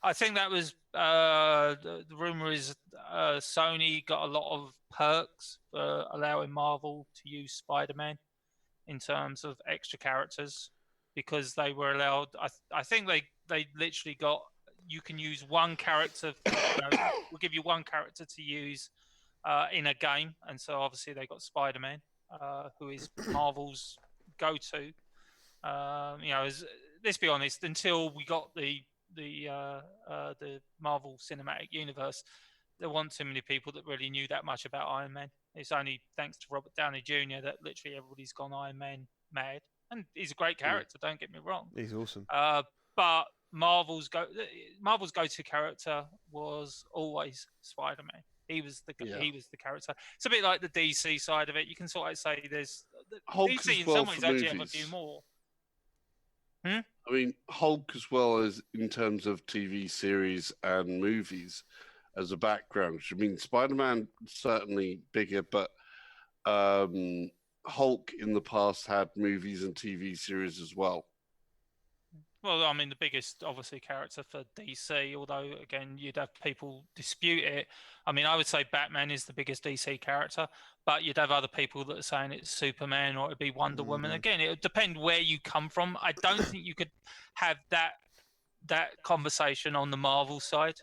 I think that was the rumor is Sony got a lot of perks for allowing Marvel to use Spider-Man in terms of extra characters because they were allowed. I think they literally got. You can use one character. We'll give you one character to use in a game, and so obviously they got Spider-Man, who is Marvel's go-to. Let's be honest, until we got the Marvel Cinematic Universe, there weren't too many people that really knew that much about Iron Man. It's only thanks to Robert Downey Jr. that literally everybody's gone Iron Man mad, and he's a great character. Don't get me wrong. He's awesome. But Marvel's go-to character was always Spider-Man. He was the character. It's a bit like the DC side of it. You can sort of say there's Hulk DC in well some ways actually have a few more. I mean, Hulk as well as in terms of TV series and movies as a background. I mean, Spider-Man certainly bigger, but Hulk in the past had movies and TV series as well. Well, I mean, the biggest, obviously, character for DC, although, again, you'd have people dispute it. I mean, I would say Batman is the biggest DC character, but you'd have other people that are saying it's Superman or it'd be Wonder Woman. Again, it would depend where you come from. I don't think you could have that conversation on the Marvel side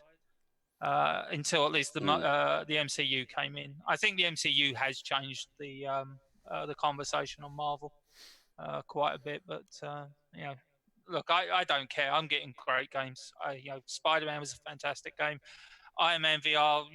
until at least the MCU came in. I think the MCU has changed the conversation on Marvel quite a bit, but, look, I don't care. I'm getting great games. Spider-Man was a fantastic game. Iron Man VR,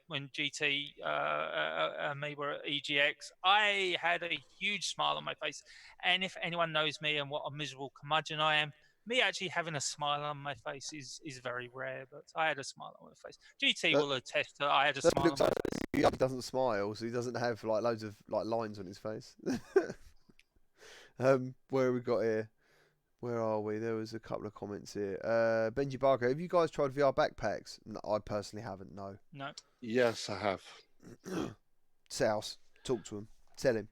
when GT and me were at EGX, I had a huge smile on my face. And if anyone knows me and what a miserable curmudgeon I am, me actually having a smile on my face is very rare, but I had a smile on my face. GT will attest that I had a smile on my face. He doesn't smile, so he doesn't have like loads of like lines on his face. Where have we got here? Where are we? There was a couple of comments here. Benji Barker, have you guys tried VR backpacks? No, I personally haven't, no. No. Yes, I have. Souse, talk to him. Tell him.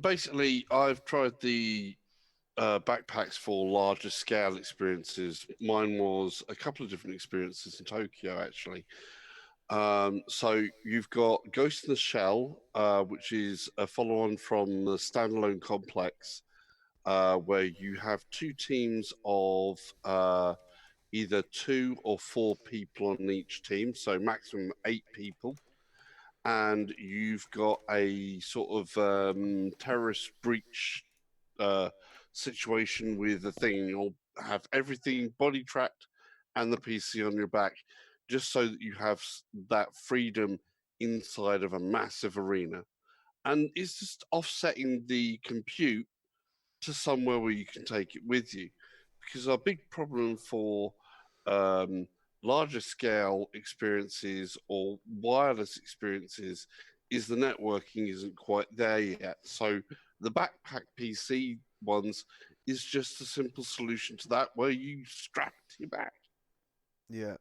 Basically, I've tried the backpacks for larger scale experiences. Mine was a couple of different experiences in Tokyo, actually. So you've got Ghost in the Shell, which is a follow-on from the standalone complex, where you have two teams of either 2 or 4 people on each team, so maximum 8 people. And you've got a sort of terrorist breach situation with the thing. You'll have everything body tracked and the PC on your back, just so that you have that freedom inside of a massive arena. And it's just offsetting the compute to somewhere where you can take it with you. Because our big problem for larger scale experiences or wireless experiences is the networking isn't quite there yet. So the backpack PC ones is just a simple solution to that, where you strap it to your back. Yeah.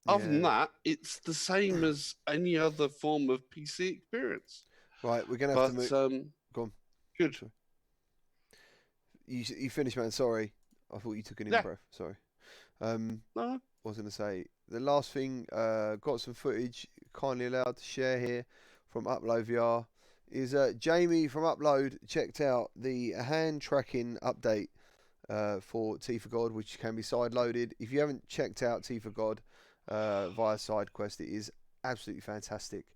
Other than that, it's the same as any other form of PC experience. Right, we're going to have to move. Go on. Good. Sorry. You finished, man. Sorry. I thought you took an in-breath. Sorry. No. I was going to say, the last thing, got some footage kindly allowed to share here from Upload VR, is Jamie from Upload checked out the hand tracking update for T for God, which can be side-loaded. If you haven't checked out T for God via SideQuest, it is absolutely fantastic.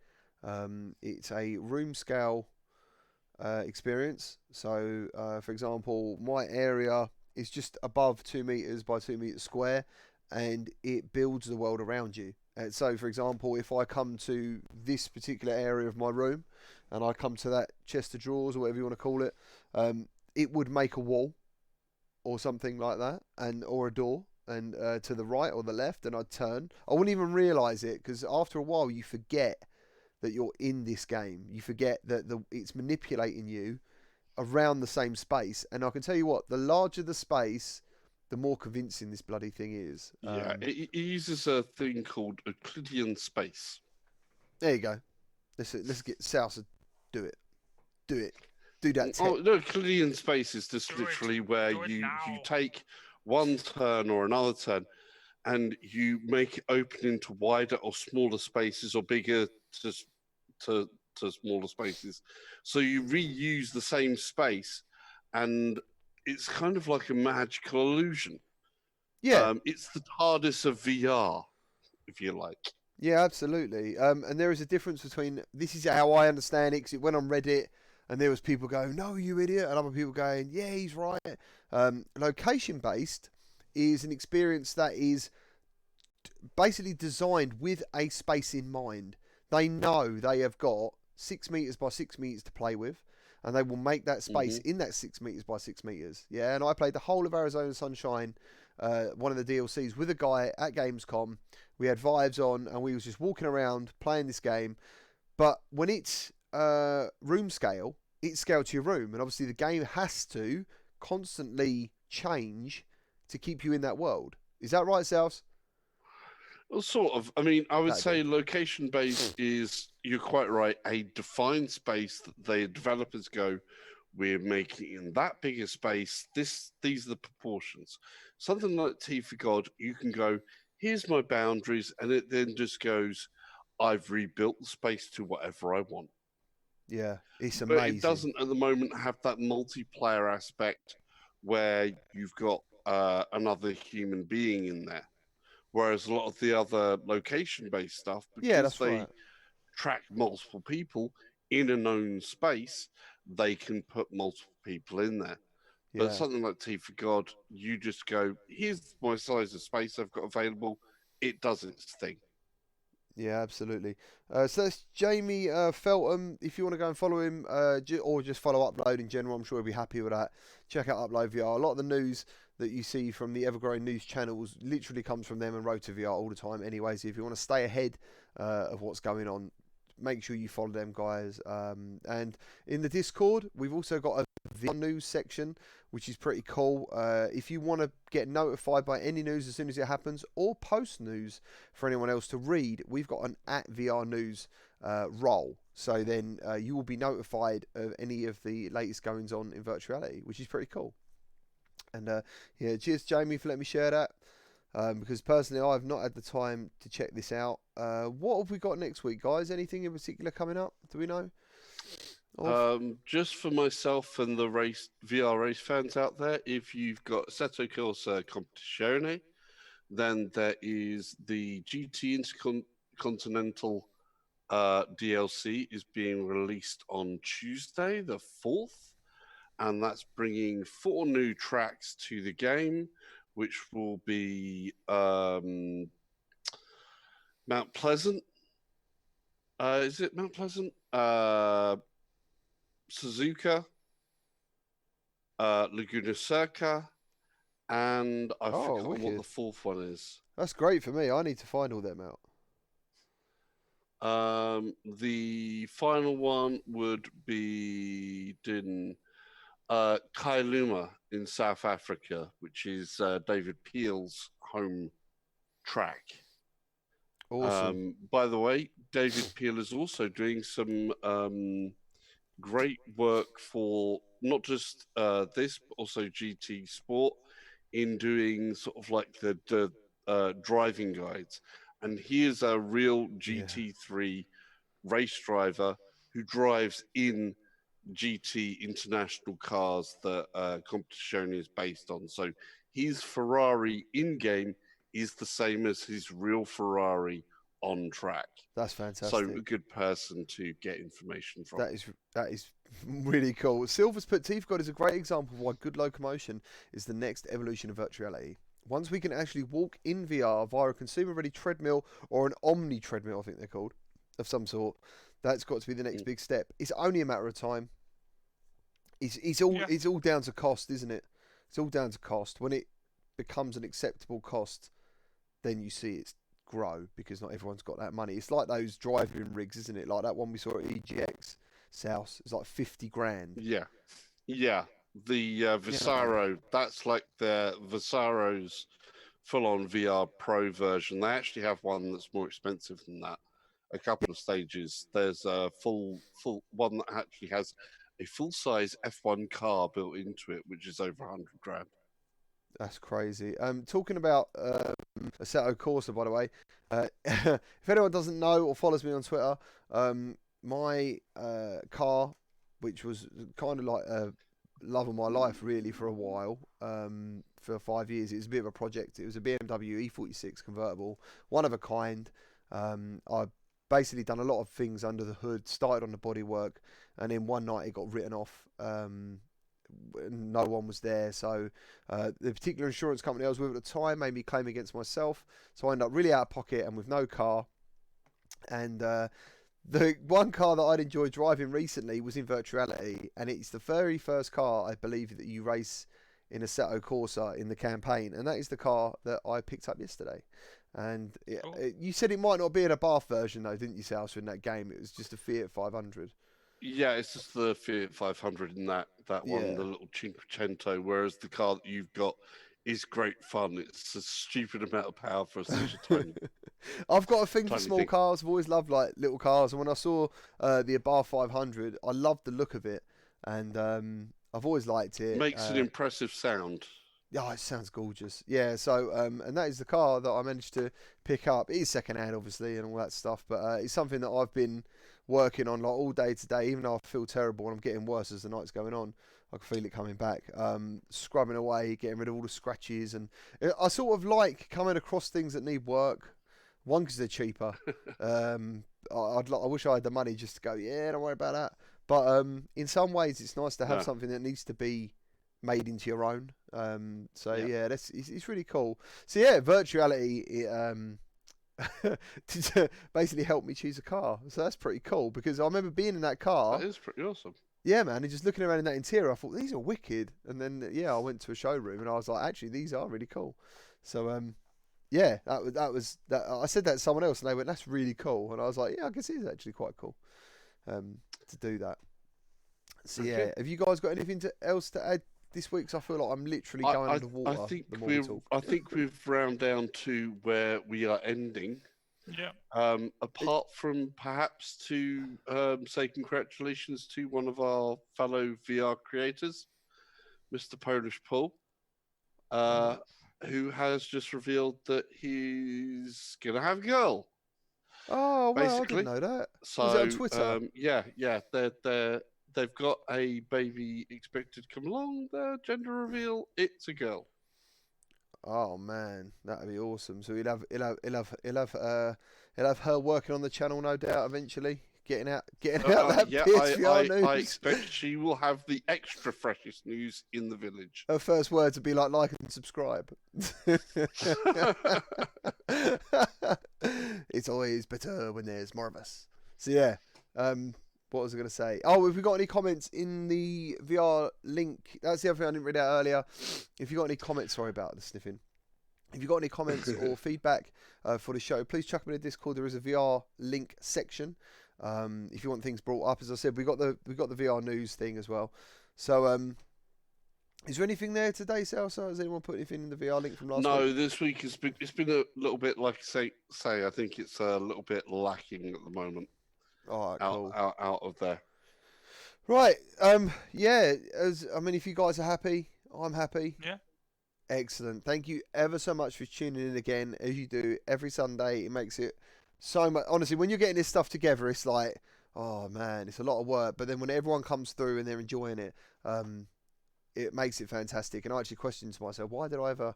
It's a room scale experience. So, for example, my area is just above 2 meters by 2 meters square, and it builds the world around you. And so, for example, if I come to this particular area of my room, and I come to that chest of drawers or whatever you want to call it, it would make a wall or something like that, or a door, and to the right or the left, and I'd turn. I wouldn't even realise it, because after a while you forget that you're in this game. You forget that it's manipulating you around the same space. And I can tell you what, the larger the space, the more convincing this bloody thing is. Yeah, it uses a thing called Euclidean space. There you go. Let's get South to do it. Do it. do that. Oh no, clearly in space is just literally where you take one turn or another turn, and you make it open into wider or smaller spaces or bigger to smaller spaces. So you reuse the same space, and it's kind of like a magical illusion. Yeah. It's the TARDIS of VR, if you like. Yeah, absolutely. And there is a difference between, this is how I understand it, because it went on Reddit, and there was people going, no, you idiot, and other people going, yeah, he's right. Location-based is an experience that is basically designed with a space in mind. They know they have got 6 meters by 6 meters to play with, and they will make that space in that 6 meters by 6 meters. Yeah, and I played the whole of Arizona Sunshine, one of the DLCs, with a guy at Gamescom. We had vibes on, and we was just walking around playing this game. But when it's room scale, it's scaled to your room, and obviously the game has to constantly change to keep you in that world. Is that right, South? Well, sort of. I mean, I would say location-based is, you're quite right, a defined space that the developers go, we're making in that bigger space, these are the proportions. Something like T for God, you can go, here's my boundaries, and it then just goes, I've rebuilt the space to whatever I want. Yeah, it's but amazing. It doesn't at the moment have that multiplayer aspect where you've got another human being in there. Whereas a lot of the other location-based stuff, because they track multiple people in a known space, they can put multiple people in there. Yeah. But something like T for God, you just go, here's my size of space I've got available. It does its thing. Yeah, absolutely. So that's Jamie Feltham. If you want to go and follow him, or just follow Upload in general, I'm sure he'll be happy with that. Check out Upload VR. A lot of the news that you see from the ever-growing news channels literally comes from them and Rotor VR all the time anyway. So if you want to stay ahead of what's going on, make sure you follow them guys. And in the Discord, we've also got a VR news section, which is pretty cool. If you want to get notified by any news as soon as it happens, or post news for anyone else to read, we've got an @VR news role. So then you will be notified of any of the latest goings on in virtual reality, which is pretty cool. And yeah, cheers Jamie for letting me share that. Because personally, I've not had the time to check this out. What have we got next week, guys? Anything in particular coming up? Do we know? Just for myself and the VR race fans out there, if you've got Seto Corsa Competizione, then there is the GT Intercontinental DLC is being released on Tuesday, the 4th, and that's bringing 4 new tracks to the game, which will be Mount Pleasant. Is it Mount Pleasant? Suzuka, Laguna Seca, and I forgot what the 4th one is. That's great for me. I need to find all them out. The final one would be in Kailuma in South Africa, which is David Peel's home track. Awesome. By the way, David Peel is also doing some great work for not just this, but also GT Sport, in doing sort of like the driving guides. And he is a real GT3 race driver who drives in GT international cars that Competizione is based on. So his Ferrari in-game is the same as his real Ferrari on track. That's fantastic. So a good person to get information from. That is really cool. Silver's put Teeth God is a great example of why good locomotion is the next evolution of virtual reality. Once we can actually walk in VR via a consumer-ready treadmill or an Omni treadmill, I think they're called, of some sort, that's got to be the next big step. It's only a matter of time. It's all down to cost, isn't it? It's all down to cost. When it becomes an acceptable cost, then you see it's grow, because not everyone's got that money. It's like those driving rigs, isn't it? Like that one we saw at EGX South. It's like 50 grand. Yeah. The Visaro, that's like the Visaro's full-on VR Pro version. They actually have one that's more expensive than that. A couple of stages. There's a full one that actually has a full-size F1 car built into it, which is over 100 grand. That's crazy. Talking about Assetto Corsa, by the way, if anyone doesn't know or follows me on Twitter, my car, which was kind of like a love of my life really for a while, for 5 years, it was a bit of a project. It was a BMW E46 convertible, one of a kind. I basically done a lot of things under the hood, started on the bodywork, and then one night it got written off. No one was there, so the particular insurance company I was with at the time made me claim against myself, so I ended up really out of pocket and with no car. And the one car that I'd enjoyed driving recently was in virtuality, and it's the very first car I believe that you race in Assetto Corsa in the campaign, and that is the car that I picked up yesterday. And you said it might not be in a Bath version though, didn't you, Salsa, in that game? It was just a Fiat 500. Yeah, it's just the Fiat 500 in that one, the little Cinquecento, whereas the car that you've got is great fun. It's a stupid amount of power for such a tiny. I've got a thing for small cars. I've always loved like little cars, and when I saw the Abarth 500, I loved the look of it, and I've always liked it. Makes an impressive sound. Yeah, it sounds gorgeous. Yeah, so and that is the car that I managed to pick up. It is second hand, obviously, and all that stuff, but it's something that I've been working on like all day today, even though I feel terrible and I'm getting worse as the night's going on. I can feel it coming back. Scrubbing away, getting rid of all the scratches, and I sort of like coming across things that need work. One, because they're cheaper. I wish I had the money just to go, yeah, don't worry about that. But in some ways, it's nice to have something that needs to be made into your own. Yeah, it's really cool. So yeah, virtuality to basically help me choose a car. So that's pretty cool, because I remember being in that car. That is pretty awesome. Yeah, man, and just looking around in that interior, I thought, these are wicked. And then, I went to a showroom and I was like, actually, these are really cool. So, yeah, that was I said that to someone else and they went, that's really cool. And I was like, yeah, I guess it is actually quite cool to do that. So, yeah, have you guys got anything else to add this week? Because I feel like I'm literally going underwater. I think we've round down to where we are ending. Yeah. Apart from perhaps to say congratulations to one of our fellow VR creators, Mr. Polish Paul, who has just revealed that he's gonna have a girl. Oh, well, I didn't know that. So, was it on Twitter? Yeah. They've got a baby expected to come along. The gender reveal, it's a girl. Oh man, that'd be awesome. So he'll have her working on the channel, no doubt, eventually. Getting out that PSVR news. I expect she will have the extra freshest news in the village. Her first words would be like and subscribe. It's always better when there's more of us. So yeah, what was I going to say? Oh, have we got any comments in the VR link? That's the other thing I didn't read out earlier. If you got any comments, sorry about the sniffing. If you got any comments or feedback for the show, please chuck them in the Discord. There is a VR link section. If you want things brought up, as I said, we got the VR news thing as well. So, is there anything there today, Salsa? Has anyone put anything in the VR link from last week? No, this week it's been a little bit like say. I think it's a little bit lacking at the moment. All right, cool. Out of there. Right. Yeah. If you guys are happy, I'm happy. Yeah. Excellent. Thank you ever so much for tuning in again, as you do every Sunday. It makes it so much. Honestly, when you're getting this stuff together, it's like, oh man, it's a lot of work. But then when everyone comes through and they're enjoying it, it makes it fantastic. And I actually questioned to myself, why did I ever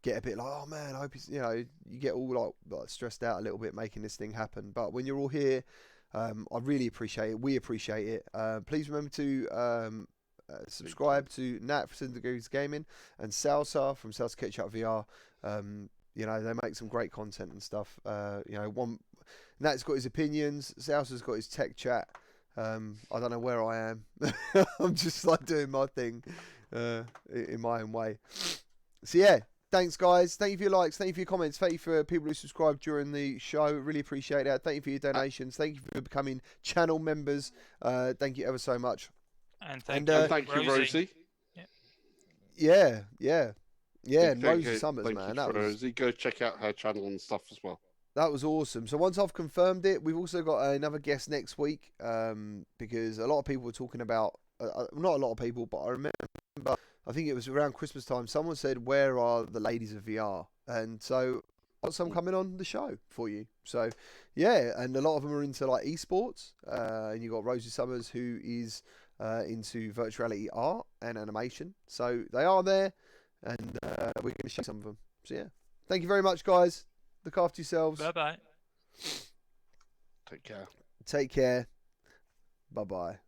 get a bit like, oh man, I hope you get all like stressed out a little bit making this thing happen. But when you're all here, I really appreciate it. We appreciate it. Please remember to subscribe to Nat from Degrees Gaming and Salsa from Salsa Chapter VR. They make some great content and stuff. Nat's got his opinions. Salsa's got his tech chat. I don't know where I am. I'm just like doing my thing in my own way. So yeah. Thanks, guys. Thank you for your likes. Thank you for your comments. Thank you for people who subscribed during the show. Really appreciate that. Thank you for your donations. Thank you for becoming channel members. Thank you ever so much. And thank you, Rosie. Yeah. And Rosie Summers, man. Rosie. Go check out her channel and stuff as well. That was awesome. So once I've confirmed it, we've also got another guest next week because a lot of people were talking about not a lot of people, but I remember, I think it was around Christmas time, someone said, "Where are the ladies of VR?" And so got some coming on the show for you. So yeah, and a lot of them are into like esports. And you got Rosie Summers, who is into virtual reality art and animation. So they are there, and we're going to show some of them. So yeah, thank you very much, guys. Look after yourselves. Bye bye. Take care. Take care. Bye bye.